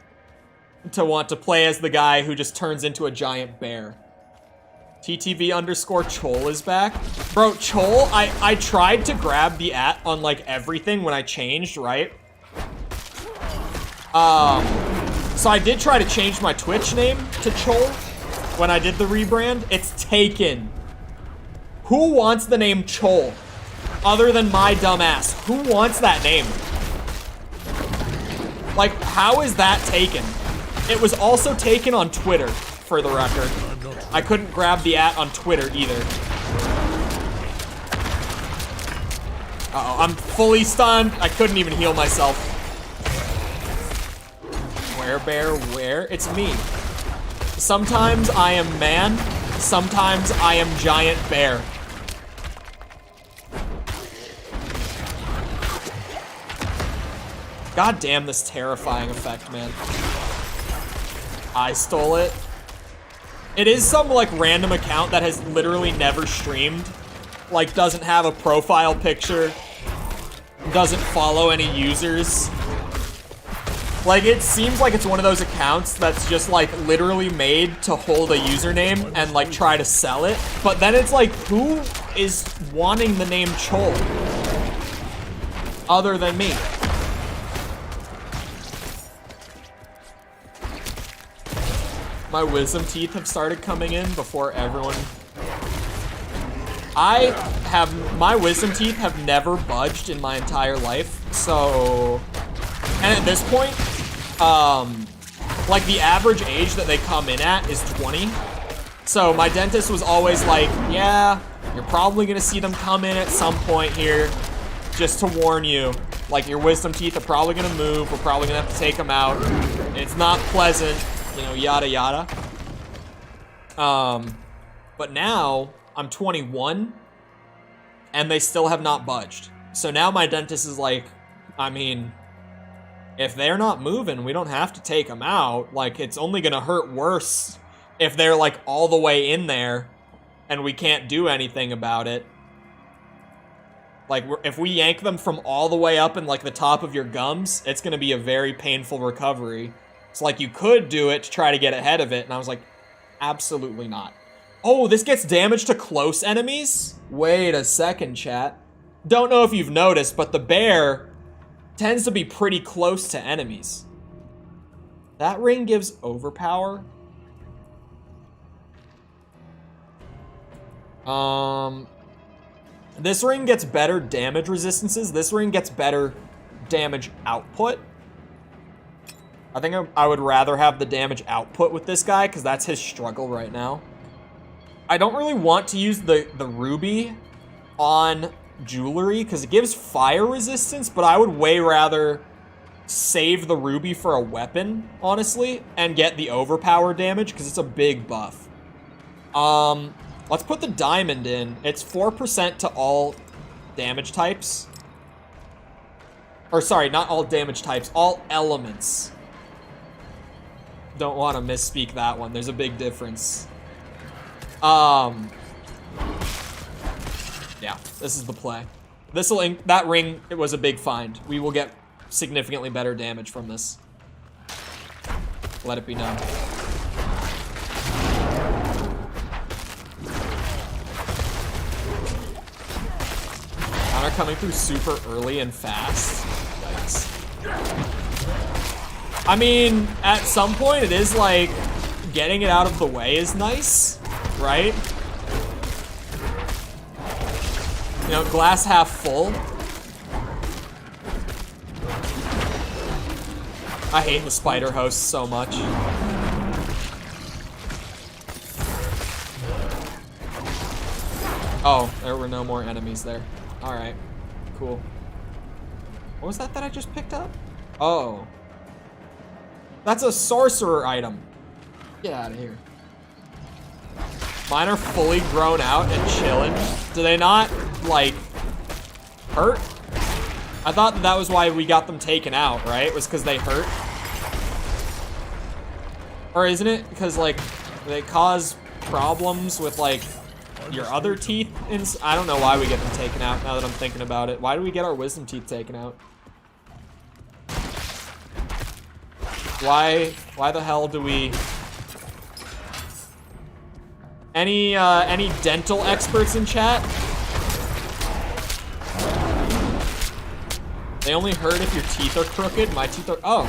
to want to play as the guy who just turns into a giant bear. TTV_Chol is back. Bro, Chol, I tried to grab the @ on like everything when I changed, right? So I did try to change my Twitch name to Chol when I did the rebrand. It's taken. Who wants the name Chol other than my dumb ass? Who wants that name? Like, how is that taken? It was also taken on Twitter, for the record. I couldn't grab the @ on Twitter either. Uh-oh, I'm fully stunned. I couldn't even heal myself. Bear, where? It's me. Sometimes I am man, sometimes I am giant bear. God damn this terrifying effect, man. I stole it. It is some, like, random account that has literally never streamed. Like, doesn't have a profile picture. Doesn't follow any users. Like, it seems like it's one of those accounts that's just, like, literally made to hold a username and, like, try to sell it. But then it's like, who is wanting the name Chol? Other than me. My wisdom teeth have started coming in before everyone. My wisdom teeth have never budged in my entire life, so, and at this point, like the average age that they come in at is 20. So my dentist was always like, yeah, you're probably gonna see them come in at some point here, just to warn you. Like, your wisdom teeth are probably gonna move, we're probably gonna have to take them out. It's not pleasant, you know, yada yada. But now I'm 21 and they still have not budged. So now my dentist is like, I mean, if they're not moving, we don't have to take them out. Like, it's only gonna hurt worse if they're like all the way in there and we can't do anything about it. Like, if we yank them from all the way up in like the top of your gums, it's gonna be a very painful recovery. It's like, you could do it to try to get ahead of it, and I was like, absolutely not. Oh, this gets damage to close enemies? Wait a second, chat. Don't know if you've noticed, but the bear tends to be pretty close to enemies. That ring gives overpower. This ring gets better damage resistances. This ring gets better damage output. I think I would rather have the damage output with this guy, because that's his struggle right now. I don't really want to use the ruby on jewelry, because it gives fire resistance, but I would way rather save the ruby for a weapon, honestly, and get the overpower damage, because it's a big buff. Let's put the diamond in. It's 4% to all damage types. Or sorry, not all damage types, all elements. Don't want to misspeak that one. There's a big difference. Yeah, this is the play. That ring, it was a big find. We will get significantly better damage from this. Let it be known. Counter coming through super early and fast. Yikes. I mean, at some point, it is like, getting it out of the way is nice, right? You know, glass half full. I hate the spider host so much. Oh, there were no more enemies there. Alright, cool. What was that I just picked up? Oh. That's a sorcerer item. Get out of here. Mine are fully grown out and chilling. Do they not, like, hurt? I thought that was why we got them taken out, right? It was because they hurt? Or isn't it because, like, they cause problems with, like, your other teeth? I don't know why we get them taken out now that I'm thinking about it. Why do we get our wisdom teeth taken out? Why the hell do we... Any dental experts in chat? They only hurt if your teeth are crooked. My teeth are... Oh.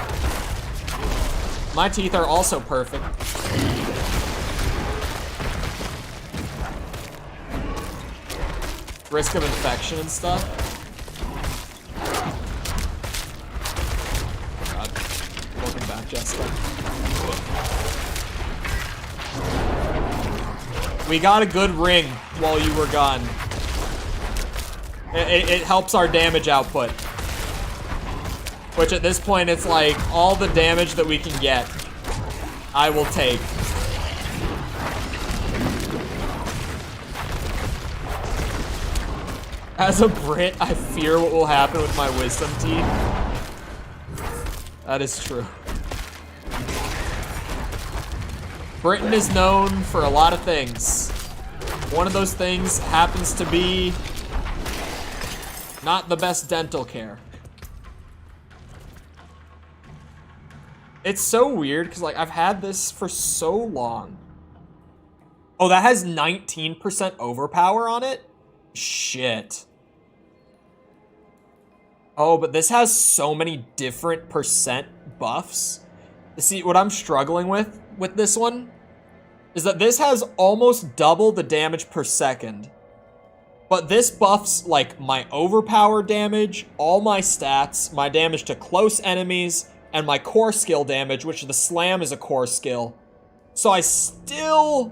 My teeth are also perfect. Risk of infection and stuff. God. Welcome back, Jessica. We got a good ring while you were gone. It helps our damage output. Which at this point, it's like, all the damage that we can get, I will take. As a Brit, I fear what will happen with my wisdom teeth. That is true. Britain is known for a lot of things. One of those things happens to be not the best dental care. It's so weird because like I've had this for so long. Oh, that has 19% overpower on it? Shit. Oh, but this has so many different percent buffs. See, what I'm struggling with this one is that this has almost double the damage per second. But this buffs like my overpower damage, all my stats, my damage to close enemies, and my core skill damage, which the slam is a core skill. So I still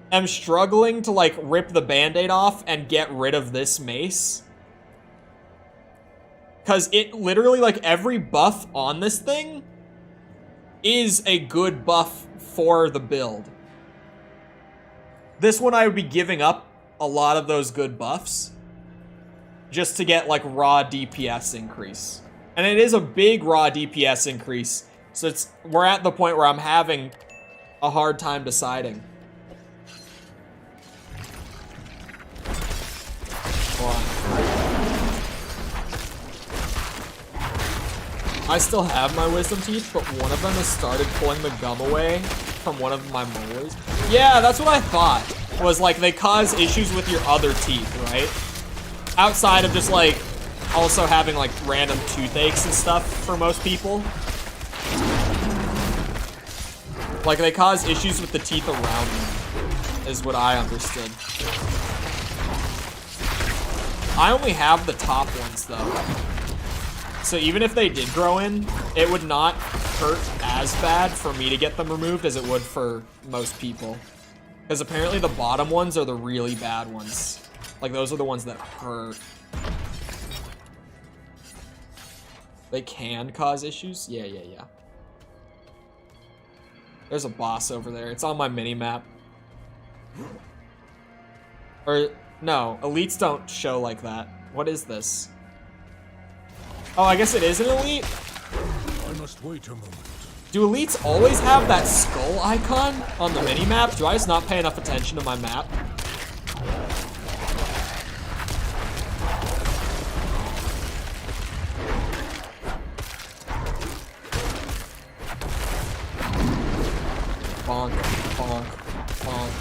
am struggling to like rip the band-aid off and get rid of this mace. Cause it literally like every buff on this thing is a good buff for the build. This one I would be giving up a lot of those good buffs just to get like raw DPS increase. And it is a big raw DPS increase. So we're at the point where I'm having a hard time deciding. Hold on. I still have my wisdom teeth, but one of them has started pulling the gum away from one of my molars. Yeah, that's what I thought. Was like they cause issues with your other teeth, right? Outside of just like also having like random toothaches and stuff for most people. Like they cause issues with the teeth around them, is what I understood. I only have the top ones though. So even if they did grow in, it would not hurt as bad for me to get them removed as it would for most people. Because apparently the bottom ones are the really bad ones. Like those are the ones that hurt. They can cause issues? Yeah. There's a boss over there. It's on my mini-map. Or, no, elites don't show like that. What is this? Oh, I guess it is an elite? I must wait a moment. Do elites always have that skull icon on the mini-map? Do I just not pay enough attention to my map? Bonk, bonk, bonk.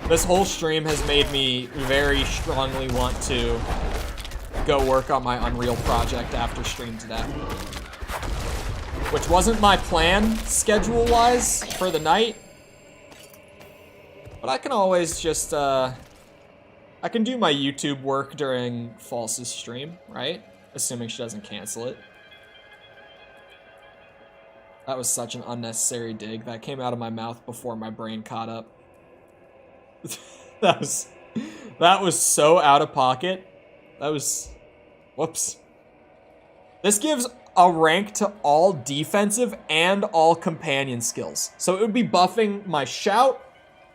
This whole stream has made me very strongly want to go work on my Unreal project after stream today. Which wasn't my plan, schedule-wise, for the night. But I can always just, I can do my YouTube work during False's stream, right? Assuming she doesn't cancel it. That was such an unnecessary dig. That came out of my mouth before my brain caught up. that was so out of pocket. That was, whoops. This gives a rank to all defensive and all companion skills. So it would be buffing my Shout,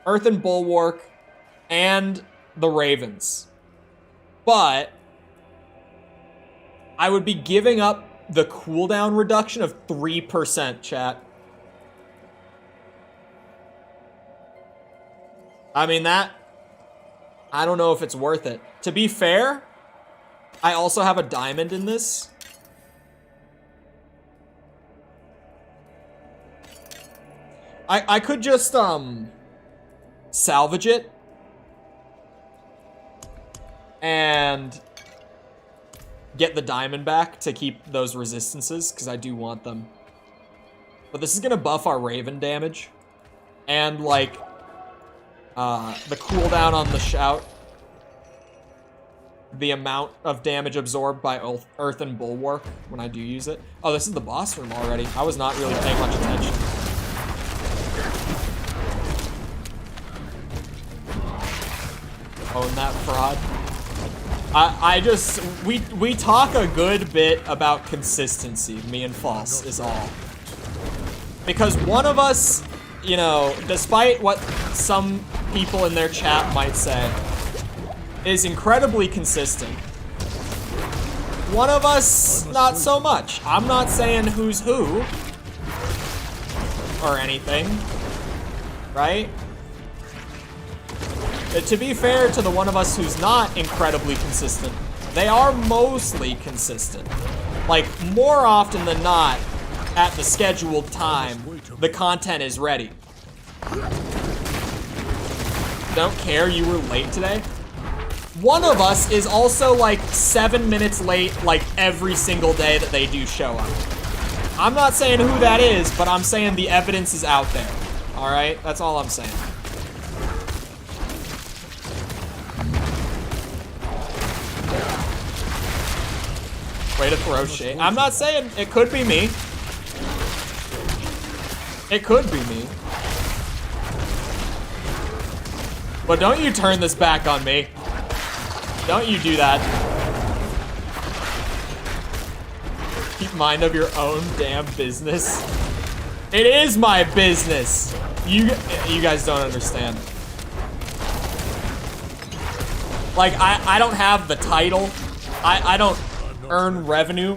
Earthen Bulwark, and the Ravens. But I would be giving up the cooldown reduction of 3%, chat. I mean, that, I don't know if it's worth it. To be fair, I also have a diamond in this. I could just, salvage it. And get the diamond back to keep those resistances, because I do want them. But this is going to buff our Raven damage. And, like, the cooldown on the Shout. The amount of damage absorbed by Earthen Bulwark when I do use it. Oh, this is the boss room already. I was not really paying much attention. Oh, and that fraud. We talk a good bit about consistency, me and False, is all. Because one of us, you know, despite what some people in their chat might say, is incredibly consistent. One of us, not so much. I'm not saying who's who or anything, right? But to be fair to the one of us who's not incredibly consistent, they are mostly consistent. Like, more often than not, at the scheduled time, the content is ready. Don't care you were late today. One of us is also like 7 minutes late like every single day that they do show up. I'm not saying who that is, but I'm saying the evidence is out there. All right, that's all I'm saying. Way to throw shade. I'm not saying it could be me. It could be me. But don't you turn this back on me. Don't you do that. Keep mind of your own damn business. It is my business. You guys don't understand. Like, I don't have the title. I don't earn revenue.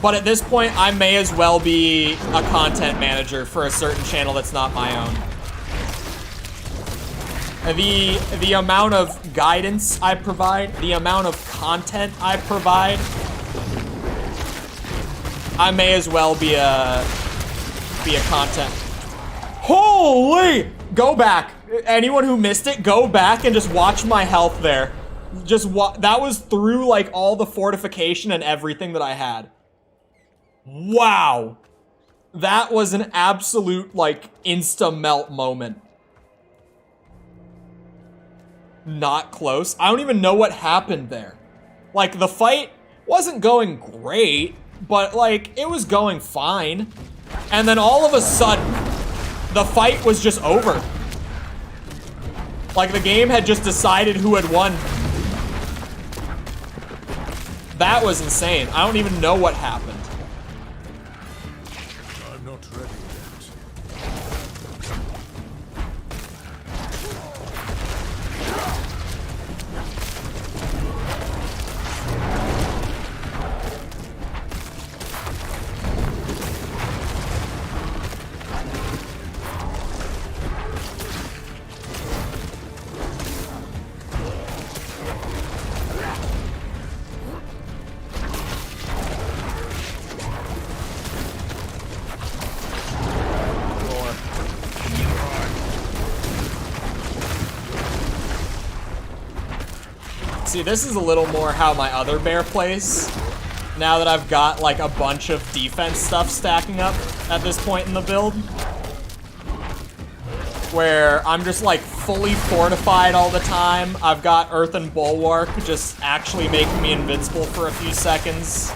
But at this point, I may as well be a content manager for a certain channel that's not my own. The amount of guidance I provide, the amount of content I provide, I may as well be a content. Holy! Go back. Anyone who missed it, go back and just watch my health there. That was through like all the fortification and everything that I had. Wow. That was an absolute like insta-melt moment. Not close. I don't even know what happened there. Like, the fight wasn't going great, but like, it was going fine. And then all of a sudden, the fight was just over. Like, the game had just decided who had won. That was insane. I don't even know what happened. I'm not ready yet. See, this is a little more how my other bear plays. Now that I've got like a bunch of defense stuff stacking up at this point in the build. Where I'm just like fully fortified all the time. I've got Earthen Bulwark just actually making me invincible for a few seconds.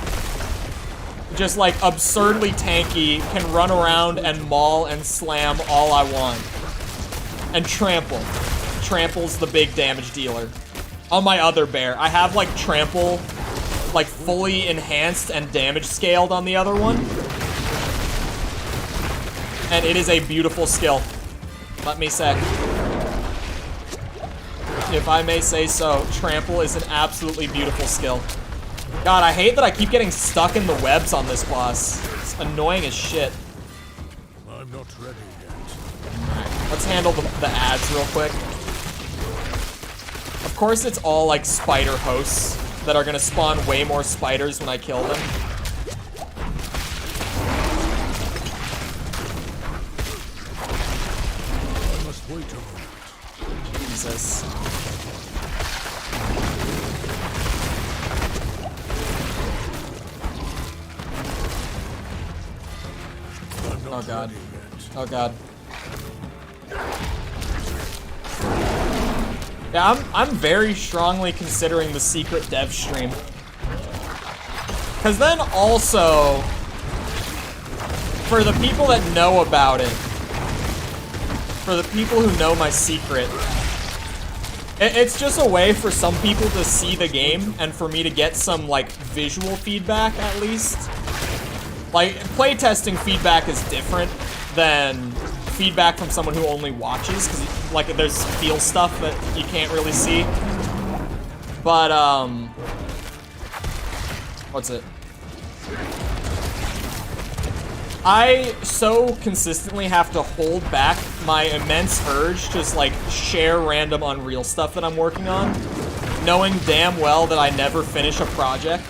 Just like absurdly tanky, can run around and maul and slam all I want. And trample. Trample's the big damage dealer. On my other bear, I have like trample, like fully enhanced and damage scaled on the other one. And it is a beautiful skill, let me say. If I may say so, trample is an absolutely beautiful skill. God, I hate that I keep getting stuck in the webs on this boss. It's annoying as shit. I'm not ready yet. Alright, let's handle the ads real quick. Of course, it's all like spider hosts that are gonna spawn way more spiders when I kill them. I must wait a moment. Jesus. I'm not Oh god. ready yet. Oh god. Yeah, I'm very strongly considering the secret dev stream. Cause then also, for the people that know about it, for the people who know my secret, it's just a way for some people to see the game and for me to get some like visual feedback at least. Like, playtesting feedback is different than feedback from someone who only watches, because like there's feel stuff that you can't really see. But What's it? I so consistently have to hold back my immense urge to just like share random Unreal stuff that I'm working on, knowing damn well that I never finish a project.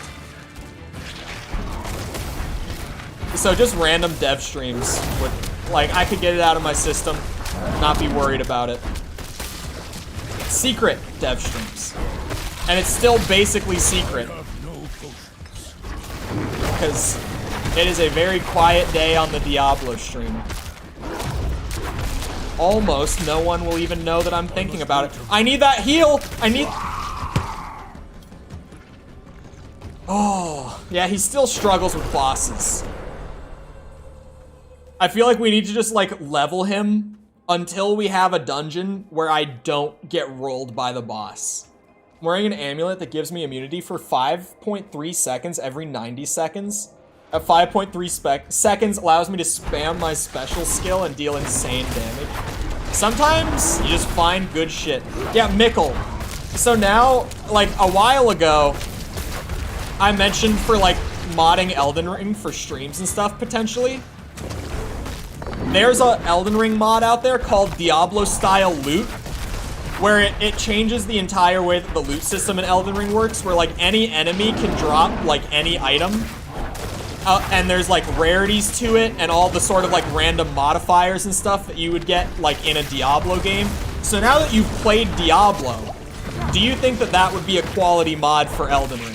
So just random dev streams would, like, I could get it out of my system, not be worried about it. Secret dev streams. And it's still basically secret. Because it is a very quiet day on the Diablo stream. Almost no one will even know that I'm thinking about it. I need that heal! I need... Oh, yeah, he still struggles with bosses. I feel like we need to just, like, level him until we have a dungeon where I don't get rolled by the boss. I'm wearing an amulet that gives me immunity for 5.3 seconds every 90 seconds. At 5.3 seconds allows me to spam my special skill and deal insane damage. Sometimes you just find good shit. Yeah, Mickle. So now, like, a while ago, I mentioned for, like, modding Elden Ring for streams and stuff, potentially. There's a Elden Ring mod out there called Diablo-style loot, where it changes the entire way that the loot system in Elden Ring works, where, like, any enemy can drop, like, any item. And there's, like, rarities to it, and all the sort of, like, random modifiers and stuff that you would get, like, in a Diablo game. So now that you've played Diablo, do you think that that would be a quality mod for Elden Ring?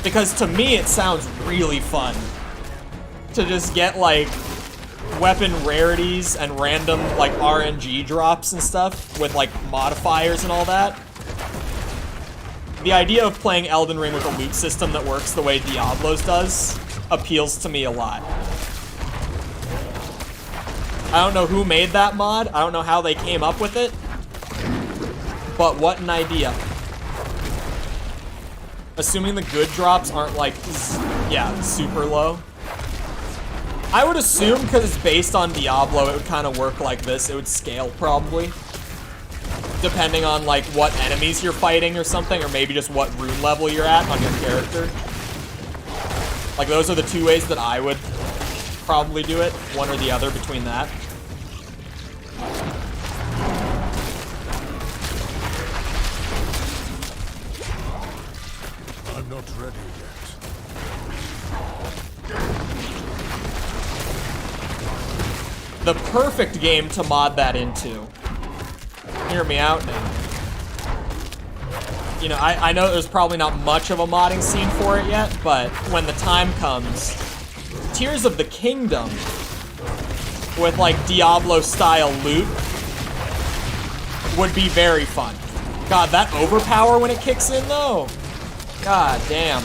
Because to me, it sounds really fun to just get, like, weapon rarities and random, like, RNG drops and stuff with, like, modifiers and all that. The idea of playing Elden Ring with a loot system that works the way Diablo's does appeals to me a lot. I don't know who made that mod. I don't know how they came up with it. But what an idea. Assuming the good drops aren't, like, yeah, super low. I would assume, because it's based on Diablo, it would kind of work like this. It would scale, probably. Depending on, like, what enemies you're fighting or something, or maybe just what rune level you're at on your character. Like, those are the two ways that I would probably do it. One or the other between that. I'm not ready yet. The perfect game to mod that into. Hear me out now. You know, I know there's probably not much of a modding scene for it yet, but when the time comes, Tears of the Kingdom with, like, Diablo-style loot would be very fun. God, that overpower when it kicks in, though. God damn.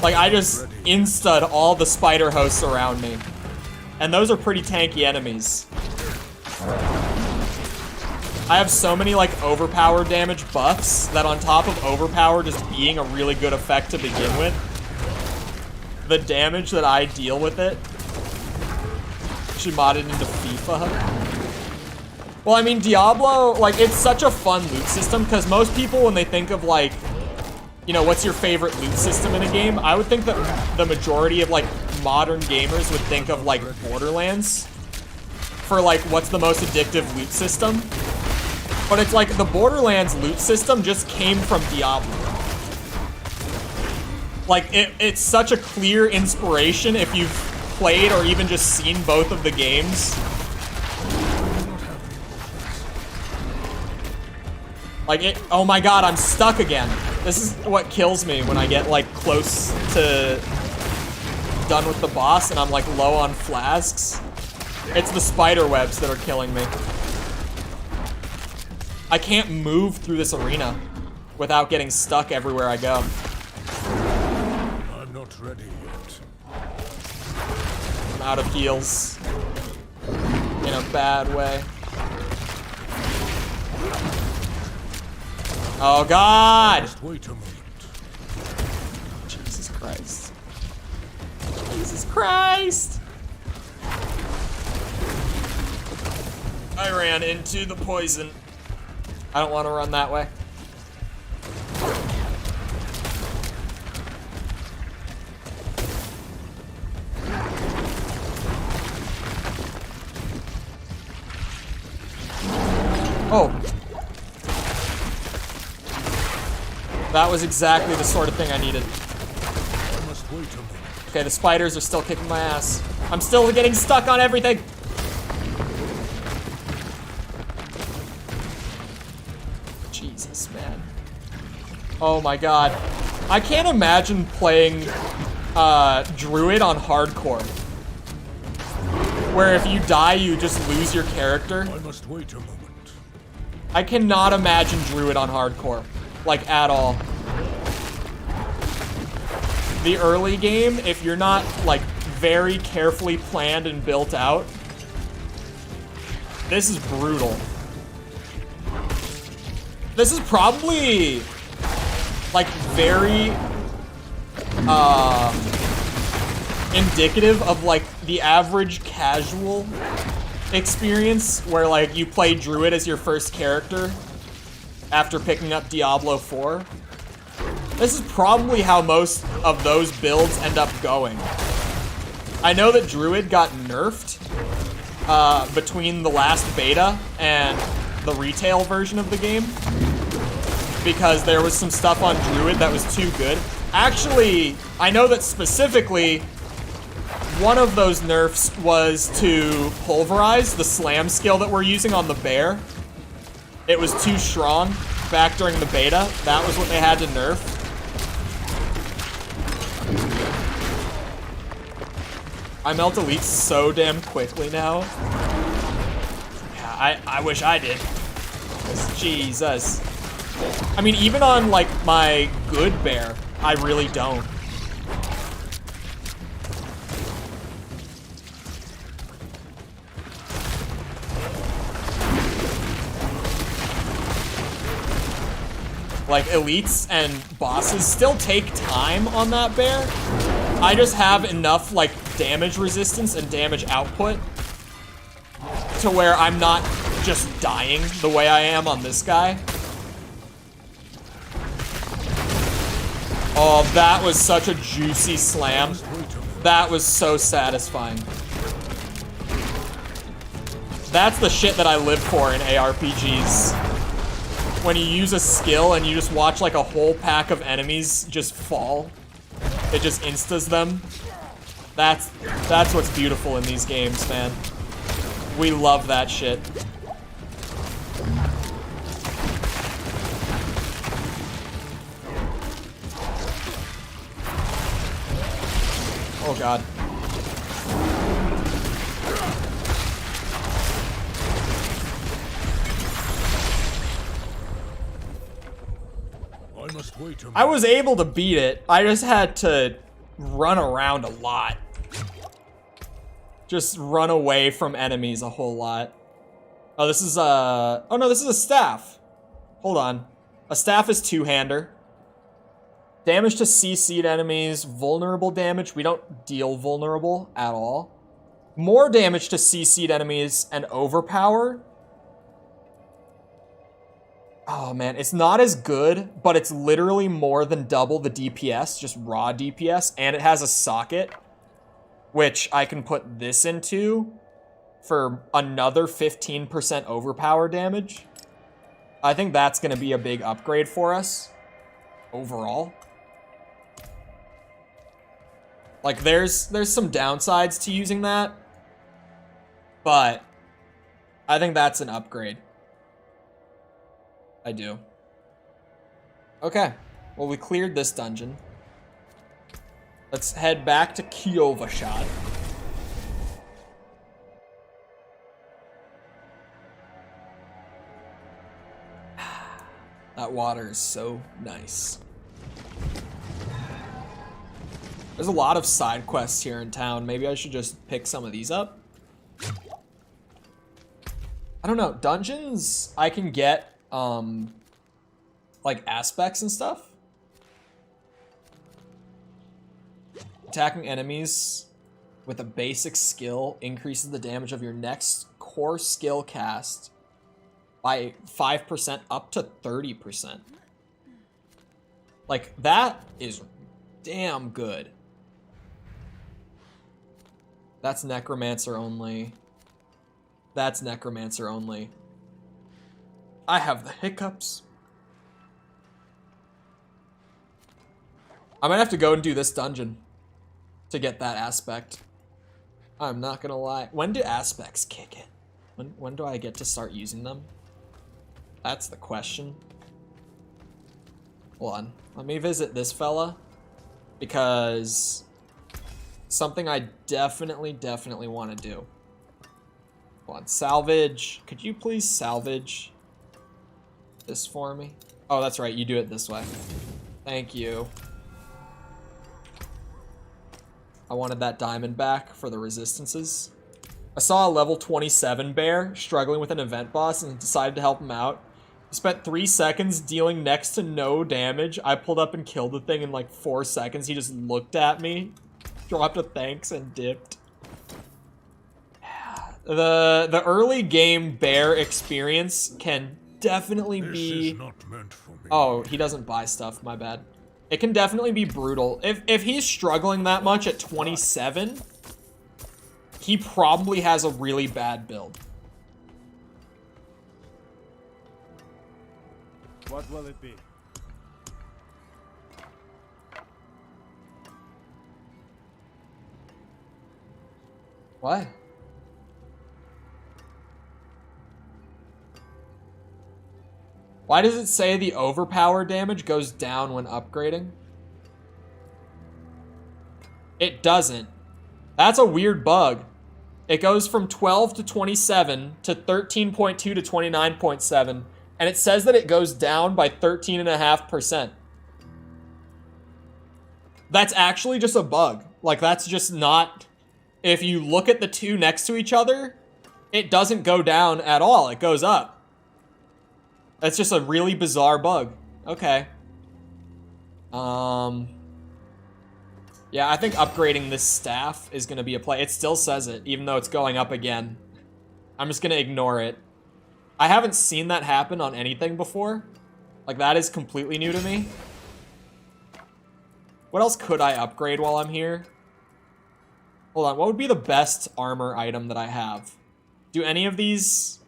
Like, I just insta'd all the spider hosts around me. And those are pretty tanky enemies. I have so many, like, overpower damage buffs that on top of overpower just being a really good effect to begin with, the damage that I deal with it should mod it into FIFA. Well, I mean, Diablo, like, it's such a fun loot system, because most people, when they think of, like, you know, what's your favorite loot system in a game, I would think that the majority of, like, modern gamers would think of, like, Borderlands for, like, what's the most addictive loot system. But it's like the Borderlands loot system just came from Diablo. Like, it's such a clear inspiration if you've played or even just seen both of the games. Like, oh my god, I'm stuck again. This is what kills me when I get, like, close to done with the boss and I'm, like, low on flasks. It's the spider webs that are killing me. I can't move through this arena without getting stuck everywhere I go. I'm not ready yet. I'm out of heals. In a bad way. Oh god! Just wait a moment. Jesus Christ. Jesus Christ! I ran into the poison. I don't want to run that way. Oh. That was exactly the sort of thing I needed. Okay, the spiders are still kicking my ass. I'm still getting stuck on everything. Jesus, man. Oh my god. I can't imagine playing Druid on hardcore. Where if you die, you just lose your character. I must wait a moment. I cannot imagine Druid on hardcore. Like, at all. The early game, if you're not, like, very carefully planned and built out, this is brutal. This is probably, like, very, indicative of, like, the average casual experience where, like, you play Druid as your first character after picking up Diablo 4. This is probably how most of those builds end up going. I know that Druid got nerfed between the last beta and the retail version of the game because there was some stuff on Druid that was too good. Actually, I know that specifically one of those nerfs was to pulverize the slam skill that we're using on the bear. It was too strong back during the beta. That was what they had to nerf. I melt elites so damn quickly now. Yeah, I wish I did. 'Cause Jesus. I mean, even on, like, my good bear, I really don't. Like, elites and bosses still take time on that bear. I just have enough, like, damage resistance and damage output to where I'm not just dying the way I am on this guy. Oh, that was such a juicy slam. That was so satisfying. That's the shit that I live for in ARPGs. When you use a skill and you just watch like a whole pack of enemies just fall. It just instas them. That's what's beautiful in these games, man. We love that shit. Oh god. I must wait a moment. I was able to beat it. I just had to run around a lot. Just run away from enemies a whole lot. Oh, this is a... Oh no, this is a staff. Hold on. A staff is two-hander. Damage to CC'd enemies. Vulnerable damage. We don't deal vulnerable at all. More damage to CC'd enemies and overpower. Oh man, it's not as good, but it's literally more than double the DPS, just raw DPS, and it has a socket, which I can put this into for another 15% overpower damage. I think that's gonna be a big upgrade for us overall. Like, there's some downsides to using that, but I think that's an upgrade. I do. Okay, well, we cleared this dungeon. Let's head back to Kyovashad. That water is so nice. There's a lot of side quests here in town. Maybe I should just pick some of these up. I don't know. Dungeons, I can get, like, aspects and stuff. Attacking enemies with a basic skill increases the damage of your next core skill cast by 5% up to 30%. Like, that is damn good. That's Necromancer only. That's Necromancer only. I have the hiccups. I might have to go and do this dungeon to get that aspect. I'm not gonna lie. When do aspects kick in? When do I get to start using them? That's the question. Hold on. Let me visit this fella. Because something I definitely want to do. Hold on. Salvage. Could you please salvage this for me? Oh, that's right. You do it this way. Thank you. I wanted that diamond back for the resistances. I saw a level 27 bear struggling with an event boss and decided to help him out. He spent 3 seconds dealing next to no damage. I pulled up and killed the thing in like 4 seconds. He just looked at me, dropped a thanks, and dipped. The early game bear experience can definitely be... This is not meant for me. Oh, he doesn't buy stuff, my bad. It can definitely be brutal. If he's struggling that much at 27, he probably has a really bad build. What will it be? What? Why does it say the overpower damage goes down when upgrading? It doesn't. That's a weird bug. It goes from 12 to 27 to 13.2 to 29.7, and it says that it goes down by 13.5%. That's actually just a bug. Like, that's just not... If you look at the two next to each other, it doesn't go down at all. It goes up. That's just a really bizarre bug. Okay. Yeah, I think upgrading this staff is going to be a play. It still says it, even though it's going up again. I'm just going to ignore it. I haven't seen that happen on anything before. Like, that is completely new to me. What else could I upgrade while I'm here? Hold on, what would be the best armor item that I have? Do any of these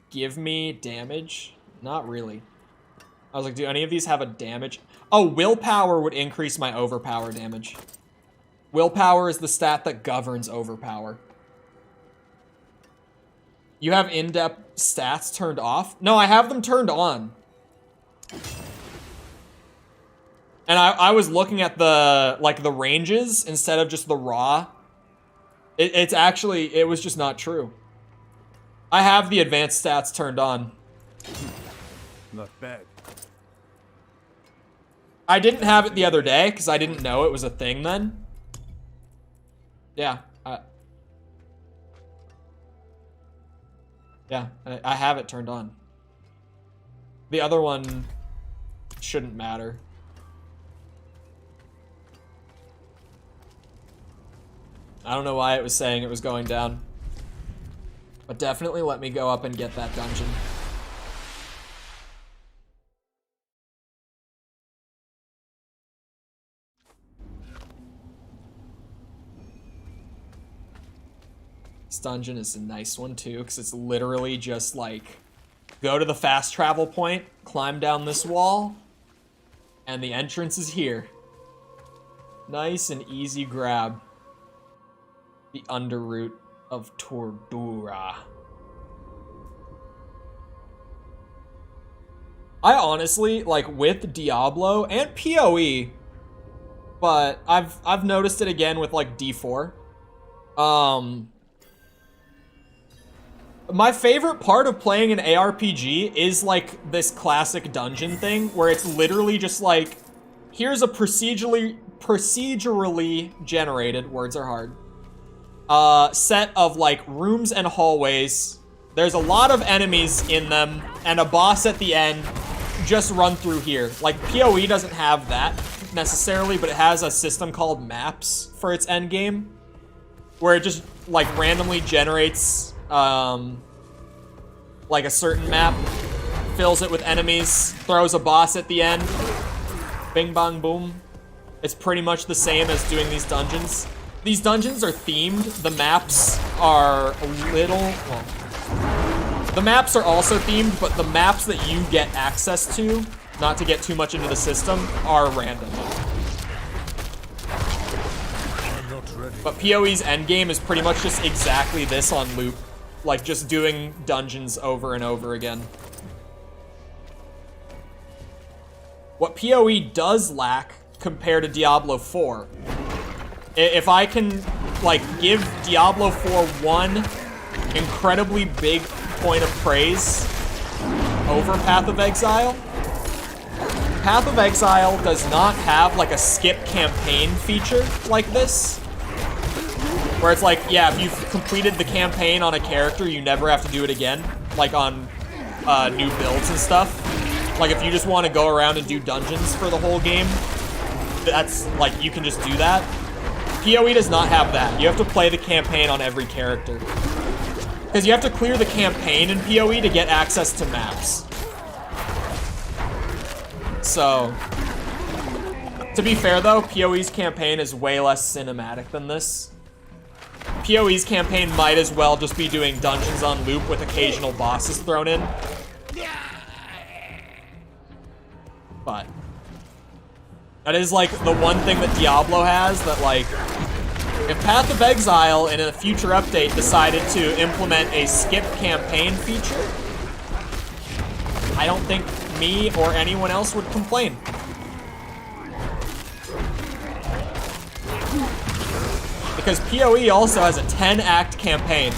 give me damage? Not really. I was like, do any of these have a damage? Oh, willpower would increase my overpower damage. Willpower is the stat that governs overpower. You have in-depth stats turned off? No, I have them turned on. And I was looking at the, like, the ranges instead of just the raw. It's actually, it was just not true. I have the advanced stats turned on. Not bad. I didn't have it the other day because I didn't know it was a thing then. Yeah. Yeah, I have it turned on. The other one shouldn't matter. I don't know why it was saying it was going down. But definitely let me go up and get that dungeon. This dungeon is a nice one too, because it's literally just like, go to the fast travel point, climb down this wall, and the entrance is here. Nice and easy grab. The underroot of Tordura. I honestly, like, with Diablo and PoE, but I've noticed it again with, like, D4. My favorite part of playing an ARPG is, like, this classic dungeon thing, where it's literally just, like, here's a procedurally generated, words are hard, set of, like, rooms and hallways. There's a lot of enemies in them, and a boss at the end. Just run through here. Like, PoE doesn't have that, necessarily, but it has a system called maps for its endgame, where it just, like, randomly generates, like, a certain map, fills it with enemies, throws a boss at the end. Bing, bang, boom. It's pretty much the same as doing these dungeons. These dungeons are themed. The maps are a little, well, The maps are also themed, but the maps that you get access to, not to get too much into the system, are random. But PoE's endgame is pretty much just exactly this on loop. Like, just doing dungeons over and over again. What PoE does lack compared to Diablo 4, if I can, like, give Diablo 4 one incredibly big point of praise over Path of Exile, Path of Exile does not have, like, a skip campaign feature like this. Where it's like, yeah, if you've completed the campaign on a character, you never have to do it again. Like on new builds and stuff. Like if you just want to go around and do dungeons for the whole game, that's like, you can just do that. PoE does not have that. You have to play the campaign on every character. Because you have to clear the campaign in PoE to get access to maps. So, to be fair though, PoE's campaign is way less cinematic than this. PoE's campaign might as well just be doing dungeons on loop with occasional bosses thrown in. But that is like the one thing that Diablo has that, like, if Path of Exile in a future update decided to implement a skip campaign feature, I don't think me or anyone else would complain. Because PoE also has a 10-act campaign.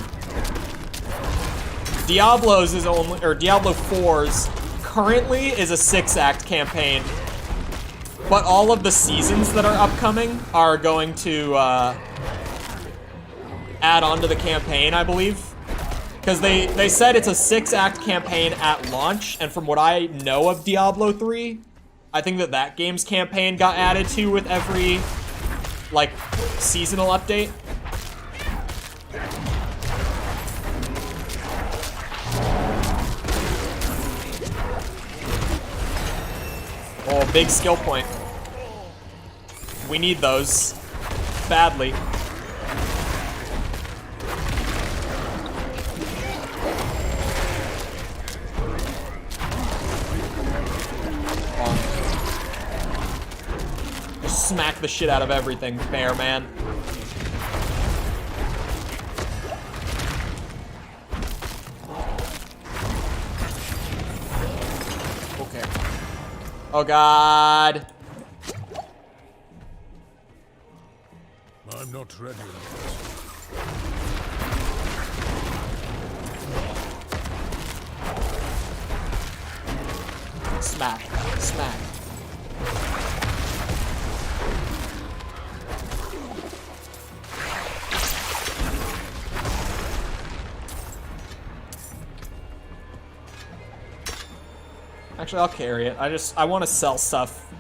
Diablo's is only, or Diablo 4's currently is a 6-act campaign. But all of the seasons that are upcoming are going to add on to the campaign, I believe. Because they said it's a 6-act campaign at launch, and from what I know of Diablo 3, I think that game's campaign got added to with every, like, seasonal update. Oh, big skill point. We need those badly. Just smack the shit out of everything, fair man. Okay. Oh god. I'm not ready yet. Smack. Smack. Actually, I'll carry it. I want to sell stuff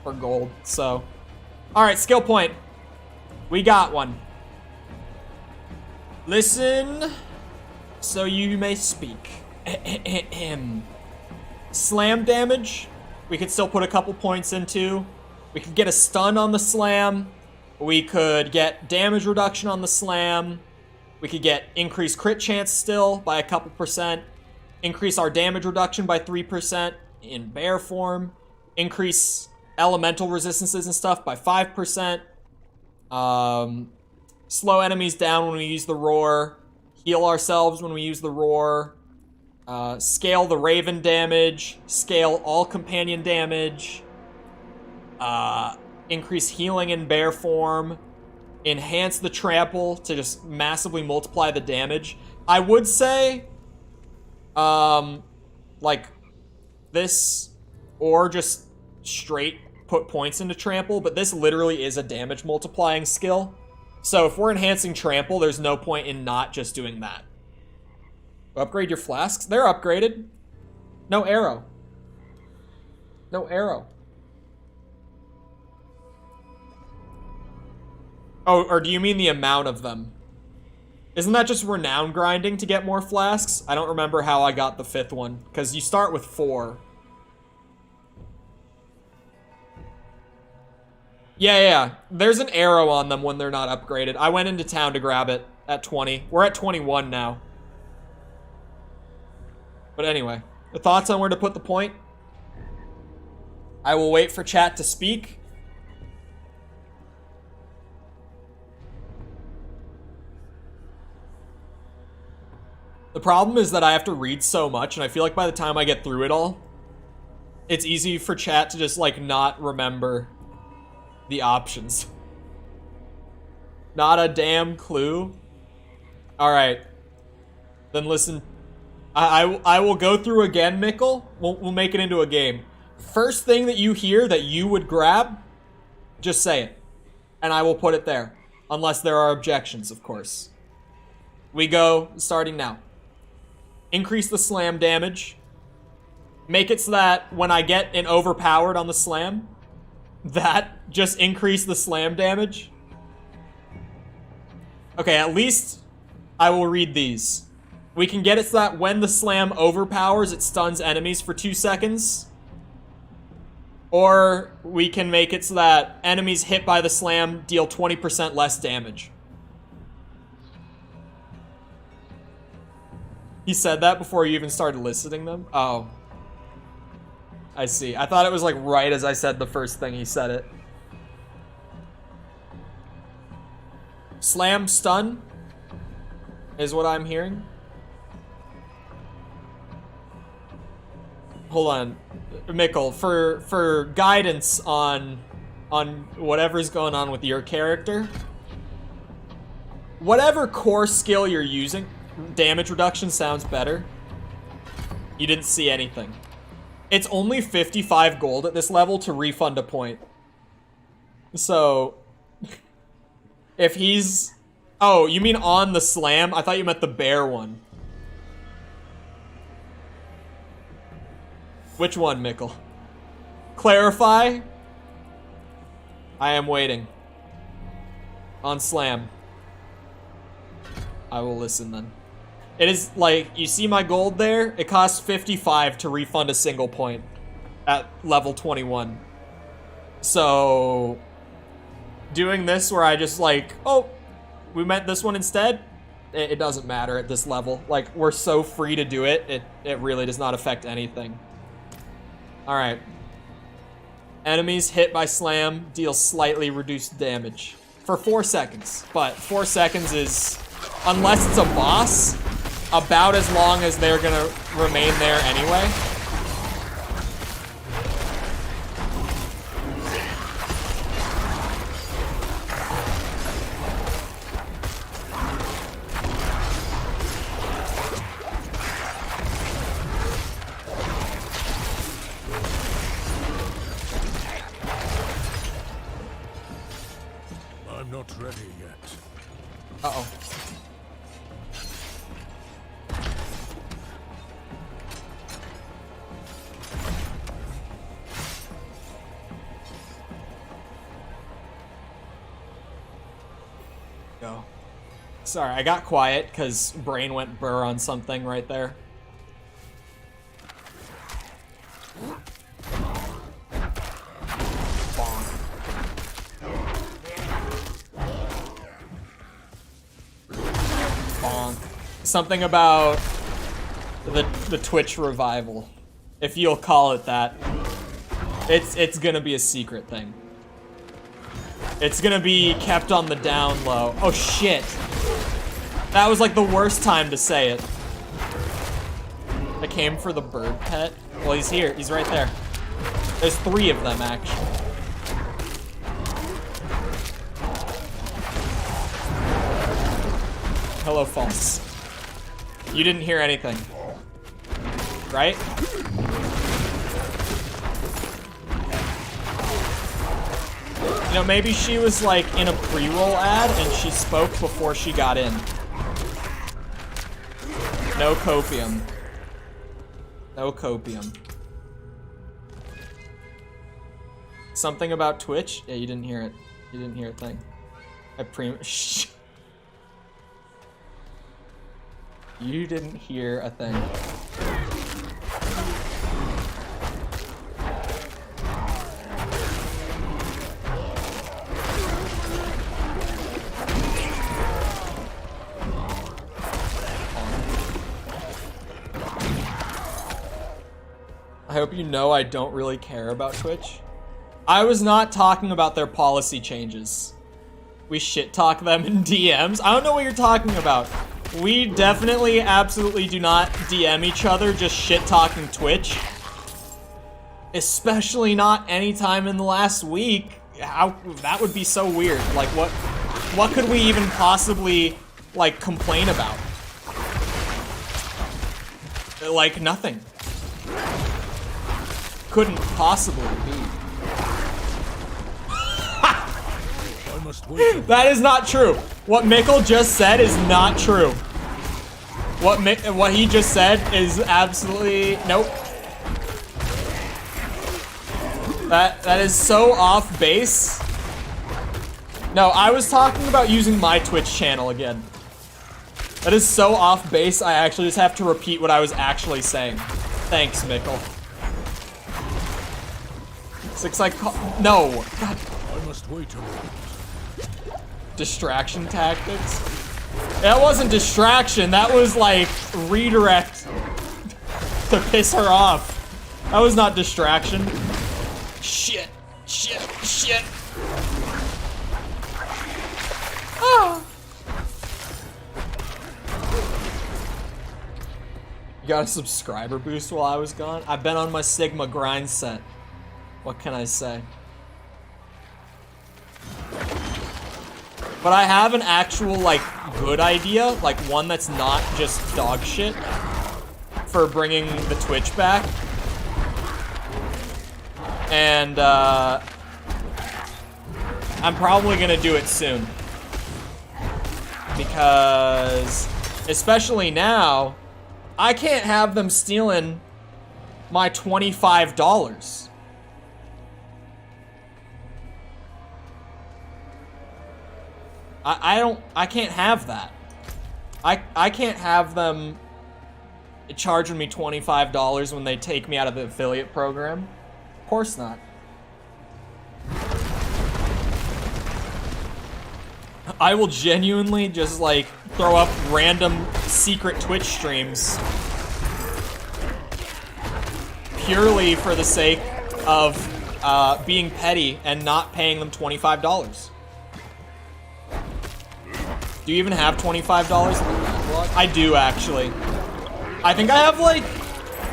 for gold, so. Alright, skill point. We got one. Listen, so you may speak. Slam damage, we could still put a couple points into. We could get a stun on the slam. We could get damage reduction on the slam. We could get increased crit chance still by a couple percent. Increase our damage reduction by 3% in bear form. Increase elemental resistances and stuff by 5%. Slow enemies down when we use the roar. Heal ourselves when we use the roar. Scale the raven damage. Scale all companion damage. Increase healing in bear form. Enhance the trample to just massively multiply the damage. I would say, like this, or just straight put points into trample, but this literally is a damage multiplying skill. So if we're enhancing trample, there's no point in not just doing that. Upgrade your flasks? They're upgraded. No arrow. No arrow. Oh, or do you mean the amount of them? Isn't that just renown grinding to get more flasks? I don't remember how I got the 5th one, because you start with 4. Yeah. There's an arrow on them when they're not upgraded. I went into town to grab it at 20. We're at 21 now. But anyway, the thoughts on where to put the point? I will wait for chat to speak. The problem is that I have to read so much, and I feel like by the time I get through it all, it's easy for chat to just, like, not remember the options. Not a damn clue. Alright. Then listen. I will go through again, Mikkel. We'll make it into a game. First thing that you hear that you would grab, just say it. And I will put it there. Unless there are objections, of course. We go, starting now. Increase the slam damage. Make it so that when I get an overpowered on the slam, that just increase the slam damage. Okay, at least I will read these. We can get it so that when the slam overpowers, it stuns enemies for 2 seconds. Or we can make it so that enemies hit by the slam deal 20% less damage. He said that before you even started listing them? Oh. I see. I thought it was like right as I said the first thing he said it. Slam stun is what I'm hearing. Hold on, Mikkel, for guidance on whatever's going on with your character. Whatever core skill you're using, damage reduction sounds better. You didn't see anything. It's only 55 gold at this level to refund a point. So, if he's... Oh, you mean on the slam? I thought you meant the bear one. Which one, Mikkel? Clarify? I am waiting. On slam. I will listen then. It is like, you see my gold there? It costs 55 to refund a single point at level 21. So, doing this where I just like, oh, we meant this one instead? It doesn't matter at this level. Like, we're so free to do it, it really does not affect anything. Alright. Enemies hit by slam deal slightly reduced damage. For 4 seconds. But 4 seconds is, unless it's a boss, about as long as they're gonna remain there anyway. I'm not ready yet. Uh-oh. Go. Sorry, I got quiet because brain went burr on something right there. Something about the Twitch revival, if you'll call it that. It's gonna be a secret thing. It's gonna be kept on the down low. Oh shit. That was like the worst time to say it. I came for the bird pet. Well, he's here. He's right there. There's 3 of them, actually. Hello, false. You didn't hear anything, right? You know, maybe she was like in a pre-roll ad and she spoke before she got in. No copium. No copium. Something about Twitch? Yeah, you didn't hear it. You didn't hear a thing. Shh. You didn't hear a thing. hope you know I don't really care about Twitch. I was not talking about their policy changes. We shit talk them in DMs. I don't know what you're talking about. We definitely, absolutely do not DM each other just shit talking Twitch. Especially not any time in the last week. How, that would be so weird. Like, what could we even possibly, like, complain about? Like, nothing. Couldn't possibly be. I must wait. That is not true. What Mikkel just said is not true. What he just said is absolutely nope. That is so off base. No, I was talking about using my Twitch channel again. That is so off base, I actually just have to repeat what I was actually saying. Thanks, Mikkel. Six like no. God. I must wait a moment. Distraction tactics? That wasn't distraction, that was like redirect to piss her off. That was not distraction. Shit, shit, shit. Ah. You got a subscriber boost while I was gone? I've been on my Sigma grind set. What can I say? But I have an actual, like, good idea, like one that's not just dog shit, for bringing the Twitch back. And, I'm probably gonna do it soon. Because, especially now, I can't have them stealing my $25. I can't have that. I can't have them charging me $25 when they take me out of the affiliate program. Of course not. I will genuinely just like throw up random secret Twitch streams purely for the sake of being petty and not paying them $25. Do you even have $25? I do, actually. I think I have, like,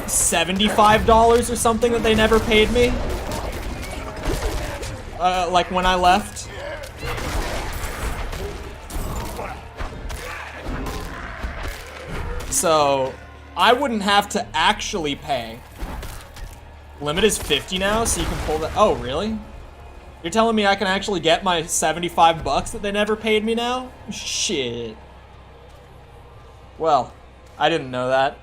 $75 or something that they never paid me. Like, when I left. So, I wouldn't have to actually pay. Limit is 50 now, so you can pull that. Oh, really? You're telling me I can actually get my $75 that they never paid me now? Shit. Well, I didn't know that.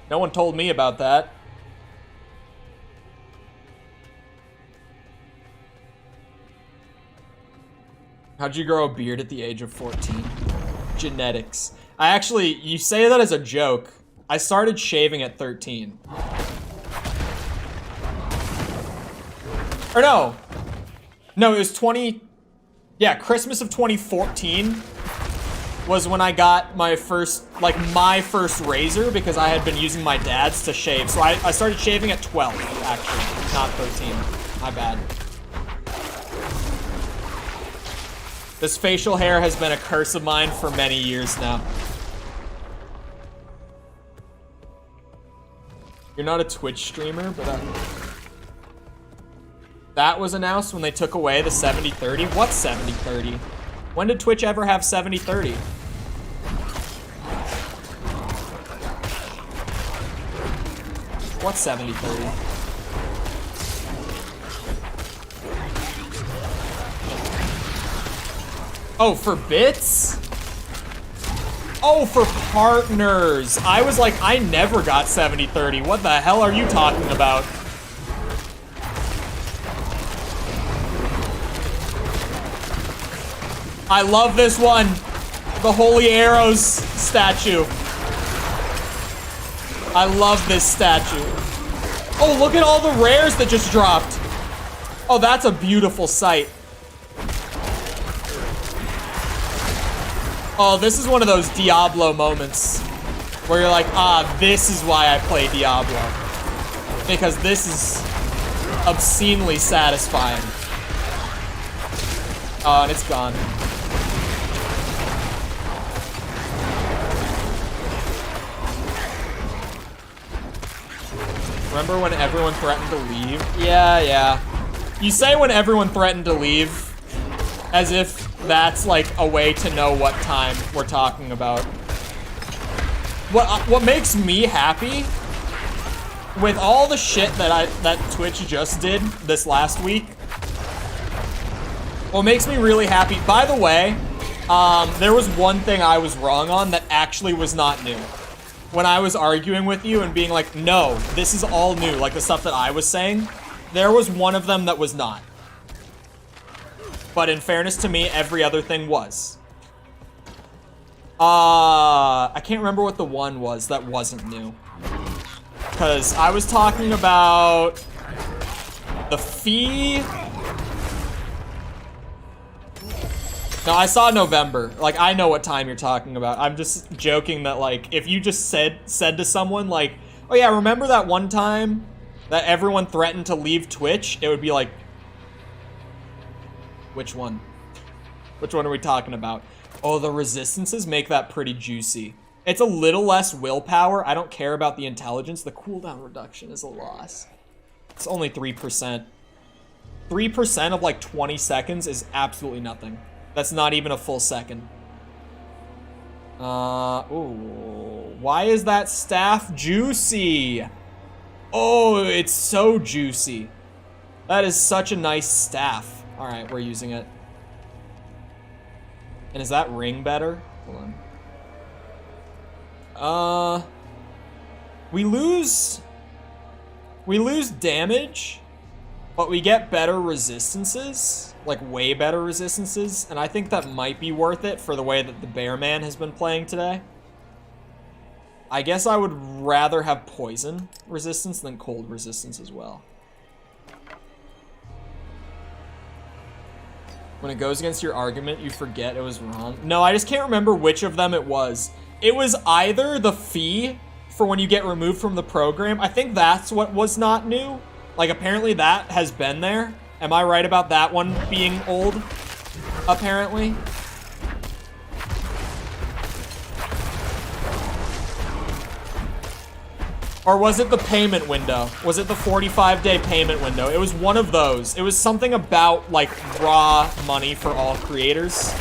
No one told me about that. How'd you grow a beard at the age of 14? Genetics. I actually, you say that as a joke. I started shaving at 13. Or no. No, it was Christmas of 2014 was when I got my first razor because I had been using my dad's to shave. So I started shaving at 12, actually, not 13. My bad. This facial hair has been a curse of mine for many years now. You're not a Twitch streamer, but that was announced when they took away the 70-30. What's 70-30? When did Twitch ever have 70-30? What's 70-30? Oh, for bits? Oh, for partners. I was like, I never got 70-30. What the hell are you talking about? I love this one. The Holy Arrows statue. I love this statue. Oh, look at all the rares that just dropped. Oh, that's a beautiful sight. Oh, this is one of those Diablo moments where you're like, ah, this is why I play Diablo. Because this is obscenely satisfying. Oh, and it's gone. Remember when everyone threatened to leave? Yeah. You say when everyone threatened to leave as if that's like a way to know what time we're talking about. What makes me happy with all the shit that Twitch just did this last week, what makes me really happy, by the way, there was one thing I was wrong on that actually was not new. When I was arguing with you and being like, no, this is all new, like the stuff that I was saying, there was one of them that was not. But in fairness to me, every other thing was. I can't remember what the one was that wasn't new. Because I was talking about the fee. No, I saw November. Like, I know what time you're talking about. I'm just joking that, like, if you just said to someone, like, oh yeah, remember that one time that everyone threatened to leave Twitch? It would be like, which one? Which one are we talking about? Oh, the resistances make that pretty juicy. It's a little less willpower. I don't care about the intelligence. The cooldown reduction is a loss. It's only 3%. 3% of like 20 seconds is absolutely nothing. That's not even a full second. Ooh. Why is that staff juicy? Oh, it's so juicy. That is such a nice staff. All right, we're using it. And is that ring better? Hold on. We lose damage, but we get better resistances, like way better resistances, and I think that might be worth it for the way that the Bear Man has been playing today. I guess I would rather have poison resistance than cold resistance as well. When it goes against your argument, you forget it was wrong. No, I just can't remember which of them it was. It was either the fee for when you get removed from the program. I think that's what was not new. Like, apparently that has been there. Am I right about that one being old? Apparently. Or was it the payment window? Was it the 45-day payment window? It was one of those. It was something about, like, raw money for all creators.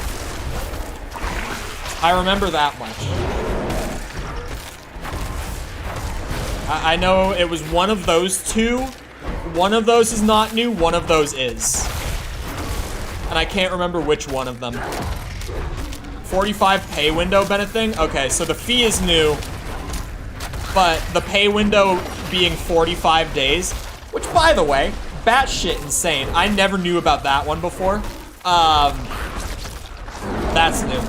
I remember that much. I know it was one of those two. One of those is not new, one of those is. And I can't remember which one of them. 45 pay window been a thing? Okay, so the fee is new. But the pay window being 45 days, which, by the way, batshit insane. I never knew about that one before. That's new.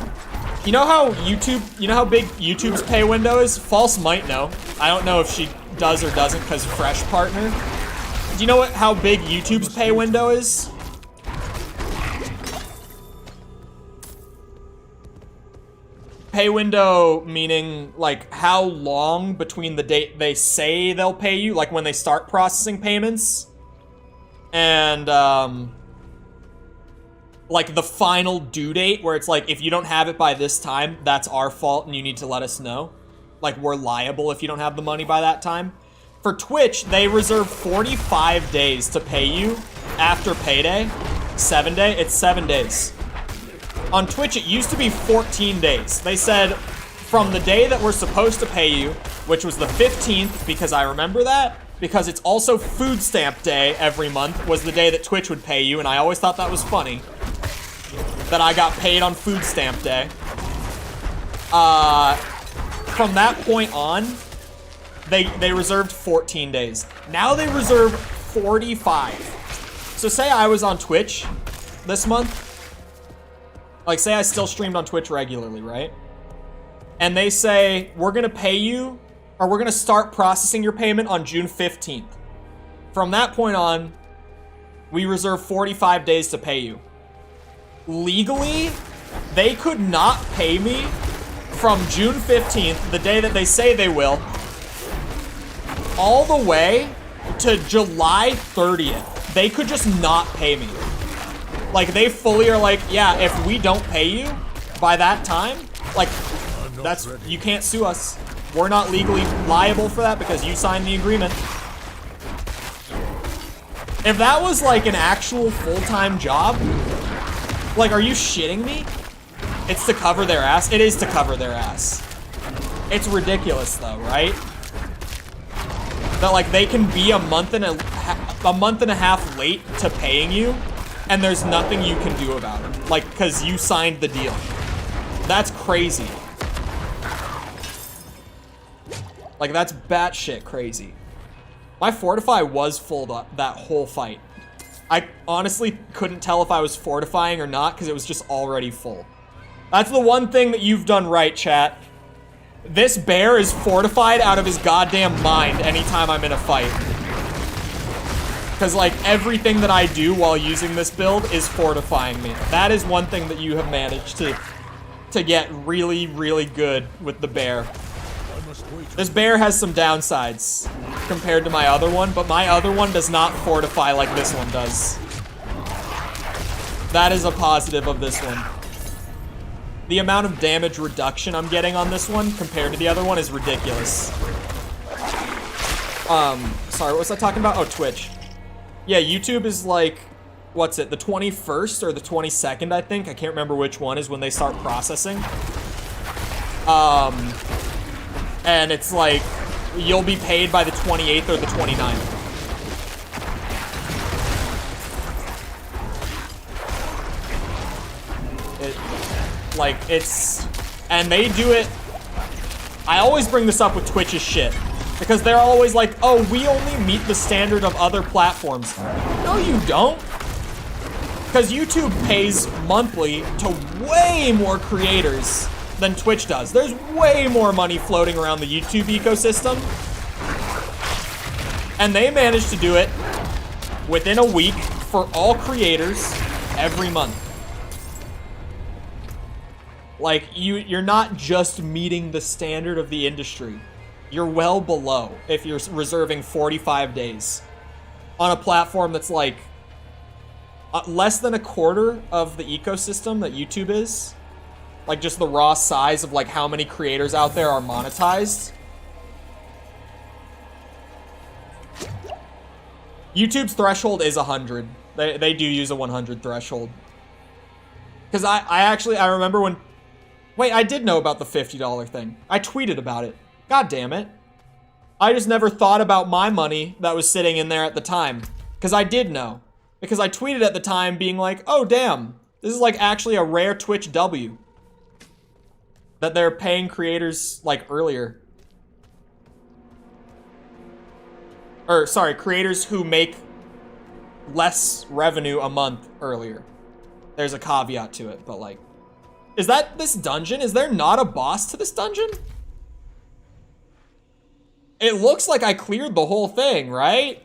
You know how big YouTube's pay window is? False might know. I don't know if she does or doesn't because Fresh partner. Do you know how big YouTube's pay window is? Pay window meaning, like, how long between the date they say they'll pay you, like when they start processing payments, and, like, the final due date, where it's like, if you don't have it by this time, that's our fault and you need to let us know. Like, we're liable if you don't have the money by that time. For Twitch, they reserve 45 days to pay you after payday. 7 day, it's 7 days. On Twitch, it used to be 14 days. They said from the day that we're supposed to pay you, which was the 15th, because I remember that, because it's also food stamp day every month, was the day that Twitch would pay you, and I always thought that was funny, that I got paid on food stamp day. From that point on, they reserved 14 days. Now they reserve 45. So say I was on Twitch this month, like, say I still streamed on Twitch regularly, right? And they say, we're gonna pay you, or we're gonna start processing your payment on June 15th. From that point on, we reserve 45 days to pay you. Legally, they could not pay me from June 15th, the day that they say they will, all the way to July 30th, they could just not pay me. Like, they fully are like, yeah, if we don't pay you by that time, like, that's, you can't sue us. We're not legally liable for that because you signed the agreement. If that was like an actual full-time job, like, are you shitting me? It's to cover their ass. It is to cover their ass. It's ridiculous though, right? That like they can be a month and a half late to paying you, and there's nothing you can do about it. Like, cause you signed the deal. That's crazy. Like, that's batshit crazy. My Fortify was full up that whole fight. I honestly couldn't tell if I was fortifying or not because it was just already full. That's the one thing that you've done right, chat. This bear is fortified out of his goddamn mind anytime I'm in a fight. Because, like, everything that I do while using this build is fortifying me. That is one thing that you have managed to get really, really good with the bear. This bear has some downsides compared to my other one, but my other one does not fortify like this one does. That is a positive of this one. The amount of damage reduction I'm getting on this one compared to the other one is ridiculous. Sorry, what was I talking about? Oh, Twitch. Yeah, YouTube is like, what's it, the 21st or the 22nd, I think? I can't remember which one is when they start processing. And it's like, you'll be paid by the 28th or the 29th. Like, it's, and they do it, I always bring this up with Twitch's shit, because they're always like, oh, we only meet the standard of other platforms. No, you don't. Because YouTube pays monthly to way more creators than Twitch does. There's way more money floating around the YouTube ecosystem. And they manage to do it within a week for all creators every month. Like, you're not just meeting the standard of the industry. You're well below if you're reserving 45 days on a platform that's like less than a quarter of the ecosystem that YouTube is. Like, just the raw size of like how many creators out there are monetized. YouTube's threshold is 100. They do use a 100 threshold. Because I remember when... Wait, I did know about the $50 thing. I tweeted about it. God damn it. I just never thought about my money that was sitting in there at the time. Because I did know. Because I tweeted at the time being like, oh damn, this is like actually a rare Twitch W. That they're paying creators like earlier. Or sorry, creators who make less revenue a month earlier. There's a caveat to it, but like, is that this dungeon? Is there not a boss to this dungeon? It looks like I cleared the whole thing, right?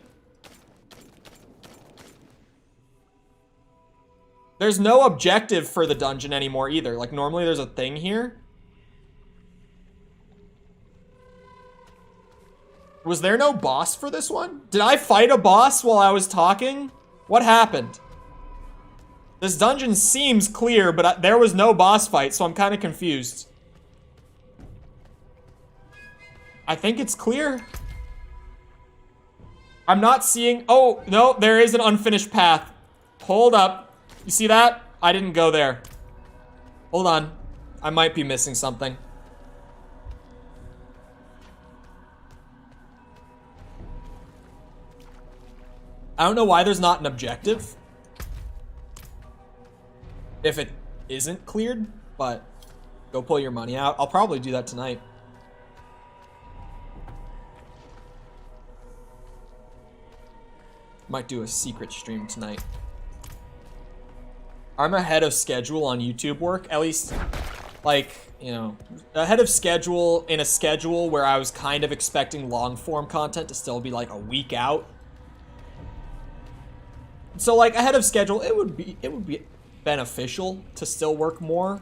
There's no objective for the dungeon anymore either. Like, normally there's a thing here. Was there no boss for this one? Did I fight a boss while I was talking? What happened? This dungeon seems clear, but there was no boss fight, so I'm kind of confused. I think it's clear. I'm not seeing... Oh, no, there is an unfinished path. Hold up. You see that? I didn't go there. Hold on. I might be missing something. I don't know why there's not an objective. If it isn't cleared, but go pull your money out. I'll probably do that tonight. Might do a secret stream tonight. I'm ahead of schedule on YouTube work, at least, like, you know, ahead of schedule in a schedule where I was kind of expecting long form content to still be like a week out. So like ahead of schedule, it would be beneficial to still work more.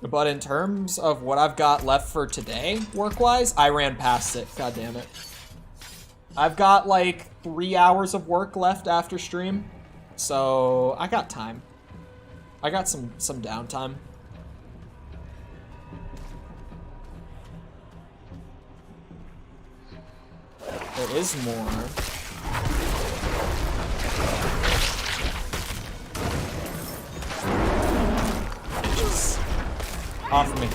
But in terms of what I've got left for today, work-wise, I ran past it. God damn it. I've got like 3 hours of work left after stream, so I got time. I got some downtime. There is more. Bitches. Off me.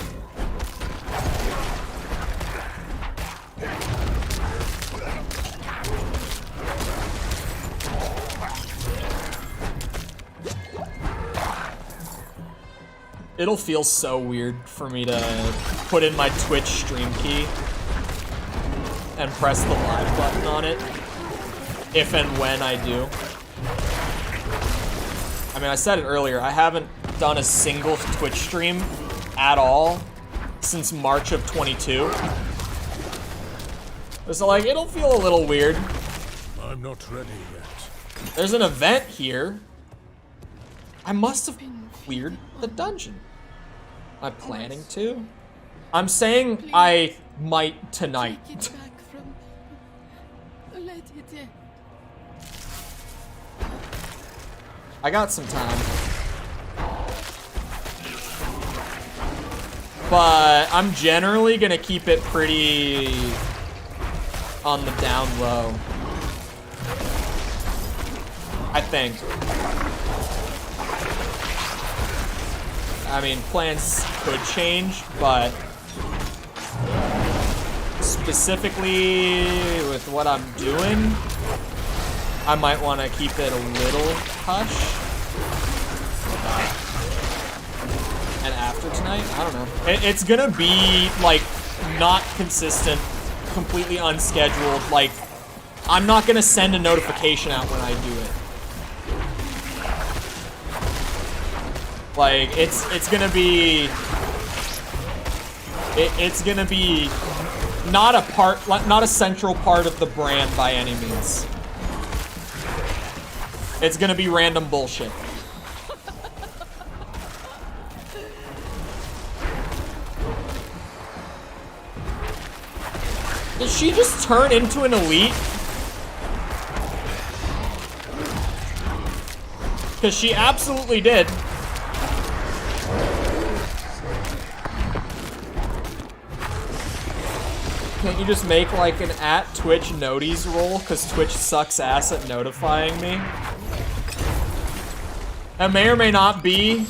It'll feel so weird for me to put in my Twitch stream key and press the live button on it, if and when I do. I mean, I said it earlier, I haven't done a single Twitch stream at all since March of 22. So like, it'll feel a little weird. I'm not ready yet. There's an event here. I must have cleared the dungeon. Am I planning to? I'm saying I might tonight. I got some time. But I'm generally gonna keep it pretty on the down low. I think. I mean, plans could change, but specifically with what I'm doing, I might want to keep it a little hush. And after tonight, I don't know. It's gonna be like not consistent, completely unscheduled. Like, I'm not gonna send a notification out when I do it. Like, it's gonna be, it's gonna be not a central part of the brand by any means. It's gonna be random bullshit. Did she just turn into an elite? Because she absolutely did. Can't you just make like an @Twitch noties role? Because Twitch sucks ass at notifying me. That may or may not be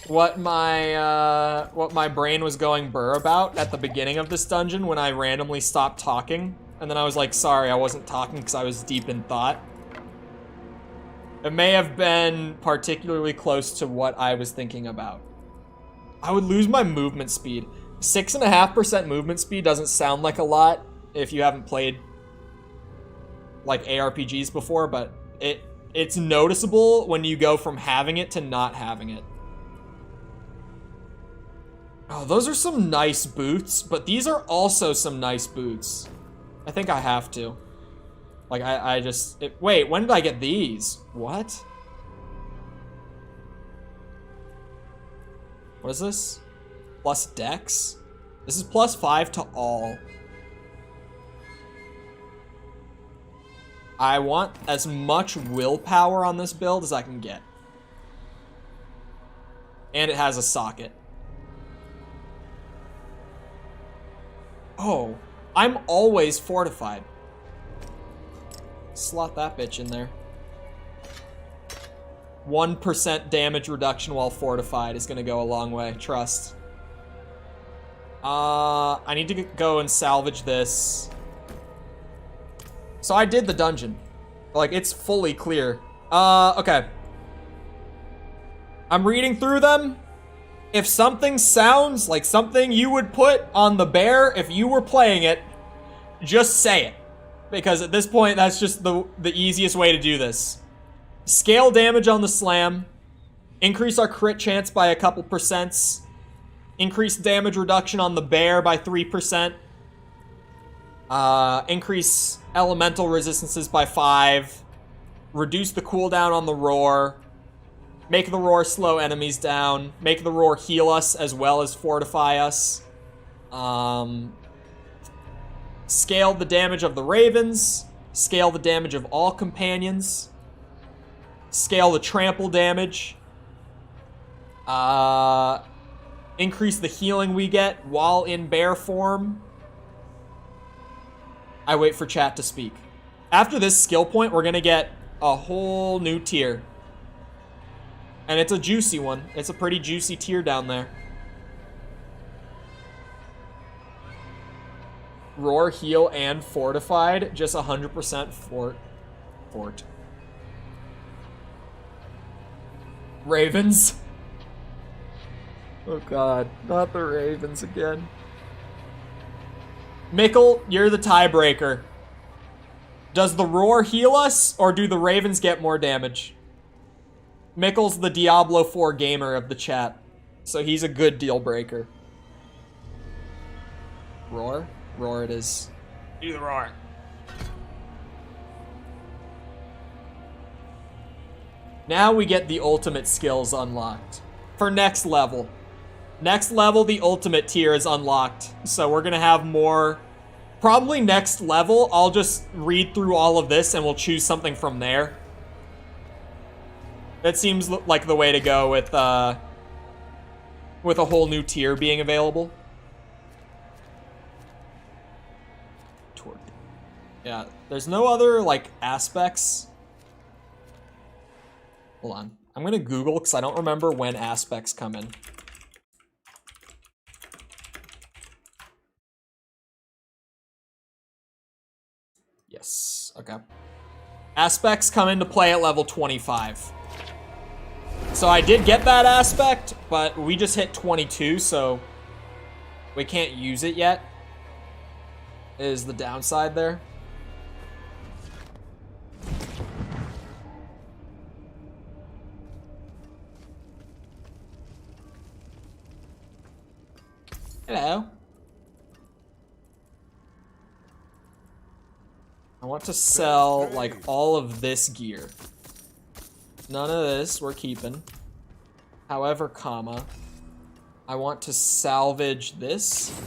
what my brain was going burr about at the beginning of this dungeon when I randomly stopped talking. And then I was like, sorry, I wasn't talking because I was deep in thought. It may have been particularly close to what I was thinking about. I would lose my movement speed. 6.5% movement speed doesn't sound like a lot if you haven't played like ARPGs before, but it's noticeable when you go from having it to not having it. Oh, those are some nice boots, but these are also some nice boots. I think I have to. Like, wait, when did I get these? What? What is this? Plus dex? This is +5 to all. I want as much willpower on this build as I can get. And it has a socket. Oh, I'm always fortified. Slot that bitch in there. 1% damage reduction while fortified is gonna go a long way, trust. I need to go and salvage this. So I did the dungeon. Like, it's fully clear. Okay. I'm reading through them. If something sounds like something you would put on the bear if you were playing it, just say it. Because at this point, that's just the easiest way to do this. Scale damage on the slam. Increase our crit chance by a couple percents. Increase damage reduction on the bear by 3%. Increase elemental resistances by 5. Reduce the cooldown on the roar. Make the roar slow enemies down. Make the roar heal us as well as fortify us. Scale the damage of the ravens. Scale the damage of all companions. Scale the trample damage. Increase the healing we get while in bear form. I wait for chat to speak. After this skill point, we're gonna get a whole new tier. And it's a juicy one. It's a pretty juicy tier down there. Roar, heal, and fortified. Just 100% fort. Ravens. Oh god, not the ravens again. Mikkel, you're the tiebreaker. Does the roar heal us, or do the ravens get more damage? Mikkel's the Diablo 4 gamer of the chat, so he's a good deal breaker. Roar? Roar it is. Do the roar. Now we get the ultimate skills unlocked. For next level. Next level, the ultimate tier is unlocked. So we're gonna have more... Probably next level, I'll just read through all of this and we'll choose something from there. That seems like the way to go with a whole new tier being available. Yeah, there's no other, like, aspects. Hold on. I'm gonna Google, because I don't remember when aspects come in. Yes, okay. Aspects come into play at level 25. So I did get that aspect, but we just hit 22, so we can't use it yet. Is the downside there. Hello. I want to sell, like, all of this gear. None of this we're keeping. However, comma, I want to salvage this.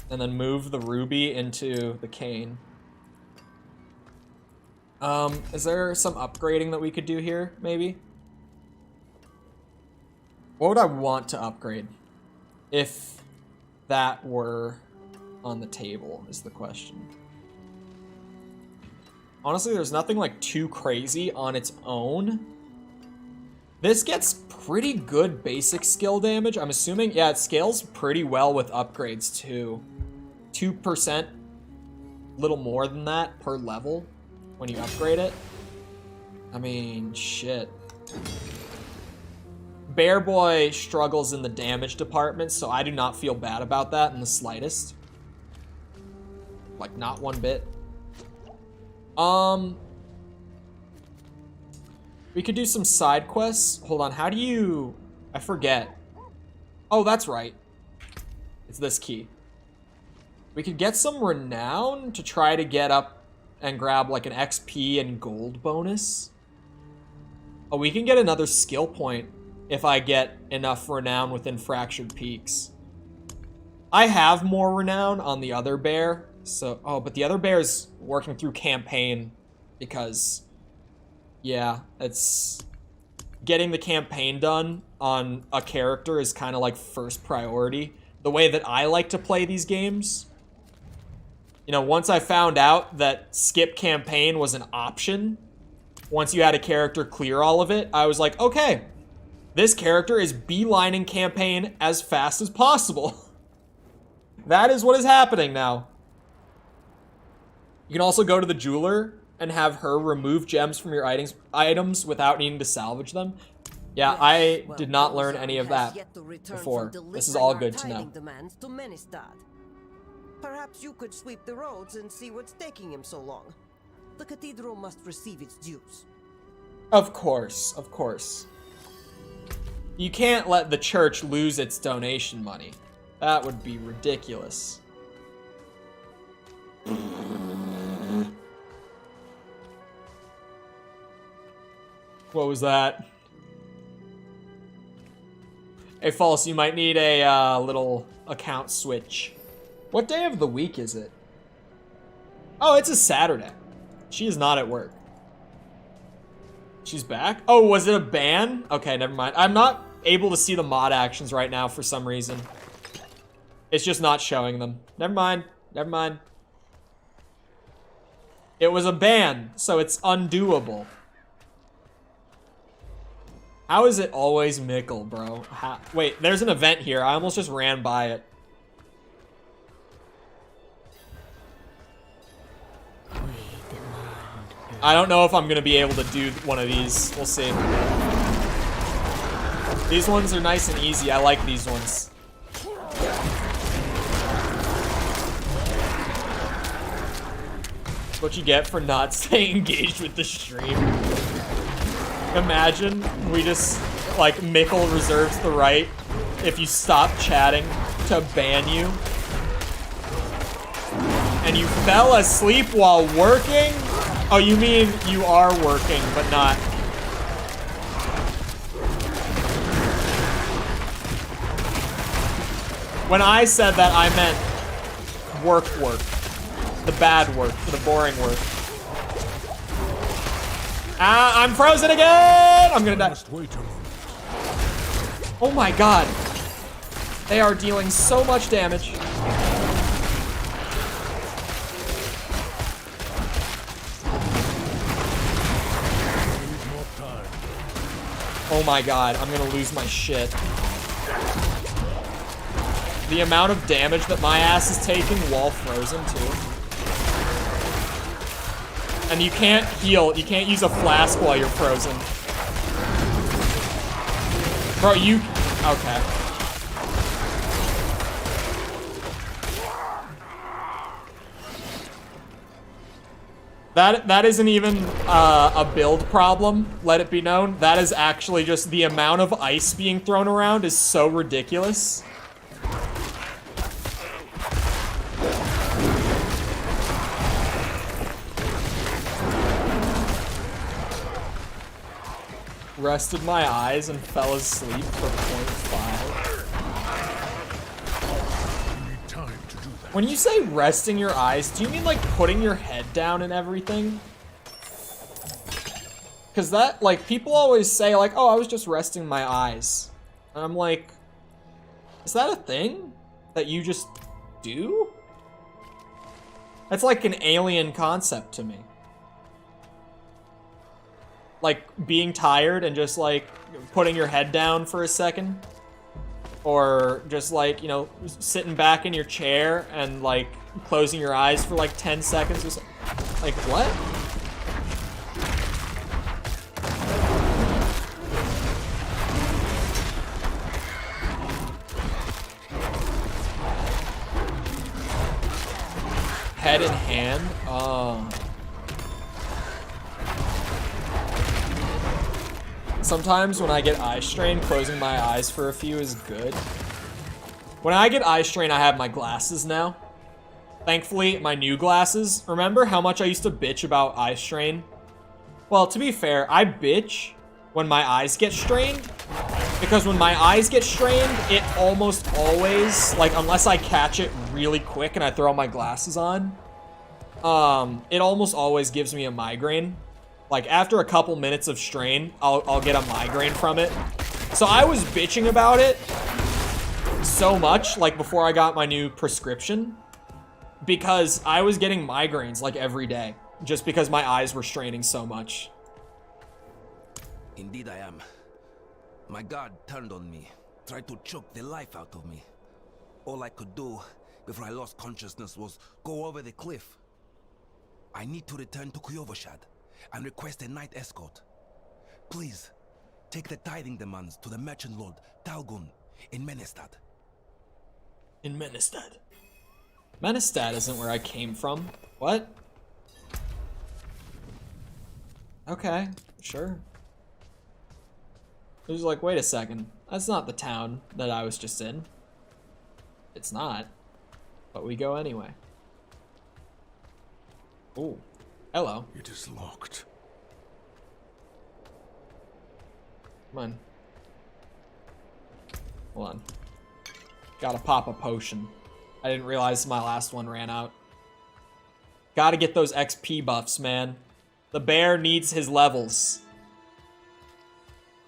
And then move the ruby into the cane. Is there some upgrading that we could do here, maybe? What would I want to upgrade? If that were on the table, is the question. Honestly, there's nothing like too crazy on its own. This gets pretty good basic skill damage. I'm assuming, yeah, it scales pretty well with upgrades too. 2%, little more than that per level when you upgrade it. I mean, shit. Bear Boy struggles in the damage department, so I do not feel bad about that in the slightest. Like, not one bit. We could do some side quests. Hold on, how do you... I forget. Oh, that's right. It's this key. We could get some renown to try to get up and grab, like, an XP and gold bonus. Oh, we can get another skill point if I get enough renown within Fractured Peaks. I have more renown on the other bear, so... Oh, but the other bear's working through campaign because... Yeah, it's... Getting the campaign done on a character is kind of like first priority. The way that I like to play these games. You know, once I found out that skip campaign was an option, once you had a character clear all of it, I was like, okay, this character is beelining campaign as fast as possible. That is what is happening now. You can also go to the jeweler and have her remove gems from your items without needing to salvage them. Yeah, I did not learn any of that before. This is all good to know. Perhaps you could sweep the roads and see what's taking him so long. The cathedral must receive its dues. Of course, of course. You can't let the church lose its donation money. That would be ridiculous. What was that? Hey, False, you might need a little account switch. What day of the week is it? Oh, it's a Saturday. She is not at work. She's back? Oh, was it a ban? Okay, never mind. I'm not able to see the mod actions right now for some reason. It's just not showing them. Never mind. Never mind. It was a ban, so it's undoable. How is it always Mickle, bro? Wait, there's an event here. I almost just ran by it. I don't know if I'm gonna be able to do one of these. We'll see. These ones are nice and easy. I like these ones. That's what you get for not staying engaged with the stream. Imagine we just, like, Mickle reserves the right, if you stop chatting, to ban you. And you fell asleep while working? Oh, you mean you are working, but not. When I said that, I meant work. The bad work, the boring work. Ah, I'm frozen again! I'm gonna die. Oh my god. They are dealing so much damage. Oh my god, I'm gonna lose my shit. The amount of damage that my ass is taking while frozen, too. And you can't heal. You can't use a flask while you're frozen. Bro, you... Okay. That isn't even a build problem, let it be known. That is actually just the amount of ice being thrown around is so ridiculous. Rested my eyes and fell asleep for 0.5. When you say resting your eyes, do you mean like putting your head down and everything? Because that, like, people always say like, oh, I was just resting my eyes. And I'm like, is that a thing that you just do? That's like an alien concept to me. Like being tired and just like putting your head down for a second, or just like, you know, sitting back in your chair and like closing your eyes for like 10 seconds or something. Like what? Head in hand? Oh. Sometimes when I get eye strain, closing my eyes for a few is good. When I get eye strain, I have my glasses now. Thankfully, my new glasses. Remember how much I used to bitch about eye strain? Well, to be fair, I bitch when my eyes get strained. Because when my eyes get strained, it almost always, like, unless I catch it really quick and I throw my glasses on, it almost always gives me a migraine. Like, after a couple minutes of strain, I'll get a migraine from it. So I was bitching about it so much, like, before I got my new prescription, because I was getting migraines, like, every day, just because my eyes were straining so much. Indeed I am. My guard turned on me, tried to choke the life out of me. All I could do before I lost consciousness was go over the cliff. I need to return to Kuyovashad and request a night escort. Please, take the tithing demands to the merchant lord Talgun in Menestad. In Menestad? Menestad isn't where I came from. What? Okay, sure. It was like, wait a second. That's not the town that I was just in. It's not. But we go anyway. Ooh. Hello. It is locked. Come on. Hold on. Gotta pop a potion. I didn't realize my last one ran out. Gotta get those XP buffs, man. The bear needs his levels.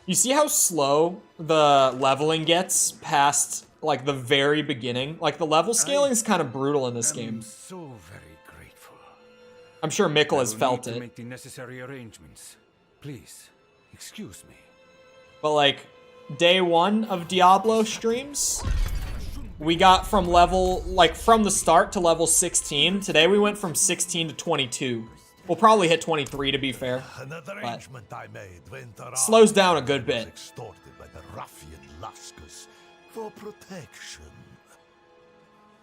You see how slow the leveling gets past, like, the very beginning? Like, the level scaling is kind of brutal in this game. So very grateful. I'm sure Mikkel has I will felt need to it. make the necessary arrangements. Please, excuse me. But, like, day 1 of Diablo streams, we got from level, like, from the start to level 16. Today we went from 16 to 22. We'll probably hit 23 to be fair. Another arrangement I made went around. Slows down a good bit. Extorted by the ruffian Laskus for protection.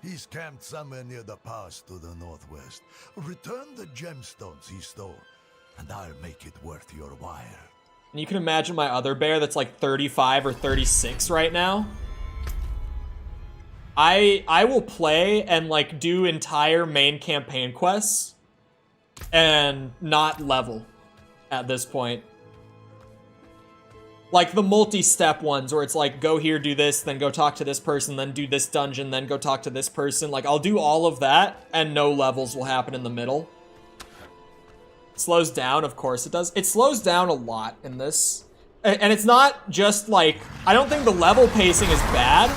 He's camped somewhere near the pass to the northwest. Return the gemstones he stole, and I'll make it worth your while. And you can imagine my other bear that's like 35 or 36 right now. I will play and like do entire main campaign quests and not level at this point. Like the multi-step ones where it's like, go here, do this, then go talk to this person, then do this dungeon, then go talk to this person. Like, I'll do all of that, and no levels will happen in the middle. It slows down, of course it does. It slows down a lot in this. And it's not just like, I don't think the level pacing is bad,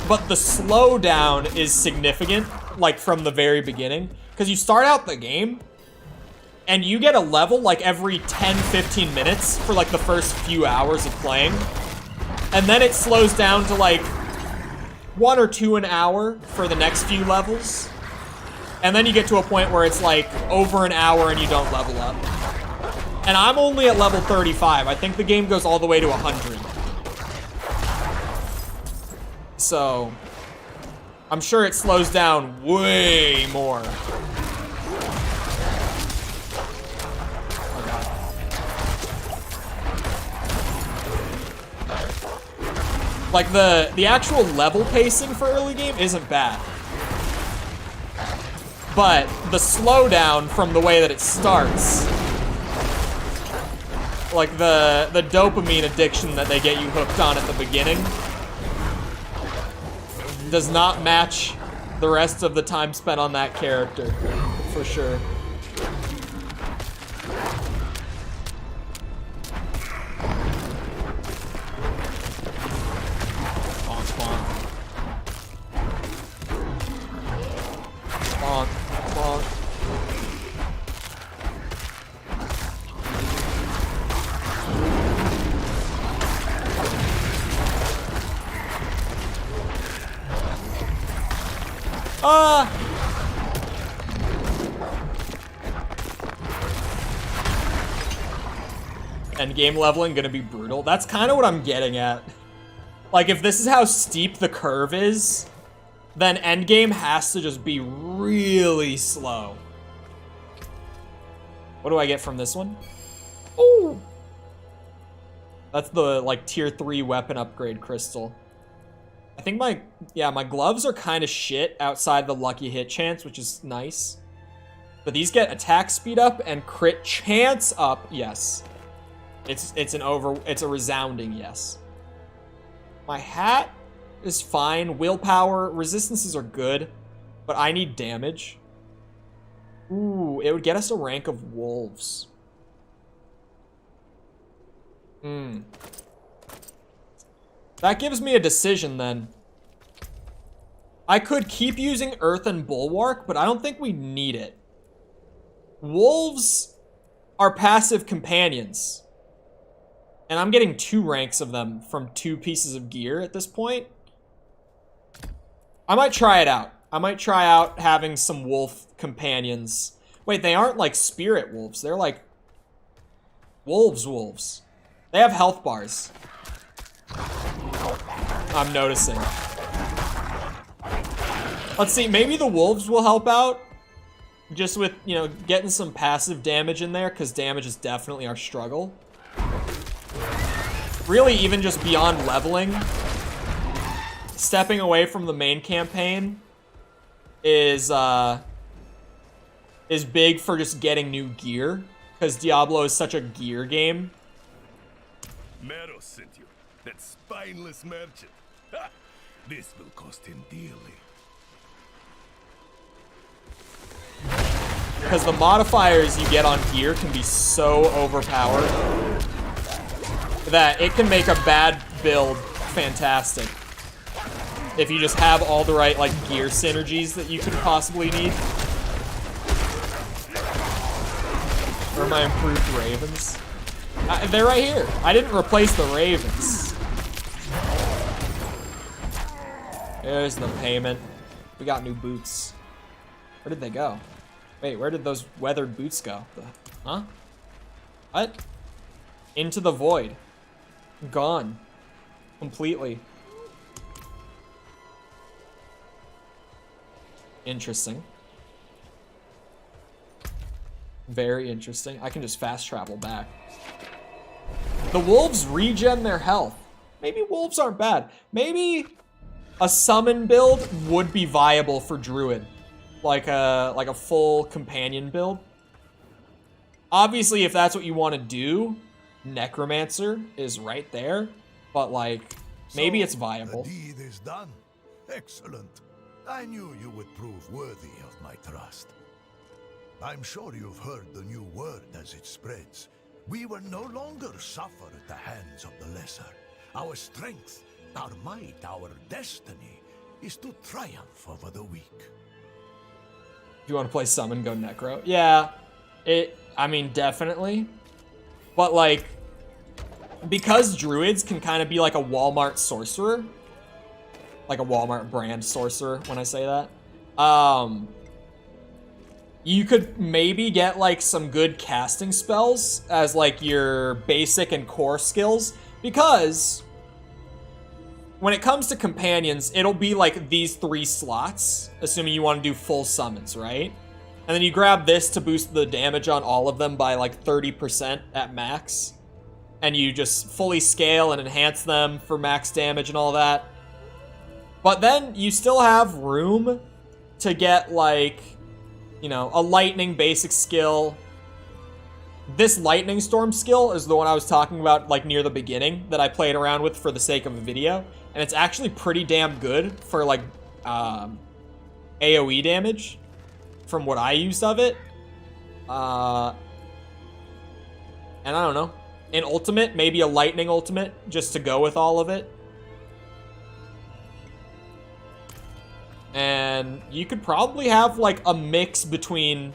but the slowdown is significant, like from the very beginning. Because you start out the game, and you get a level like every 10-15 minutes for like the first few hours of playing. And then it slows down to like 1 or 2 an hour for the next few levels. And then you get to a point where it's like over an hour and you don't level up. And I'm only at level 35. I think the game goes all the way to 100. So I'm sure it slows down way more. Like, the actual level pacing for early game isn't bad. But the slowdown from the way that it starts, like the dopamine addiction that they get you hooked on at the beginning, does not match the rest of the time spent on that character, for sure. Bonk, bonk. Endgame leveling gonna be brutal. That's kind of what I'm getting at. Like, if this is how steep the curve is, then endgame has to just be really slow. What do I get from this one? Ooh! That's the, like, tier 3 weapon upgrade crystal. I think my gloves are kind of shit outside the lucky hit chance, which is nice. But these get attack speed up and crit chance up, yes. It's a resounding yes. My hat is fine. Willpower, resistances are good, but I need damage. Ooh, it would get us a rank of wolves. That gives me a decision then. I could keep using Earthen Bulwark, but I don't think we need it. Wolves are passive companions. And I'm getting 2 ranks of them from 2 pieces of gear at this point. I might try it out. I might try out having some wolf companions. Wait, they aren't like spirit wolves. They're like wolves. They have health bars. I'm noticing. Let's see, maybe the wolves will help out. Just with, you know, getting some passive damage in there, because damage is definitely our struggle. Really, even just beyond leveling, stepping away from the main campaign is big for just getting new gear, because Diablo is such a gear game. Mero sent you. That spineless merchant. Ha! This will cost him dearly. Because the modifiers you get on gear can be so overpowered that it can make a bad build fantastic. If you just have all the right, like, gear synergies that you could possibly need. Where are my improved ravens? They're right here. I didn't replace the ravens. There's the payment. We got new boots. Where did they go? Wait, where did those weathered boots go? Huh? What? Into the void. Gone. Completely. Interesting. Very interesting. I can just fast travel back. The wolves regen their health. Maybe wolves aren't bad. Maybe a summon build would be viable for druid. Like a full companion build. Obviously, if that's what you want to do, necromancer is right there. But like, maybe it's viable. The deed is done. Excellent. I knew you would prove worthy of my trust. I'm sure you've heard the new word as it spreads. We will no longer suffer at the hands of the lesser. Our strength, our might, our destiny is to triumph over the weak. If you want to play summon, go necro. Yeah, I mean, definitely. But like, because druids can kind of be like a Walmart sorcerer, like a Walmart brand sorcerer when I say that, you could maybe get like some good casting spells as like your basic and core skills, because when it comes to companions, it'll be like these 3 slots, assuming you want to do full summons, right? And then you grab this to boost the damage on all of them by like 30% at max. And you just fully scale and enhance them for max damage and all that. But then you still have room to get like, you know, a lightning basic skill. This lightning storm skill is the one I was talking about like near the beginning that I played around with for the sake of a video. And it's actually pretty damn good for like AoE damage from what I used of it. And I don't know. An ultimate, maybe a lightning ultimate just to go with all of it. And you could probably have like a mix between,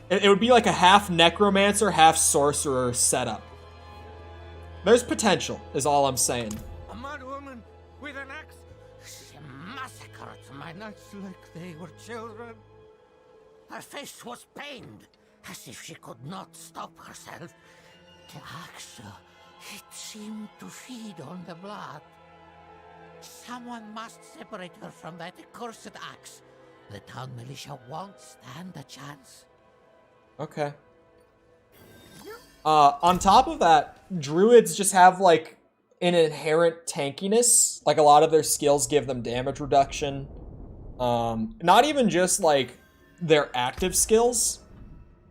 it would be like a half necromancer, half sorcerer setup. There's potential, is all I'm saying. A mad woman with an axe. She massacred my knights like they were children. Her face was pained, as if she could not stop herself. The axe, it seemed to feed on the blood. Someone must separate her from that accursed axe. The town militia won't stand a chance. Okay. On top of that, druids just have like an inherent tankiness. Like a lot of their skills give them damage reduction. Not even just like their active skills,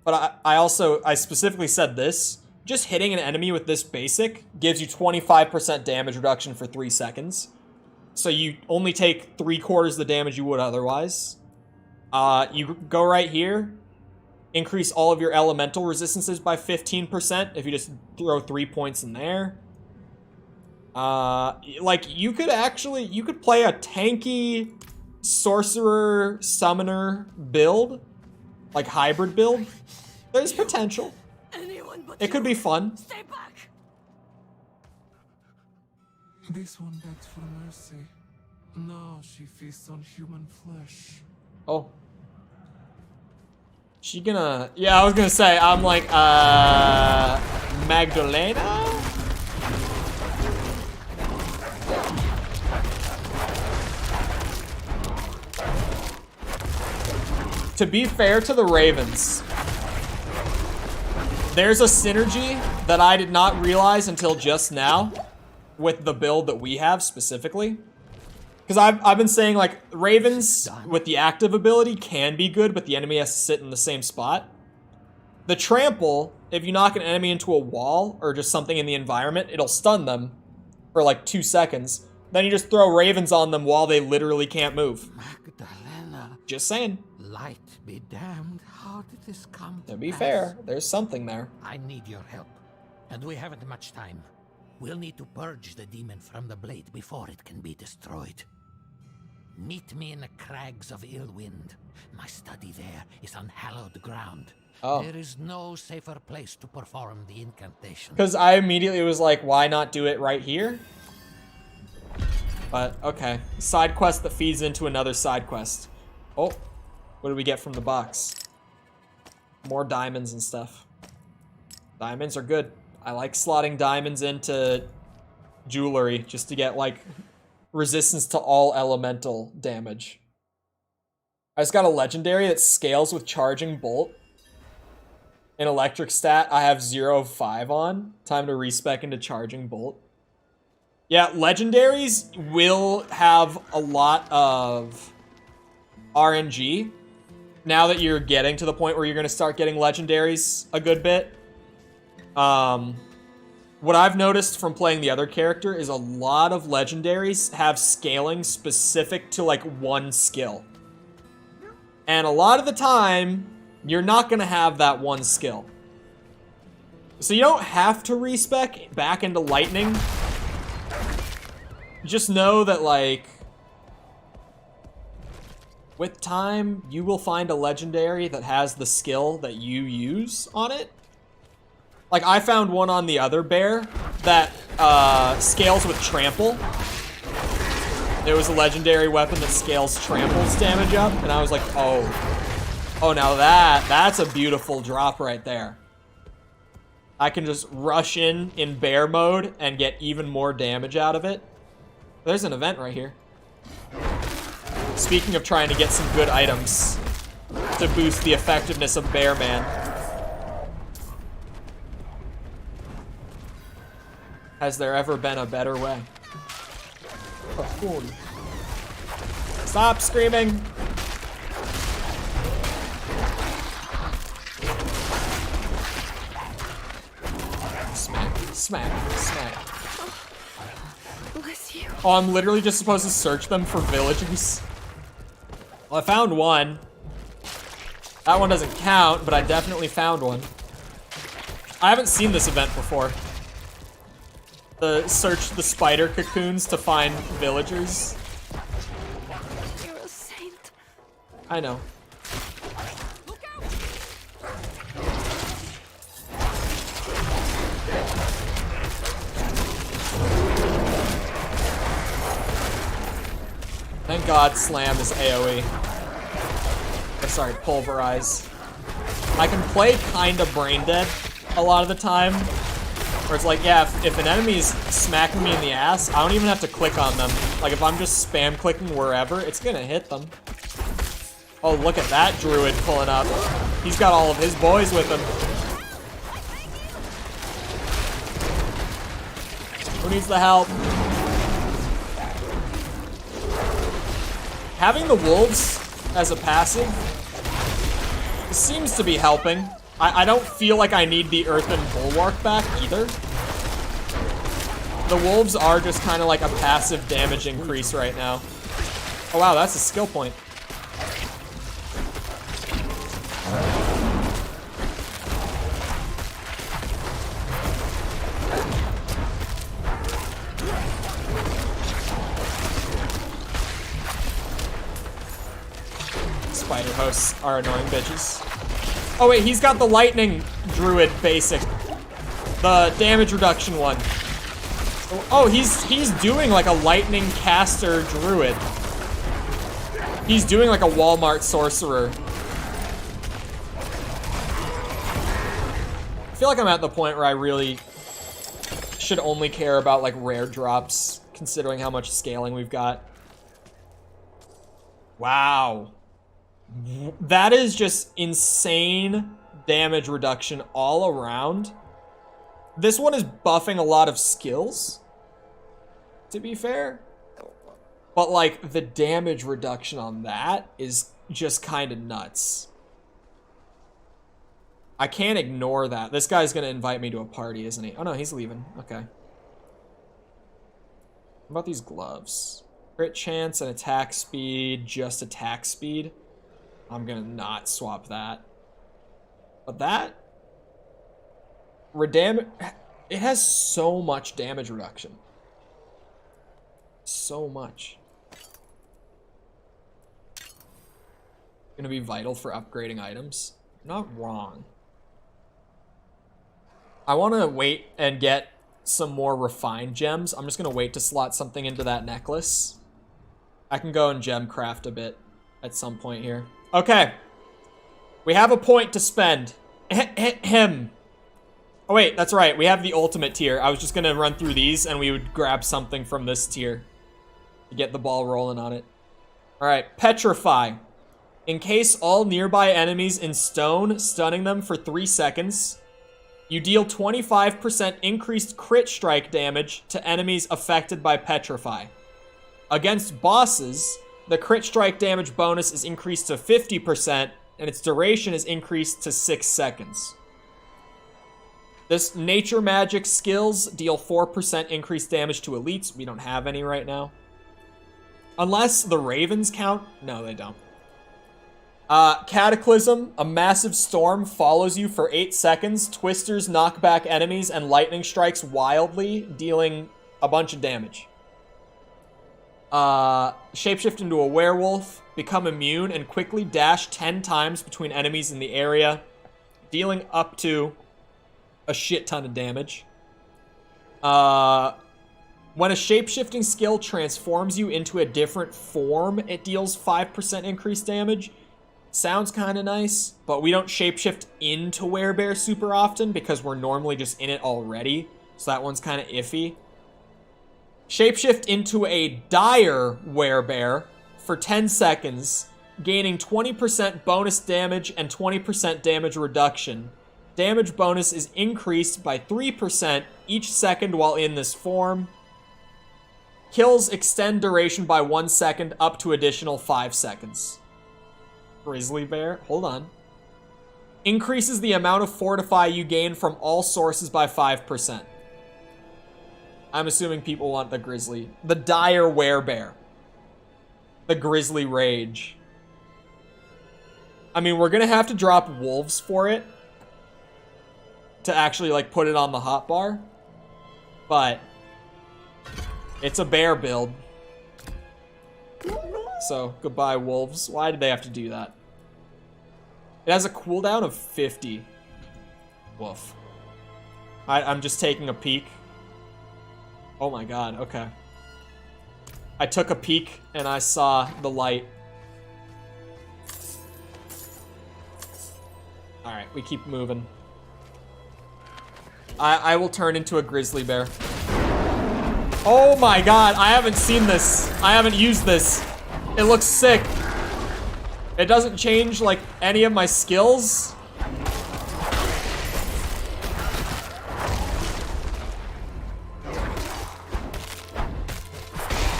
but I specifically said this. Just hitting an enemy with this basic gives you 25% damage reduction for 3 seconds. So you only take 3/4 the damage you would otherwise. You go right here. Increase all of your elemental resistances by 15% if you just throw 3 points in there. Like, you could play a tanky sorcerer summoner build. Like, hybrid build. There's potential. It could be fun. Stay back! This one begs for mercy. Now she feasts on human flesh. Oh. She gonna... Yeah, I was gonna say, I'm like, Magdalena? To be fair to the Ravens, there's a synergy that I did not realize until just now with the build that we have specifically. Because I've been saying, like, Ravens with the active ability can be good, but the enemy has to sit in the same spot. The trample, if you knock an enemy into a wall or just something in the environment, it'll stun them for like 2 seconds. Then you just throw ravens on them while they literally can't move. Magdalena. Just saying. Light be damned. How did this come To be fair, there's something there. I need your help. And we haven't much time. We'll need to purge the demon from the blade before it can be destroyed. Meet me in the crags of Illwind. My study there is on hallowed ground. Oh. There is no safer place to perform the incantation. Because I immediately was like, why not do it right here? But, okay. Side quest that feeds into another side quest. Oh, what do we get from the box? More diamonds and stuff. Diamonds are good. I like slotting diamonds into jewelry just to get, like, resistance to all elemental damage. I just got a legendary that scales with charging bolt. An electric stat I have 0-5 on. Time to respec into charging bolt. Yeah, legendaries will have a lot of RNG now that you're getting to the point where you're going to start getting legendaries a good bit. What I've noticed from playing the other character is a lot of legendaries have scaling specific to like one skill. And a lot of the time, you're not going to have that one skill. So you don't have to respec back into lightning. Just know that, like, with time, you will find a legendary that has the skill that you use on it. Like, I found one on the other bear that scales with trample. There was a legendary weapon that scales trample's damage up, and I was like, oh, now that's a beautiful drop right there. I can just rush in bear mode and get even more damage out of it. There's an event right here. Speaking of trying to get some good items to boost the effectiveness of Bear Man. Has there ever been a better way? Cocoon. Stop screaming! Smack, smack, smack. Bless you. Oh, I'm literally just supposed to search them for villagers. Well, I found one. That one doesn't count, but I definitely found one. I haven't seen this event before. The search the spider cocoons to find villagers. You're a saint. I know. Thank God Slam is AoE. Oh, sorry, Pulverize. I can play kinda brain dead a lot of the time. Where it's like, yeah, if an enemy's smacking me in the ass, I don't even have to click on them. Like, if I'm just spam clicking wherever, it's gonna hit them. Oh, look at that druid pulling up. He's got all of his boys with him. Who needs the help? Having the wolves as a passive seems to be helping. I don't feel like I need the Earthen Bulwark back either. The wolves are just kind of like a passive damage increase right now. Oh wow, that's a skill point. Spider hosts are annoying bitches. Oh wait, he's got the lightning druid basic. The damage reduction one. Oh, he's doing like a lightning caster druid. He's doing like a Walmart sorcerer. I feel like I'm at the point where I really should only care about like rare drops, considering how much scaling we've got. Wow. That is just insane damage reduction all around. This one is buffing a lot of skills, to be fair. But like the damage reduction on that is just kind of nuts. I can't ignore that. This guy's gonna invite me to a party, isn't he? Oh no, he's leaving. Okay. What about these gloves? Crit chance and attack speed, just attack speed. I'm gonna not swap that. But that... It has so much damage reduction. So much. Gonna be vital for upgrading items. Not wrong. I want to wait and get some more refined gems. I'm just gonna wait to slot something into that necklace. I can go and gem craft a bit at some point here. Okay. We have a point to spend. Him. Oh wait, that's right. We have the ultimate tier. I was just gonna run through these and we would grab something from this tier to get the ball rolling on it. Alright, Petrify. Encase all nearby enemies in stone, stunning them for 3 seconds. You deal 25% increased crit strike damage to enemies affected by Petrify. Against bosses, the crit strike damage bonus is increased to 50%, and its duration is increased to 6 seconds. This nature magic skills deal 4% increased damage to elites. We don't have any right now. Unless the ravens count. No, they don't. Cataclysm. A massive storm follows you for 8 seconds. Twisters knock back enemies and lightning strikes wildly, dealing a bunch of damage. Shapeshift into a werewolf. Become immune and quickly dash 10 times between enemies in the area, dealing up to a shit ton of damage. When a shapeshifting skill transforms you into a different form, it deals 5% increased damage. Sounds kind of nice, but we don't shapeshift into Werebear super often because we're normally just in it already, so that one's kind of iffy. Shapeshift into a dire Werebear for 10 seconds, gaining 20% bonus damage and 20% damage reduction. Damage bonus is increased by 3% each second while in this form. Kills extend duration by 1 second up to additional 5 seconds. Grizzly Bear, hold on. Increases the amount of Fortify you gain from all sources by 5%. I'm assuming people want the Grizzly. The Dire Werebear. The Grizzly Rage. I mean, we're gonna have to drop wolves for it to actually, like, put it on the hotbar. But it's a bear build. So, goodbye, wolves. Why did they have to do that? It has a cooldown of 50. Woof. I'm just taking a peek. Oh my god, okay. I took a peek and I saw the light. Alright, we keep moving. I will turn into a grizzly bear. Oh my god, I haven't seen this. I haven't used this. It looks sick. It doesn't change, like, any of my skills.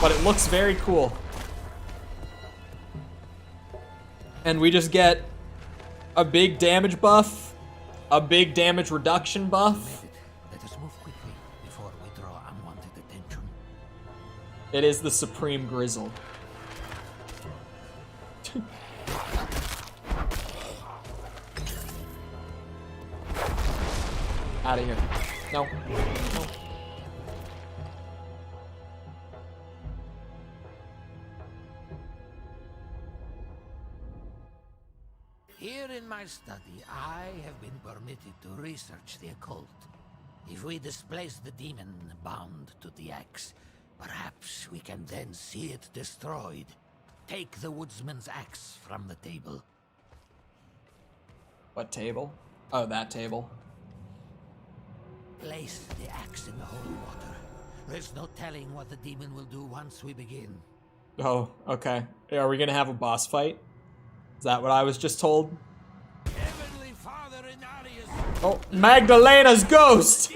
But it looks very cool. And we just get a big damage buff, a big damage reduction buff. Let us move quickly before we draw unwanted attention. It is the Supreme Grizzle. Out of here. No. No. Here in my study, I have been permitted to research the occult. If we displace the demon bound to the axe, perhaps we can then see it destroyed. Take the woodsman's axe from the table. What table? Oh, that table. Place the axe in the holy water. There's no telling what the demon will do once we begin. Oh, okay. Are we gonna have a boss fight? Is that what I was just told? Heavenly Father Inarius, oh, Magdalena's ghost!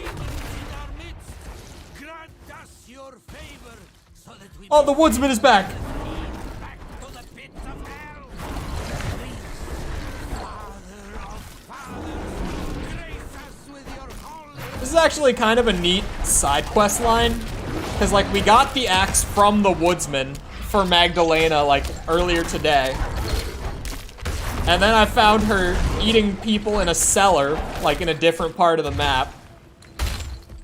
grant us your favor so that we oh, the woodsman is back! back to the pits of hell. Please, Father of fathers, is actually kind of a neat side quest line. Because, like, we got the axe from the woodsman for Magdalena, like, earlier today. And then I found her eating people in a cellar, like, in a different part of the map.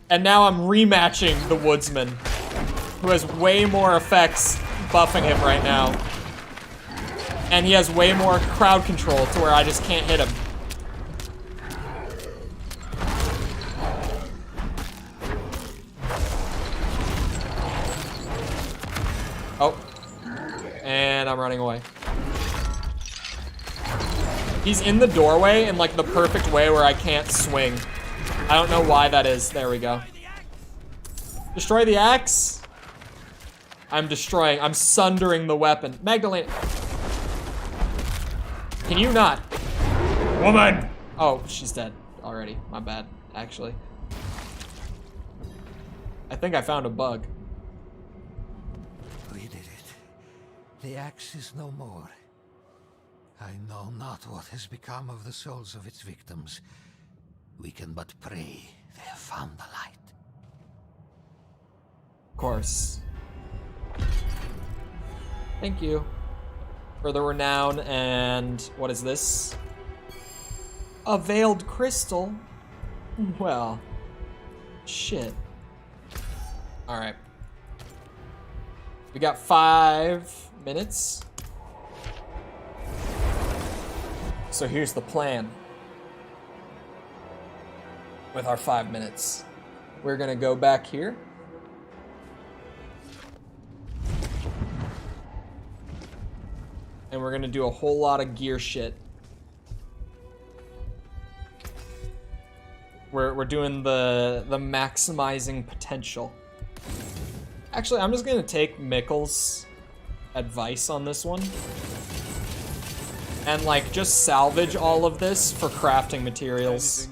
And now I'm rematching the woodsman, who has way more effects buffing him right now. And he has way more crowd control to where I just can't hit him. Oh. And I'm running away. He's in the doorway in like the perfect way where I can't swing. I don't know why that is. There we go. Destroy the axe. I'm destroying. I'm sundering the weapon. Magdalena. Can you not? Woman! Oh, she's dead already. My bad, actually. I think I found a bug. We did it. The axe is no more. I know not what has become of the souls of its victims. We can but pray they have found the light. Of course. Thank you for the renown. And what is this? A veiled crystal? Well, shit. All right. We got 5 minutes. So here's the plan. With our 5 minutes, we're gonna go back here. And we're gonna do a whole lot of gear shit. We're doing the maximizing potential. Actually, I'm just gonna take Mikkel's advice on this one. And like just salvage all of this for crafting materials.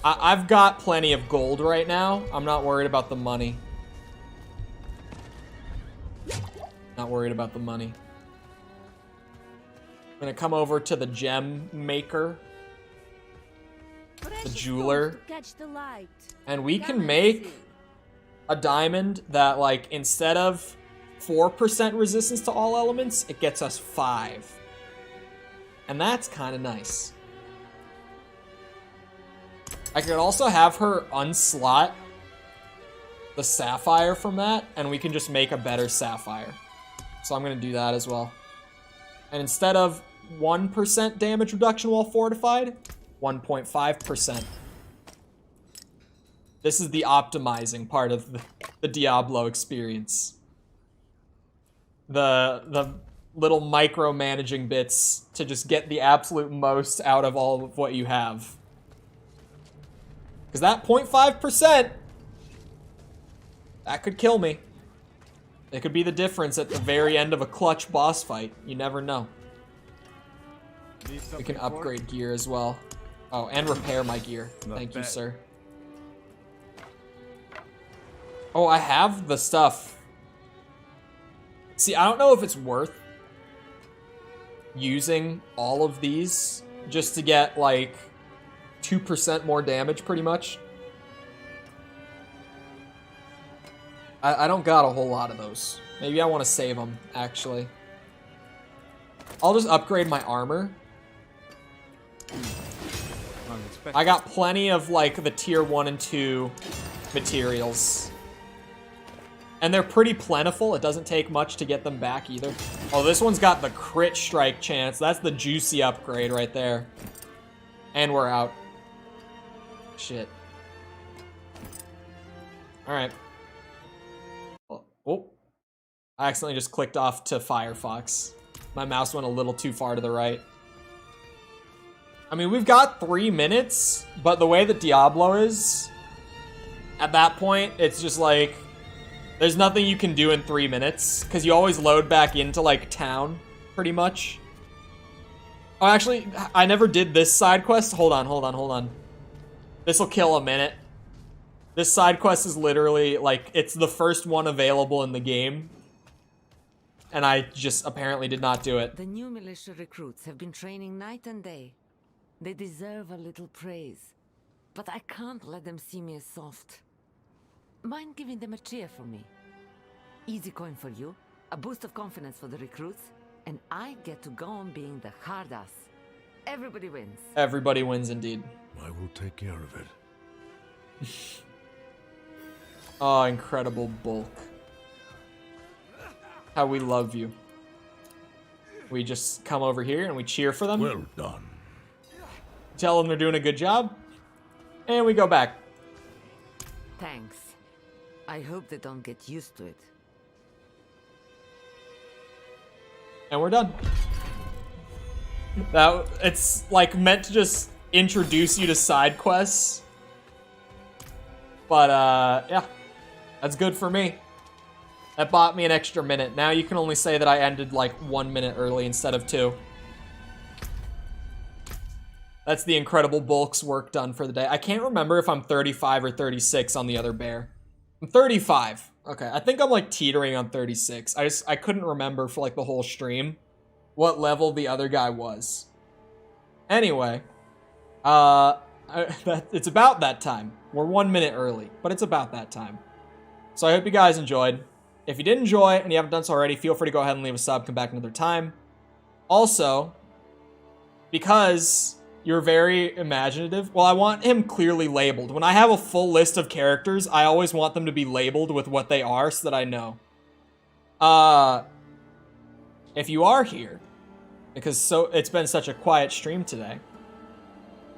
I've got plenty of gold right now. I'm not worried about the money. Not worried about the money. I'm gonna come over to the gem maker. The jeweler. And we can make a diamond that, like, instead of 4% resistance to all elements, it gets us 5. And that's kind of nice. I could also have her unslot the sapphire from that, and we can just make a better sapphire. So I'm going to do that as well. And instead of 1% damage reduction while fortified, 1.5%. This is the optimizing part of the Diablo experience. The little micromanaging bits to just get the absolute most out of all of what you have. Because that 0.5%, that could kill me. It could be the difference at the very end of a clutch boss fight. You never know. We can upgrade gear as well. Oh, and repair my gear. Thank you, sir. Oh, I have the stuff. See, I don't know if it's worth using all of these just to get, like, 2% more damage, pretty much. I don't got a whole lot of those. Maybe I want to save them, actually. I'll just upgrade my armor. I got plenty of, like, the tier 1 and 2 materials. And they're pretty plentiful. It doesn't take much to get them back, either. Oh, this one's got the crit strike chance. That's the juicy upgrade right there. And we're out. Shit. Alright. Oh. I accidentally just clicked off to Firefox. My mouse went a little too far to the right. I mean, we've got 3 minutes, but the way that Diablo is, at that point, it's just like, there's nothing you can do in 3 minutes, because you always load back into, like, town, pretty much. Oh, actually, I never did this side quest. Hold on. This'll kill a minute. This side quest is literally, like, it's the first one available in the game. And I just apparently did not do it. The new militia recruits have been training night and day. They deserve a little praise. but I can't let them see me as soft. Mind giving them a cheer for me? Easy coin for you, a boost of confidence for the recruits, and I get to go on being the hard ass. Everybody wins. Everybody wins indeed. I will take care of it. Oh, incredible bulk. How we love you. We just come over here and we cheer for them. Well done. Tell them they're doing a good job. And we go back. Thanks. I hope they don't get used to it. And we're done. It's like meant to just introduce you to side quests. But yeah. That's good for me. That bought me an extra minute. Now you can only say that I ended like 1 minute early instead of 2. That's the incredible bulk's work done for the day. I can't remember if I'm 35 or 36 on the other bear. I'm 35. Okay, I think I'm like teetering on 36. I couldn't remember for like the whole stream what level the other guy was. Anyway, it's about that time. We're 1 minute early, but it's about that time. So I hope you guys enjoyed. If you did enjoy and you haven't done so already, feel free to go ahead and leave a sub, come back another time. Also, because you're very imaginative, well, I want him clearly labeled. When I have a full list of characters, I always want them to be labeled with what they are so that I know. If you are here, because it's been such a quiet stream today,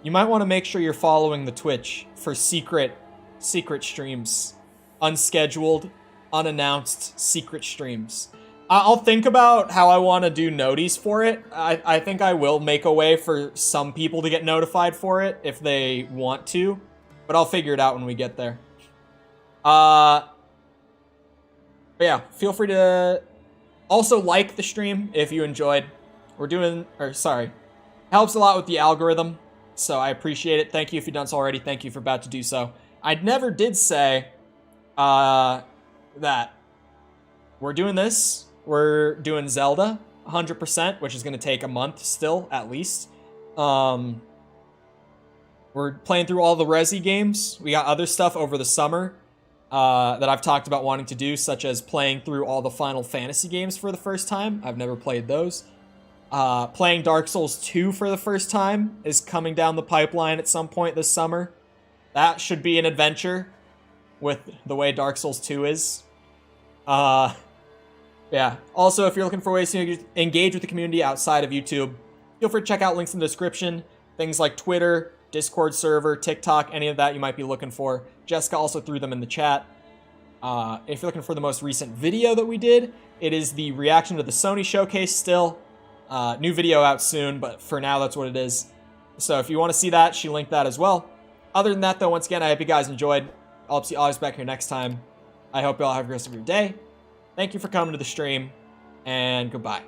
you might want to make sure you're following the Twitch for secret streams. Unscheduled, unannounced, secret streams. I'll think about how I want to do noties for it. I think I will make a way for some people to get notified for it if they want to, but I'll figure it out when we get there. But yeah, feel free to also like the stream if you enjoyed. Helps a lot with the algorithm, so I appreciate it. Thank you if you've done so already. Thank you for about to do so. I never did say that we're doing this. We're doing Zelda 100%, which is going to take a month still, at least. We're playing through all the Resi games. We got other stuff over the summer that I've talked about wanting to do, such as playing through all the Final Fantasy games for the first time. I've never played those. Playing Dark Souls 2 for the first time is coming down the pipeline at some point this summer. That should be an adventure with the way Dark Souls 2 is. Yeah. Also, if you're looking for ways to engage with the community outside of YouTube, feel free to check out links in the description. Things like Twitter, Discord server, TikTok, any of that you might be looking for. Jessica also threw them in the chat. If you're looking for the most recent video that we did, it is the reaction to the Sony showcase still. New video out soon, but for now, that's what it is. So if you want to see that, she linked that as well. Other than that, though, once again, I hope you guys enjoyed. I'll see you always back here next time. I hope you all have the rest of your day. Thank you for coming to the stream, and goodbye.